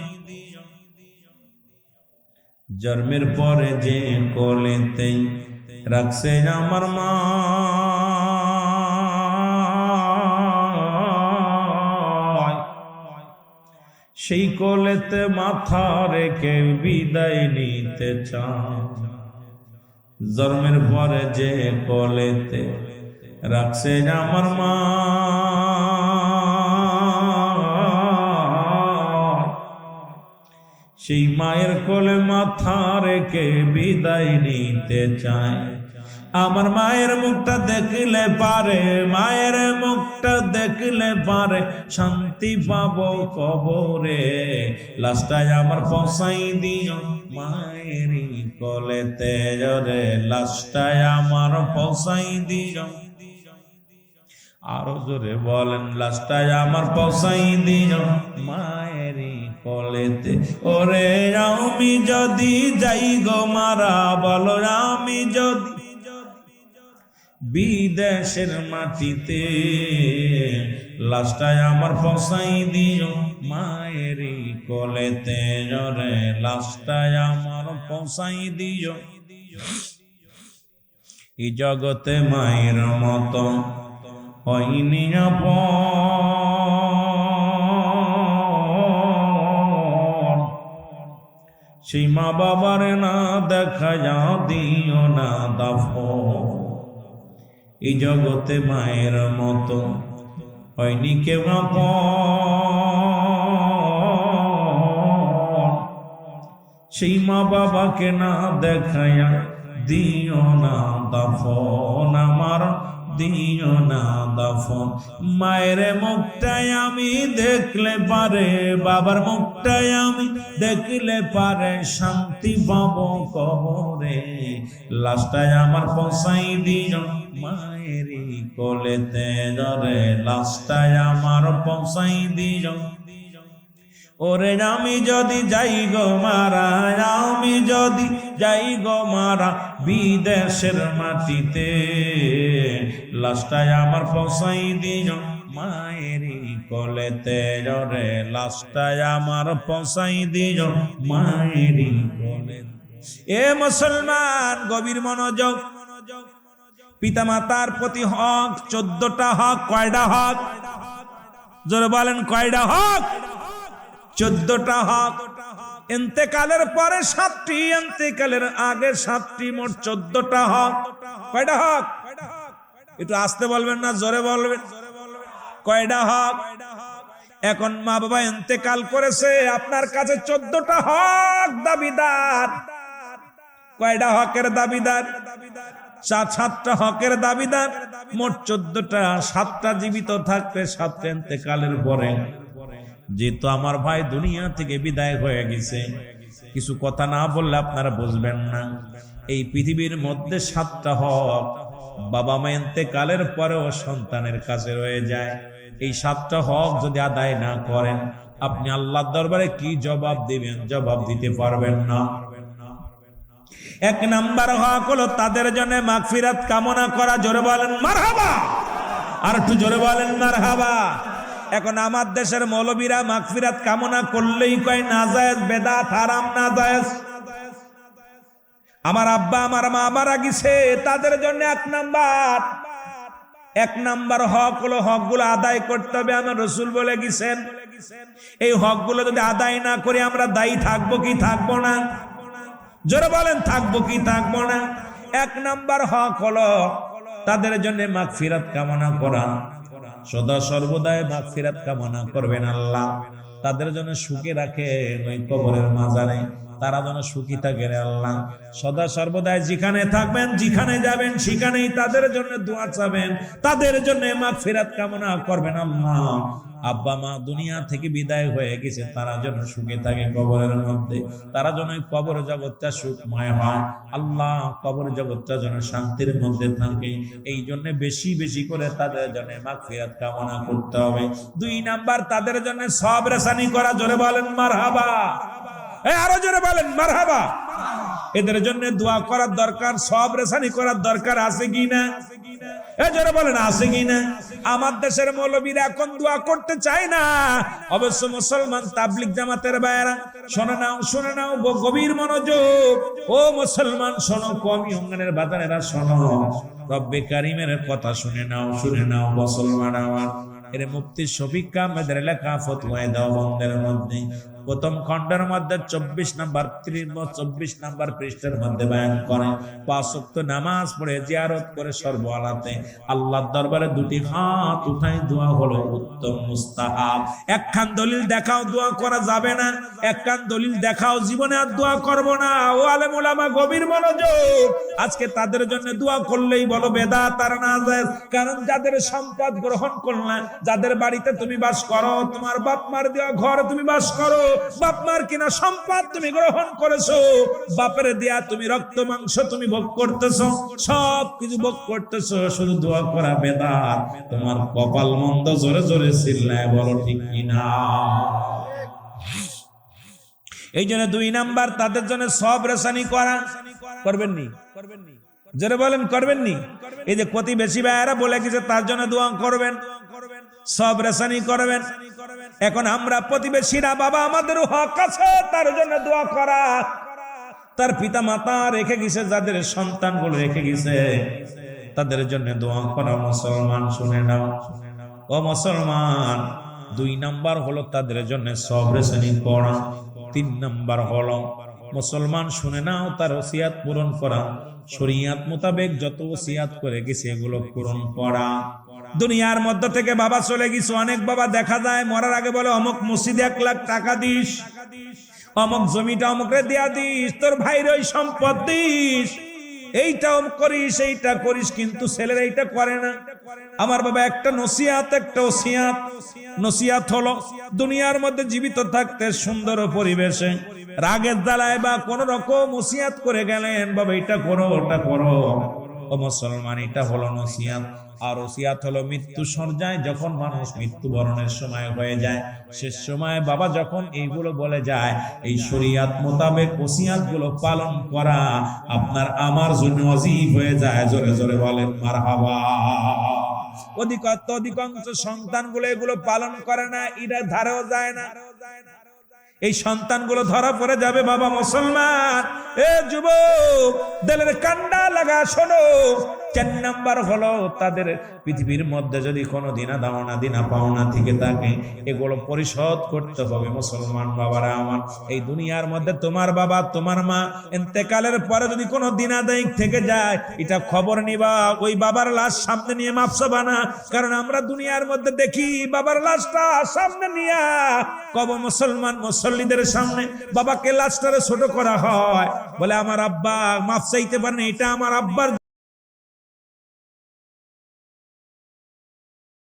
জন্মের পরে যে কোলেতে রাখছে আমার মা, সেই কোলেতে মাথা রেখে বিদায় নিতে চাই। জন্মের পরে যে কোলেতে রাখছে আমার মা, সেই মায়ের কোলে মাথা রেখে বিদায় নিতে চায়। আমার মায়ের মুখটা দেখলে পারে, মায়ের মুখটা দেখলে পারে শান্তি পাবো কবরে। লাশটায় আমার পৌঁছাই দিও মায়েরই কোলেতে। রে লাশটায় আমার পৌঁছাই দিও, আরো জোরে বলেন, লাশটায় আমার পৌঁছাই দিও মায়েরই কোলেতে। ওরে আমি যদি যাই গো মারা, বলো আমি যদি বিদেশের মাটিতে, লাশটায় আমার পৌঁছাই দিও মায়েরই কোলেতে। ওরে লাশটায় আমার পৌঁছাই দিও। এই জগতে মায়ের মতো হয়নি আপন, সেই মা বাবার না দেখা দিও না দাফন। এই জগতে মায়ের মতো হয়নি কেউ আপন, সেই মা বাবাকে না দেখায়া দিও না দাফন। আমার দিও না দাফন। মায়ের মুখটাই আমি দেখলে পারে, বাবার মুখটাই আমি দেখলে পারে শান্তি পাবো কবরে। লাশটায় আমার পৌঁছাই দিও মায়েরই কোলেতে। রে লাশটায় আমার পৌঁছাই দিও। ওরে আমি যদি যাই গো মারা, আমি যদি যাই গো মারা বিদেশের মাটিতে, লাশটায় আমার পৌঁছাই দিও মায়েরই কোলেতে। রে লাশটায় আমার পৌঁছাই দিও মায়েরই কোলেতে। এ মুসলমান গভীর মনোযোগ। পিতামাতার প্রতি হক 14টা হক। কয়টা হক? জোরে বলেন, কয়টা হক? 14টা হক। ইন্তেকালের পরে 7টি, ইন্তেকালের আগে 7টি, মোট 14টা হক। কয়টা হক? একটু আস্তে বলবেন না জোরে বলবেন। কয়টা হক? এখন মা বাবা ইন্তেকাল করেছে, আপনার কাছে 14টা হক দাবিদার। কয়টা হকের দাবিদার? 7টা হকের দাবিদার, মোট 14টা। 7টা জীবিত থাকতে, 7টা ইন্তেকালের পরে। যেহেতু আমার ভাই দুনিয়া থেকে বিদায় হয়ে গেছে, কিছু কথা না বললে আপনারা বুঝবেন না। এই পৃথিবীর মধ্যে 7টা হক বাবা মা ইন্তেকালের পরেও সন্তানের কাছে রয়ে যায়। এই 7টা হক যদি আদায় না করেন, আপনি আল্লাহর দরবারে কি জবাব দিবেন? জবাব দিতে পারবেন না। 1 নাম্বার হক হলো তাদের জন্য মাগফিরাত কামনা করা। জোরে বলেন মারহাবা, আর একটু জোরে বলেন মারহাবা। এখন আমার দেশের মৌলবীরা মাগফিরাত কামনা করলেই কয় নাজায়েজ, বেদাত, হারাম, নাজায়েজ। আমার আব্বা আমার মা মারা গেছে, তাদের জন্য 1 নাম্বার হক হলো হকগুলো আদায় করতে হবে। আমার রাসূল বলে গেছেন, এই হকগুলো যদি আদায় না করি আমরা দায়ী থাকবো কি থাকবো না? জোরে বলেন থাকবো কি থাকবো না? 1 নাম্বার হক হলো তাদের জন্য মাগফিরাত কামনা করা। সদা সর্বদাই মাগফিরাত কামনা করবেন আল্লাহ তাদের জন্য সুখে রাখে ওই কবরের মাজারে, তারা যেন সুখী থাকে রে আল্লাহ। সদা সর্বদাই যেখানে থাকবেন, যেখানে যাবেন, সেখানেই তাদের জন্য দোয়া চাবেন, তাদের জন্য মাগফিরাত কামনা করবেন আল্লাহ। আব্বা মা দুনিয়া থেকে বিদায় হয়ে গেছে, তারা যেন সুখে থাকে কবরের মধ্যে, তারা যেন কবর জগৎটা সুখময় হয় আল্লাহ, কবর জগৎটা যেন শান্তির মধ্যে থাকে। এই জন্য বেশি বেশি করে তাদের জন্য মাগফিরাত কামনা করতে হবে। 2 নাম্বার তাদের জন্য সবর রেসানি করা। জোরে বলেন মারহাবা, আরো জোরে বলেন মারহাবা। এদের জন্য দোয়া করার দরকার, সবর রেসানি করার দরকার আছে কি না? জোরে বলেন আছে কি না? আমার দেশের মৌলবীরা এখন দোয়া করতে চায় না। অবশ্য মুসলমান তাবলিগ জামাতের ভাইরা শুনে নাও গভীর মনোযোগ। ও মুসলমান শোনো, কমি অঙ্গনের বাজারেরা শোনো, রব্বে কারিমের কথা শুনে নাও মুসলমান আমার। এর মুফতি শফিক আহমেদের লেখা ফতোয়ায়ে দেওবন্দের মধ্যে প্রথম খণ্ডের মধ্যে 24 নাম্বার পৃষ্ঠার মধ্যে বয়ান করে 5 ওয়াক্ত নামাজ পড়ে জিয়ারত করে সর্বহালাতে আল্লাহর দরবারে 2টি হাত উঠাই দোয়া হলো উত্তম মুস্তাহাব। একখান দলিল দেখাও দোয়া করা যাবে না, একখান দলিল দেখাও জীবনে আর দোয়া করব না। ও আলেম ওলামা গভীর মনোযোগ। আজকে তাদের জন্য দোয়া করলেই বলো বেদাত আর নাজায়েজ। কারণ যাদের সম্পদ গ্রহণ করলা, যাদের বাড়িতে তুমি বাস করো, তোমার বাপ মার দেওয়া ঘরে তুমি বাস করো, বাপ মার কিনা সম্পদ তুমি গ্রহণ করেছো, বাপের দেয়া তুমি রক্ত মাংস তুমি ভোগ করতেছো, সব কিছু ভোগ করতেছো, শুধু দোয়া করা বেদাত। তোমার কপাল মন্দ। জোরে জোরে চিল্লায় বলো ঠিক কিনা? এই জন্য 2 নাম্বার তাদের জন্য সবর রেসানি করা। করবেন নি? জোরে বলেন করবেন নি? এই যে প্রতিবেশী ভাইয়েরা বলে গেছে তার জন্য দোয়া করবেন, সবর রেসানি করবেন। এখন আমরা প্রতিবেশীরা, বাবা আমাদের হক আছে, তার জন্য দোয়া করা। তার পিতা মাতা রেখে গেছে, যাদের সন্তানগুলো রেখে গেছে, তাদের জন্য দোয়া করা। মুসলমান শুনে নাও, ও মুসলমান, 2 নাম্বার হলো তাদের জন্য সবর রেসানি করা। 3 নাম্বার হলো মুসলমান শুনে নাও, তার ওসিয়াত পূরণ করা। শরীয়ত মোতাবেক যত ওসিয়াত করে গেছে এগুলো পূরণ করা। দুনিয়ার মধ্যে থেকে বাবা চলে গেছে, অনেক বাবা দেখা যায় মরার আগে বলে অমুক মসজিদে 1 লাখ টাকা দিস, অমুক জমিটা অমুকরে দিয়া দিস, তোর ভাইয়ের ওই সম্পদ দিস, এইটাও করিস, এইটা করিস, কিন্তু ছেলেরা এইটা করে না। আমার বাবা একটা নসিহাত, একটা ওসিয়াত। নসিহাত হলো দুনিয়ার মধ্যে জীবিত থাকতে সুন্দর পরিবেশে রাগের জ্বালায় বা কোন রকম ওসিয়াত করে গেলেন, বাবা এটা করো ওটা করো। ও মুসলমান, এটা হলো নসিহাত। আর ওসিয়াত হলো মৃত্যু সজ্জায় যখন মানুষ মৃত্যুবরণের সময় হয়ে যায়, শেষ সময় বাবা যখন এইগুলো বলে যায়, এই শরীয়ত মোতাবেক ওসিয়াত গুলো পালন করা আপনার আমার জন্য ওয়াজিব হয়ে যায়। জোরে জোরে বলেন মারহাবা। অধিকাংশ সন্তানগুলো এগুলো পালন করে না, এটা ধারেও যায় না। এই সন্তানগুলো ধরা পড়ে যাবে। বাবা মুসলমান, এ যুবক, দিলের কান্ডা লাগা শোনো, 4 নাম্বার হলো তাদের পৃথিবীর মধ্যে যদি কোনো দিনা পাওনা থেকে থাকে এগুলো পরিশোধ করতে হবে। মুসলমান বাবারা আমার, এই দুনিয়ার মধ্যে তোমার বাবা তোমার মা ইন্তেকালের পরে যদি কোনো দিনাদায়িক থেকে যায়, এটা খবর নিবা, ওই বাবার লাশ সামনে নিয়ে মাপ চাবা না। কারণ আমরা দুনিয়ার মধ্যে দেখি বাবার লাশটা সামনে নিয়ে মুসলমান মুসল্লিদের সামনে বাবাকে লাশটারে ছোট করা হয়, বলে আমার আব্বা মাপ চাইতে পারেন, এটা আমার আব্বার